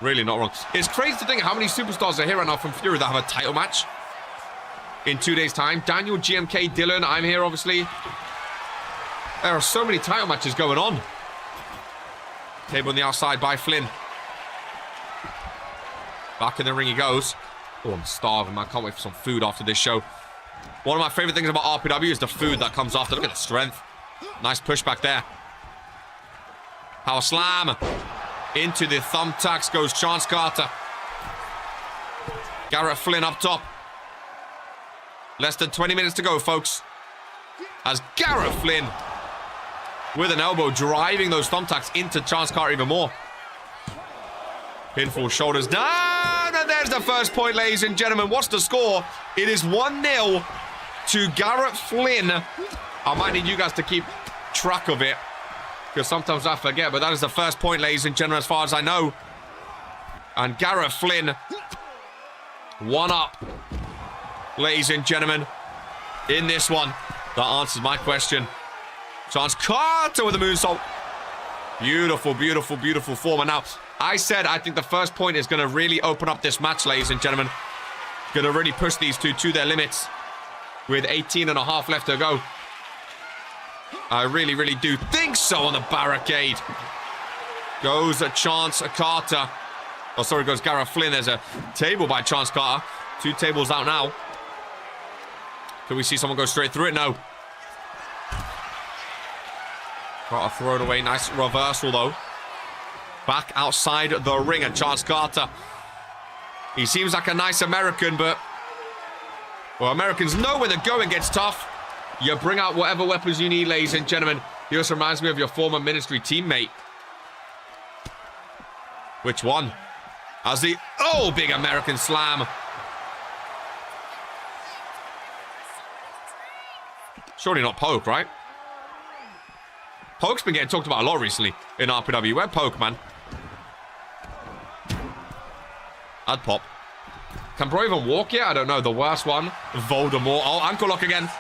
Really not wrong. It's crazy to think how many superstars are here right now from Fury that have a title match in 2 days' time. Daniel, GMK, Dylan, I'm here, obviously. There are so many title matches going on. Table on the outside by Flynn. Back in the ring he goes. Oh, I'm starving, man. Can't wait for some food after this show. One of my favorite things about RPW is the food that comes after. Look at the strength. Nice pushback there. Power slam. Into the thumbtacks goes Chance Carter. Garrett Flynn up top. Less than 20 minutes to go, folks. As Garrett Flynn with an elbow driving those thumbtacks into Chance Carter even more. Pinfall, shoulders down, And there's the first point, ladies and gentlemen. What's the score? It is 1-0 to Garrett Flynn. I might need you guys to keep track of it, because sometimes I forget, but that is the first point, ladies and gentlemen, as far as I know. And Garrett Flynn, 1 up, ladies and gentlemen, in this one. That answers my question. Chance Carter with the moonsault. Beautiful, beautiful, beautiful form. And now, I said I think the first point is going to really open up this match, ladies and gentlemen. Going to really push these two to their limits with 18.5 left to go. I really, really do think so on the barricade. Goes a Chance Carter. Oh, sorry, goes Garrett Flynn. There's a table by Chance Carter. 2 tables out now. Can we see someone go straight through it? No. Carter thrown away. Nice reversal, though. Back outside the ring at Chance Carter. He seems like a nice American, but... well, Americans know when the going gets tough. You bring out whatever weapons you need, ladies and gentlemen. He also reminds me of your former ministry teammate. Which one? As the... oh, big American slam. Surely not Poke, right? Poke's been getting talked about a lot recently in RPW. Where Poke, man? I'd pop. Can Bro even walk yet? I don't know. The worst one. Voldemort. Oh, ankle lock again.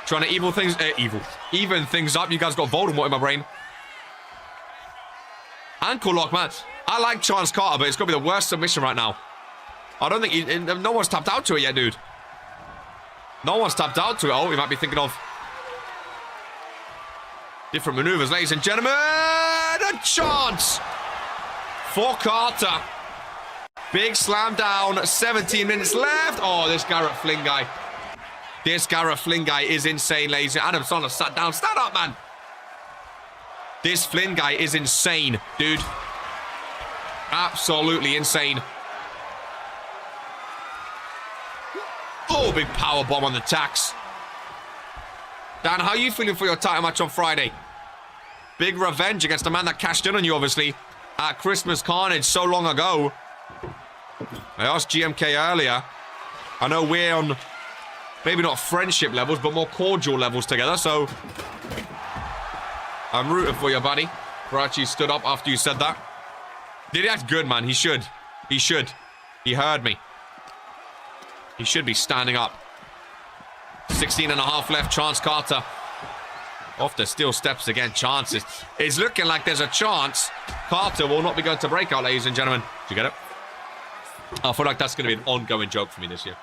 Trying to even things up. You guys got Voldemort in my brain. Ankle lock, man. I like Chance Carter, but it's got to be the worst submission right now. I don't think no one's tapped out to it yet, dude. No one's tapped out to it. Oh, we might be thinking of different maneuvers, ladies and gentlemen. A chance for Carter. Big slam down. 17 minutes left. Oh, this Garrett Flynn guy. This Garrett Flynn guy is insane, ladies. Adam Sandler sat down. Stand up, man. This Flynn guy is insane, dude. Absolutely insane. Oh, big power bomb on the tax. Dan, how are you feeling for your title match on Friday? Big revenge against the man that cashed in on you, obviously, at Christmas Carnage so long ago. I asked GMK earlier. I know we're on maybe not friendship levels, but more cordial levels together, so I'm rooting for you, buddy. Brachi stood up after you said that. Did he act good, man? He should. He should. He heard me. He should be standing up. 16.5 left. Chance Carter off the steel steps again. Chances. It's looking like there's a chance Carter will not be going to breakout, ladies and gentlemen. Did you get it? I feel like that's going to be an ongoing joke for me this year.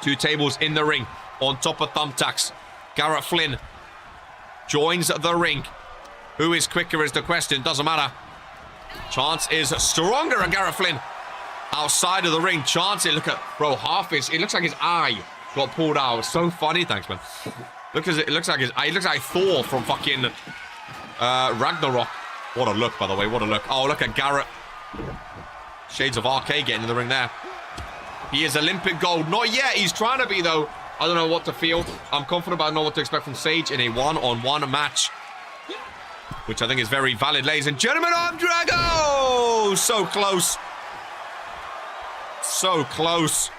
2 tables in the ring. On top of thumbtacks. Garrett Flynn joins the ring. Who is quicker is the question. Doesn't matter. Chance is stronger than Garrett Flynn. Outside of the ring. Chance it. Look at... bro, half his... it looks like his eye got pulled out. It's so funny. Thanks, man. It looks like his eye. It looks like Thor from fucking Ragnarok. What a look, by the way. What a look. Oh, look at Garrett. Shades of RK getting in the ring there. He is Olympic gold. Not yet. He's trying to be, though. I don't know what to feel. I'm confident, but I know what to expect from Sage in a one-on-one match, which I think is very valid, ladies and gentlemen. I'm Drago! So close. So close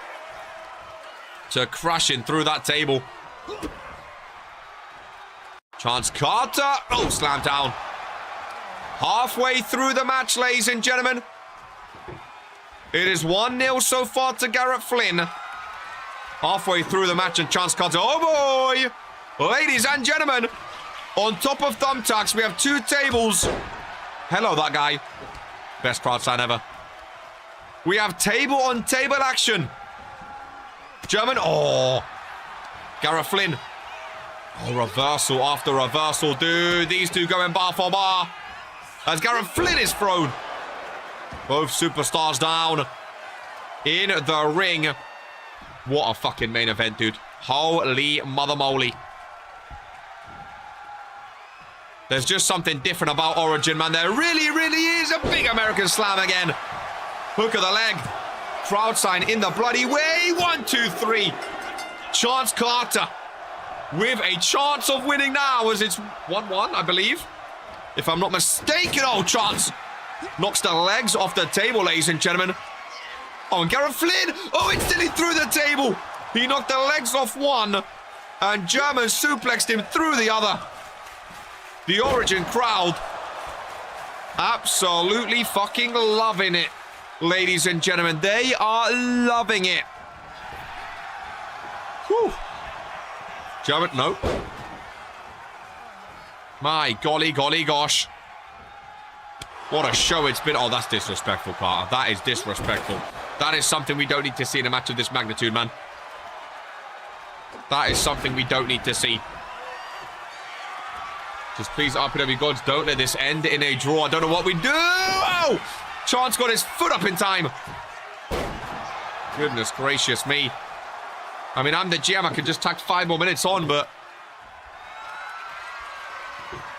to crashing through that table. Chance Carter. Oh, slam down. Halfway through the match, ladies and gentlemen. It is 1-0 so far to Garrett Flynn. Halfway through the match and Chance Carter. Oh boy! Ladies and gentlemen, on top of thumbtacks, we have 2 tables. Hello, that guy. Best crowd sign ever. We have table on table action. German. Oh. Garrett Flynn. Oh, reversal after reversal, dude. These two going bar for bar. As Garrett Flynn is thrown. Both superstars down in the ring. What a fucking main event, dude. Holy mother moly. There's just something different about Origin, man. There really, really is. A big American slam again. Hook of the leg. Crowd sign in the bloody way. 1, 2, 3. Chance Carter with a chance of winning now, as it's 1-1, I believe. If I'm not mistaken. Oh, Chance Knocks the legs off the table, ladies and gentlemen. Oh, and Garrett Flynn. Oh, instantly through the table. He knocked the legs off one. And German suplexed him through the other. The Origin crowd absolutely fucking loving it, ladies and gentlemen. They are loving it. Whew. German, no. My golly, gosh. What a show it's been. Oh, that's disrespectful, Carter. That is disrespectful. That is something we don't need to see in a match of this magnitude, man. That is something we don't need to see. Just please, RPW gods, don't let this end in a draw. I don't know what we do. Oh! Chance got his foot up in time. Goodness gracious me. I mean, I'm the GM. I could just tack 5 more minutes on, but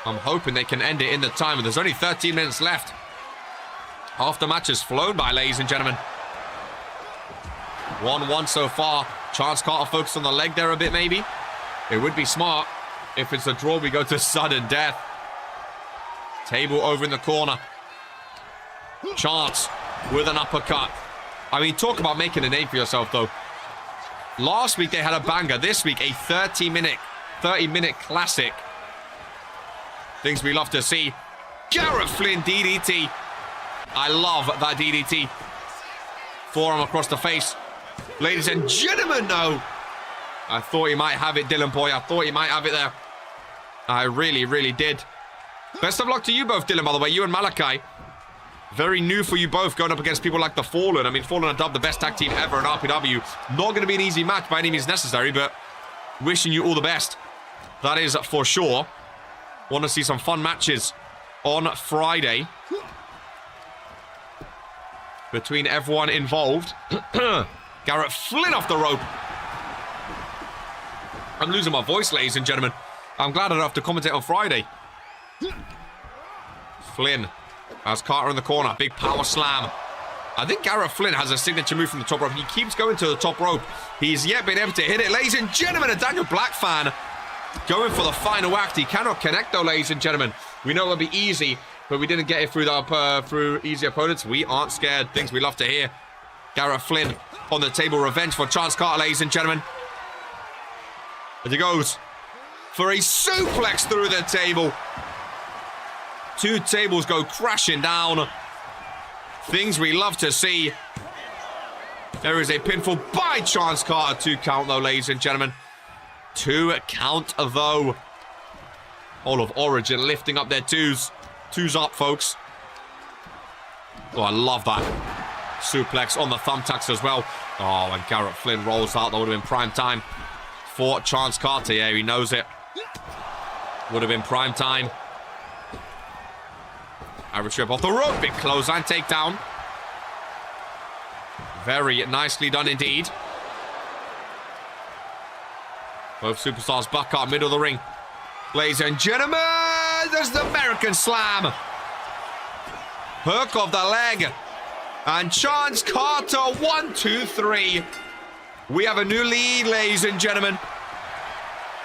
I'm hoping they can end it in the time. There's only 13 minutes left. Half the match has flown by, ladies and gentlemen. 1-1 so far. Chance Carter focused on the leg there a bit, maybe. It would be smart. If it's a draw, we go to sudden death. Table over in the corner. Chance with an uppercut. I mean, talk about making a name for yourself, though. Last week, they had a banger. This week, a 30-minute classic. Things we love to see. Garrett Flynn DDT. I love that DDT. Forearm across the face. Ladies and gentlemen, no. I thought he might have it, Dylan boy. I thought he might have it there. I really, really did. Best of luck to you both, Dylan, by the way. You and Malachi. Very new for you both going up against people like the Fallen. I mean, Fallen are dubbed the best tag team ever in RPW. Not going to be an easy match by any means necessary, but wishing you all the best. That is for sure. Want to see some fun matches on Friday between everyone involved. Garrett Flynn off the rope. I'm losing my voice, ladies and gentlemen. I'm glad I don't have to commentate on Friday. Flynn has Carter in the corner. Big power slam. I think Garrett Flynn has a signature move from the top rope. He keeps going to the top rope. He's yet been able to hit it. Ladies and gentlemen, a Daniel Black fan going for the final act. He cannot connect, though, ladies and gentlemen. We know it'll be easy, but we didn't get it through easy opponents. We aren't scared. Things we love to hear. Garrett Flynn on the table. Revenge for Chance Carter, ladies and gentlemen. As he goes for a suplex through the table. 2 tables go crashing down. Things we love to see. There is a pinfall by Chance Carter. 2 count, though, ladies and gentlemen. 2 count, though. All of Origin lifting up their 2s. 2s up, folks. Oh, I love that. Suplex on the thumbtacks as well. Oh, and Garrett Flynn rolls out. That would have been prime time for Chance Carter. Yeah, he knows it. Would have been prime time. Irish trip off the rope. Big clothesline takedown. Very nicely done indeed. Both superstars buck up middle of the ring. Ladies and gentlemen, there's the American Slam. Hook of the leg. And Chance Carter, 1, 2, 3. We have a new lead, ladies and gentlemen.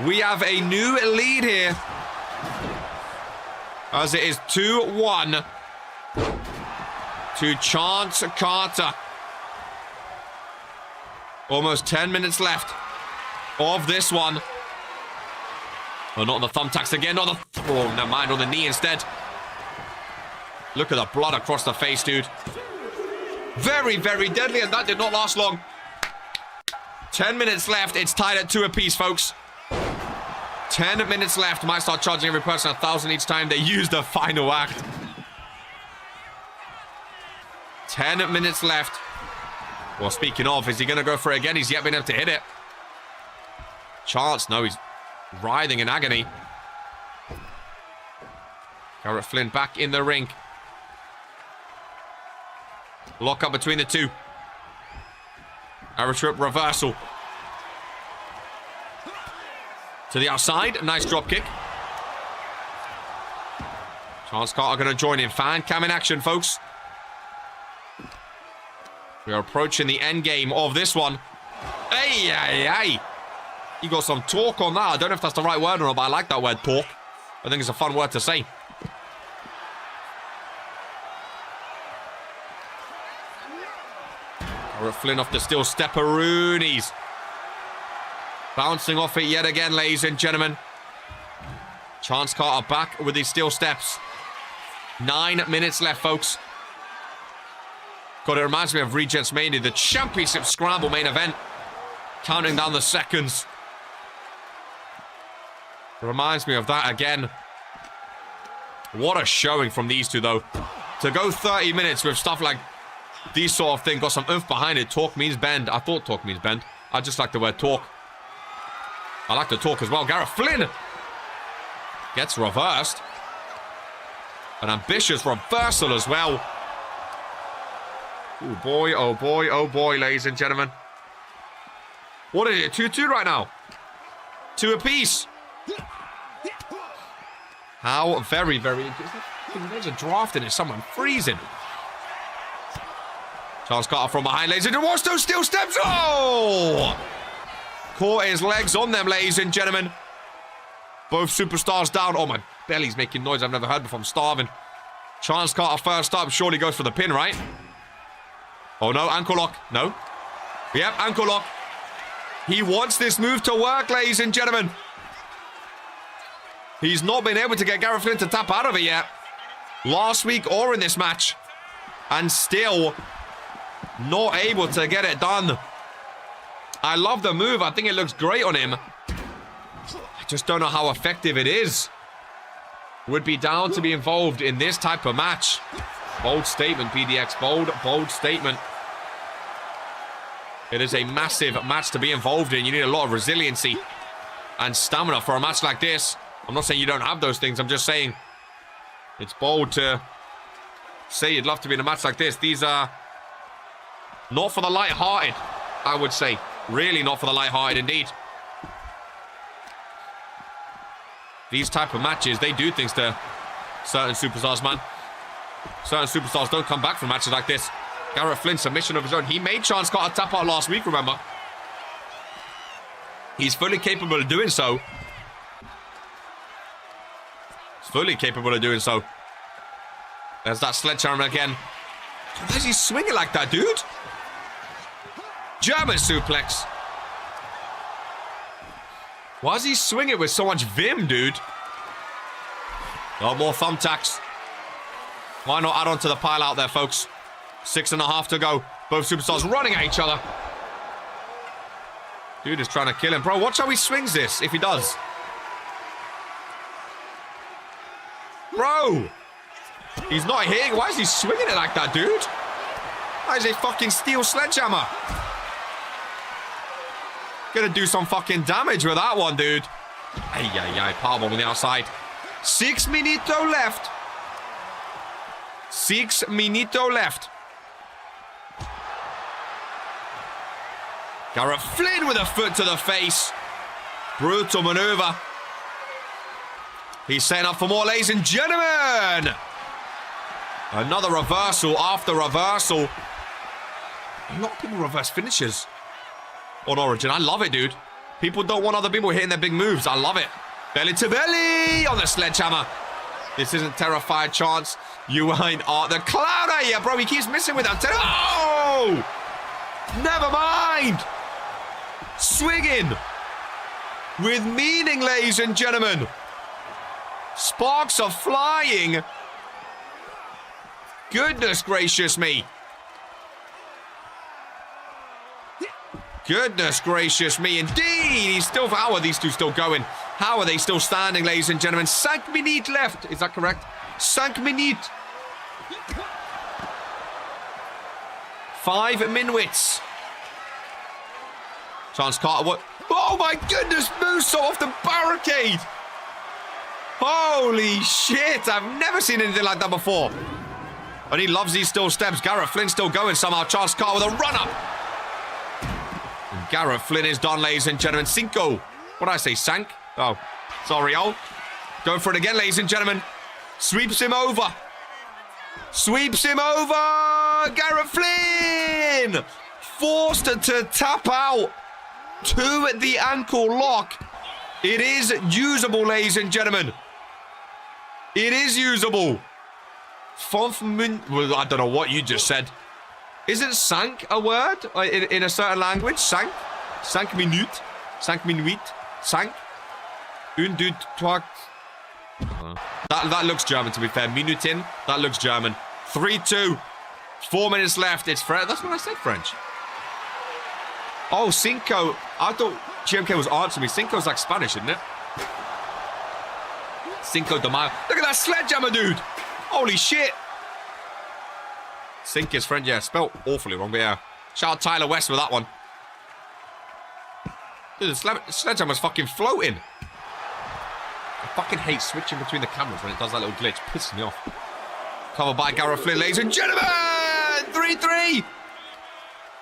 We have a new lead here. As it is 2-1 to Chance Carter. Almost 10 minutes left of this one. Oh, not on the thumbtacks again. Not the... Oh, never mind. On the knee instead. Look at the blood across the face, dude. Very, very deadly, and that did not last long. 10 minutes left. It's tied at 2 apiece, folks. 10 minutes left. Might start charging every person 1,000 each time they use the final act. 10 minutes left. Well, speaking of, is he going to go for it again? He's yet been able to hit it. Chance, no, he's writhing in agony. Garrett Flynn back in the ring. Lock up between the 2. Arrow trip reversal. To the outside. Nice drop kick. Chance Carter going to join in. Fan cam in action, folks. We are approaching the end game of this one. Hey, hey, hey. You got some talk on that. I don't know if that's the right word or not, but I like that word, talk. I think it's a fun word to say. Garrett Flynn off the steel stepperoonies. Bouncing off it yet again, ladies and gentlemen. Chance Carter back with his steel steps. 9 minutes left, folks. God, it reminds me of Regents Mania, the championship scramble main event. Counting down the seconds. It reminds me of that again. What a showing from these two, though. To go 30 minutes with stuff like these sort of things, got some oomph behind it. Talk means bend. I thought talk means bend. I just like the word talk. I like to talk as well. Garrett Flynn gets reversed. An ambitious reversal as well. Oh boy, oh boy, oh boy, ladies and gentlemen. What is it? 2-2 right now. 2 apiece. How very, very interesting. There's a draft in it. Someone freezing. Charles Carter from behind, ladies and gentlemen. Watch those steel steps. Oh! Caught his legs on them, ladies and gentlemen. Both superstars down. Oh, my belly's making noise I've never heard before. I'm starving. Charles Carter first up. Surely goes for the pin, right? Oh, no. Ankle lock. No. Yep, ankle lock. He wants this move to work, ladies and gentlemen. He's not been able to get Garrett Flynn to tap out of it yet. Last week or in this match. And still not able to get it done. I love the move. I think it looks great on him. I just don't know how effective it is. Would be down to be involved in this type of match. Bold statement, PDX. Bold, bold statement. It is a massive match to be involved in. You need a lot of resiliency and stamina for a match like this. I'm not saying you don't have those things. I'm just saying it's bold to say you'd love to be in a match like this. These are not for the light-hearted, I would say. Really not for the light-hearted indeed. These type of matches, they do things to certain superstars, man. Certain superstars don't come back from matches like this. Garrett Flynn, submission of his own. He made Chance Carter tap out last week, remember? He's fully capable of doing so. He's fully capable of doing so. There's that sledgehammer again. Why is he swinging like that, dude? German suplex. Why is he swinging with so much vim, dude? Oh, more thumbtacks. Why not add on to the pile out there, folks? 6.5 to go. Both superstars running at each other. Dude is trying to kill him. Bro, watch how he swings this, if he does. Bro! He's not hitting. Why is he swinging it like that, dude? That is a fucking steel sledgehammer. Gonna do some fucking damage with that one, dude. Ay, ay, ay. Powerbomb on the outside. 6 minito left. 6 minito left. Garrett Flynn with a foot to the face. Brutal maneuver. He's setting up for more, ladies and gentlemen. Another reversal after reversal. A lot of people reverse finishes on Origin. I love it, dude. People don't want other people hitting their big moves. I love it. Belly to belly on the sledgehammer. This isn't terrified Chance. You ain't the clown are you, bro. He keeps missing with that. Oh! Never mind. Swinging with meaning, ladies and gentlemen. Sparks are flying. Goodness gracious me. Goodness gracious me, indeed. He's still. How are these two still going? How are they still standing, ladies and gentlemen? 5 minutes left. Is that correct? 5 minutes. 5 minutes. Chance Carter. What? Oh my goodness! Moonsault off the barricade. Holy shit! I've never seen anything like that before. And he loves these still steps. Garrett Flynn still going somehow. Chance Carter with a run up. Garrett Flynn is done, ladies and gentlemen. Cinco. What did I say? Sank? Oh, sorry, oh. Going for it again, ladies and gentlemen. Sweeps him over. Sweeps him over. Garrett Flynn. Forced to tap out to the ankle lock. It is usable, ladies and gentlemen. It is usable. Well, I don't know what you just said. Isn't sank a word in a certain language? Sank? 5 minutes? 5 minutes? Sank? Un, deux, trois... That looks German, to be fair. Minutin. That looks German. 3-2. 4 minutes left. It's French. That's what I said, French. Oh, Cinco. I thought GMK was answering me. Cinco's like Spanish, isn't it? Cinco de Mayo. Look at that sledgehammer, dude. Holy shit. Cinco's French. Yeah, spelled awfully wrong, but yeah. Shout out Tyler West with that one. Dude, the sledgehammer's fucking floating. I fucking hate switching between the cameras when it does that little glitch. Pisses me off. Covered by Garrett Flynn, ladies and gentlemen. 3-3.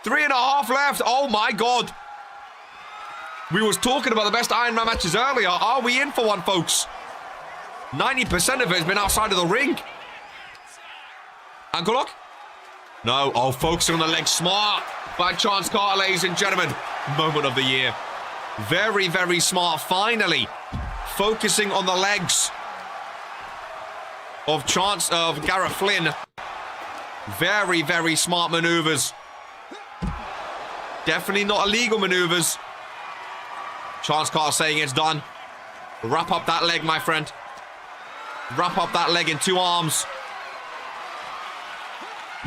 3.5 left. Oh my god. We was talking about the best Iron Man matches earlier. Are we in for one, folks? 90% of it has been outside of the ring. Ankle lock? No. Oh, focusing on the leg. Smart by Chance Carter, ladies and gentlemen. Moment of the year. Very, very smart. Finally, focusing on the legs of Garrett Flynn. Very, very smart maneuvers. Definitely not illegal maneuvers. Chance Carter saying it's done. Wrap up that leg, my friend. Wrap up that leg in 2 arms.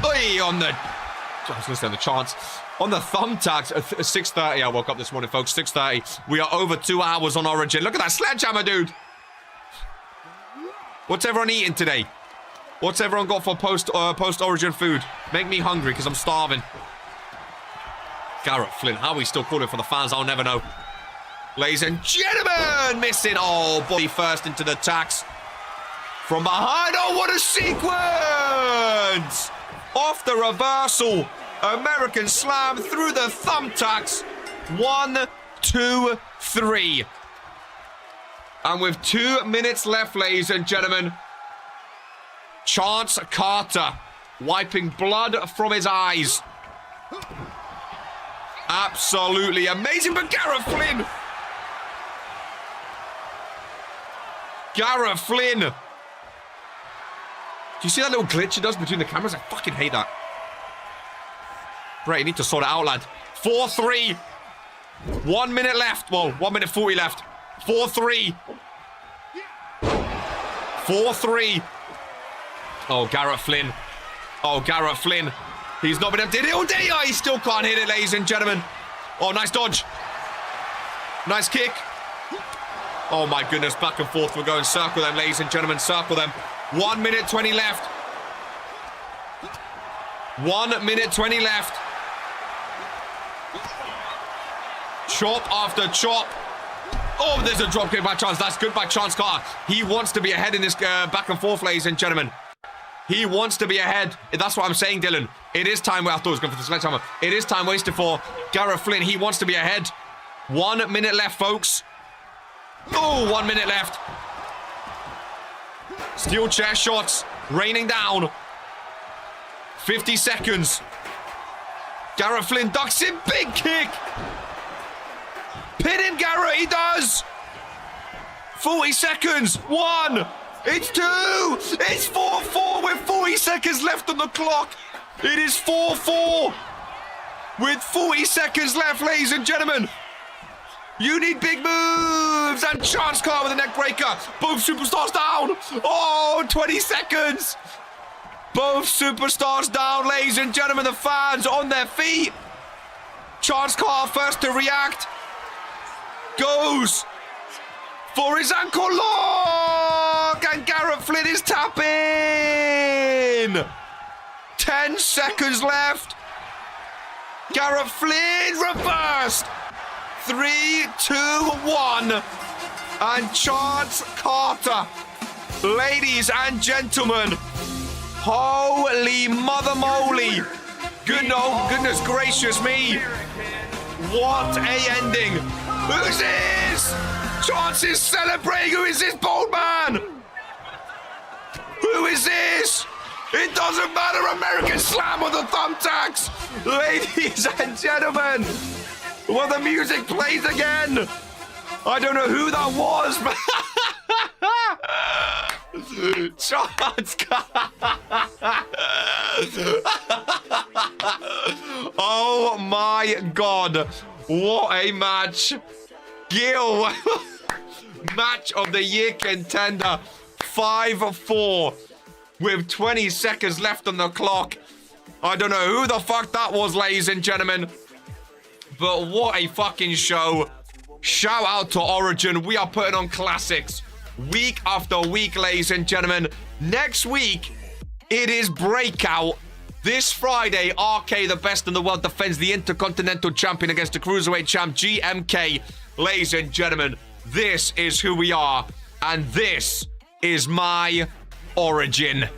Oi, on the... I was going to say on the Chance. On the thumbtacks at 6:30. I woke up this morning, folks. 6:30. We are over 2 hours on Origin. Look at that sledgehammer, dude. What's everyone eating today? What's everyone got for post-Origin food? Make me hungry because I'm starving. Garrett Flynn. How are we still calling for the fans? I'll never know. Ladies and gentlemen, missing. Oh, body first into the tacks. From behind. Oh, what a sequence! Off the reversal. American slam through the thumbtacks. 1, 2, 3. And with 2 minutes left, ladies and gentlemen, Chance Carter wiping blood from his eyes. Absolutely amazing. But Garrett Flynn. Garrett Flynn. Do you see that little glitch it does between the cameras? I fucking hate that. Right, you need to sort it out, lad. 4-3. 1 minute left. Well, 1 minute 40 left. 4-3. 4-3. Oh, Garrett Flynn. Oh, Garrett Flynn. He's not been able to hit it all day. Oh, he still can't hit it, ladies and gentlemen. Oh, nice dodge. Nice kick. Oh, my goodness. Back and forth. We're going circle them, ladies and gentlemen. Circle them. 1 minute 20 left. 1 minute 20 left. Chop after chop. Oh, there's a drop kick by Chance. That's good by Chance Carter. He wants to be ahead in this back and forth, ladies and gentlemen. He wants to be ahead. That's what I'm saying, Dylan. It is time. I thought he was going for the sledgehammer. It is time wasted for Garrett Flynn. He wants to be ahead. 1 minute left, folks. Oh, 1 minute left. Steel chair shots raining down. 50 seconds. Garrett Flynn ducks in. Big kick. Pin him, Garrett. He does. 40 seconds. 1. It's 2. It's 4-4 with 40 seconds left on the clock. It is 4-4 with 40 seconds left, ladies and gentlemen. You need big moves. And Chance Carter with a neck breaker. Both superstars down. Oh, 20 seconds. Both superstars down, ladies and gentlemen. The fans on their feet. Chance Carter first to react. Goes for his ankle lock. And Garrett Flynn is tapping. 10 seconds left. Garrett Flynn reversed. 3, 2, 1. And Chance Carter. Ladies and gentlemen. Holy mother moly. Goodness gracious me. What a ending. Who's this? Chance is celebrating. Who is this bold man? Who is this? It doesn't matter. American slam with the thumbtacks. Ladies and gentlemen. Well, the music plays again. I don't know who that was, but Chance. Oh my God. What a match. Gil. Match of the year contender. 5-4 with 20 seconds left on the clock. I don't know who the fuck that was, ladies and gentlemen. But what a fucking show. Shout out to Origin. We are putting on classics week after week, ladies and gentlemen. Next week, it is Breakout. This Friday, RK, the best in the world, defends the Intercontinental Champion against the Cruiserweight Champ, GMK. Ladies and gentlemen, this is who we are. And this is my Origin.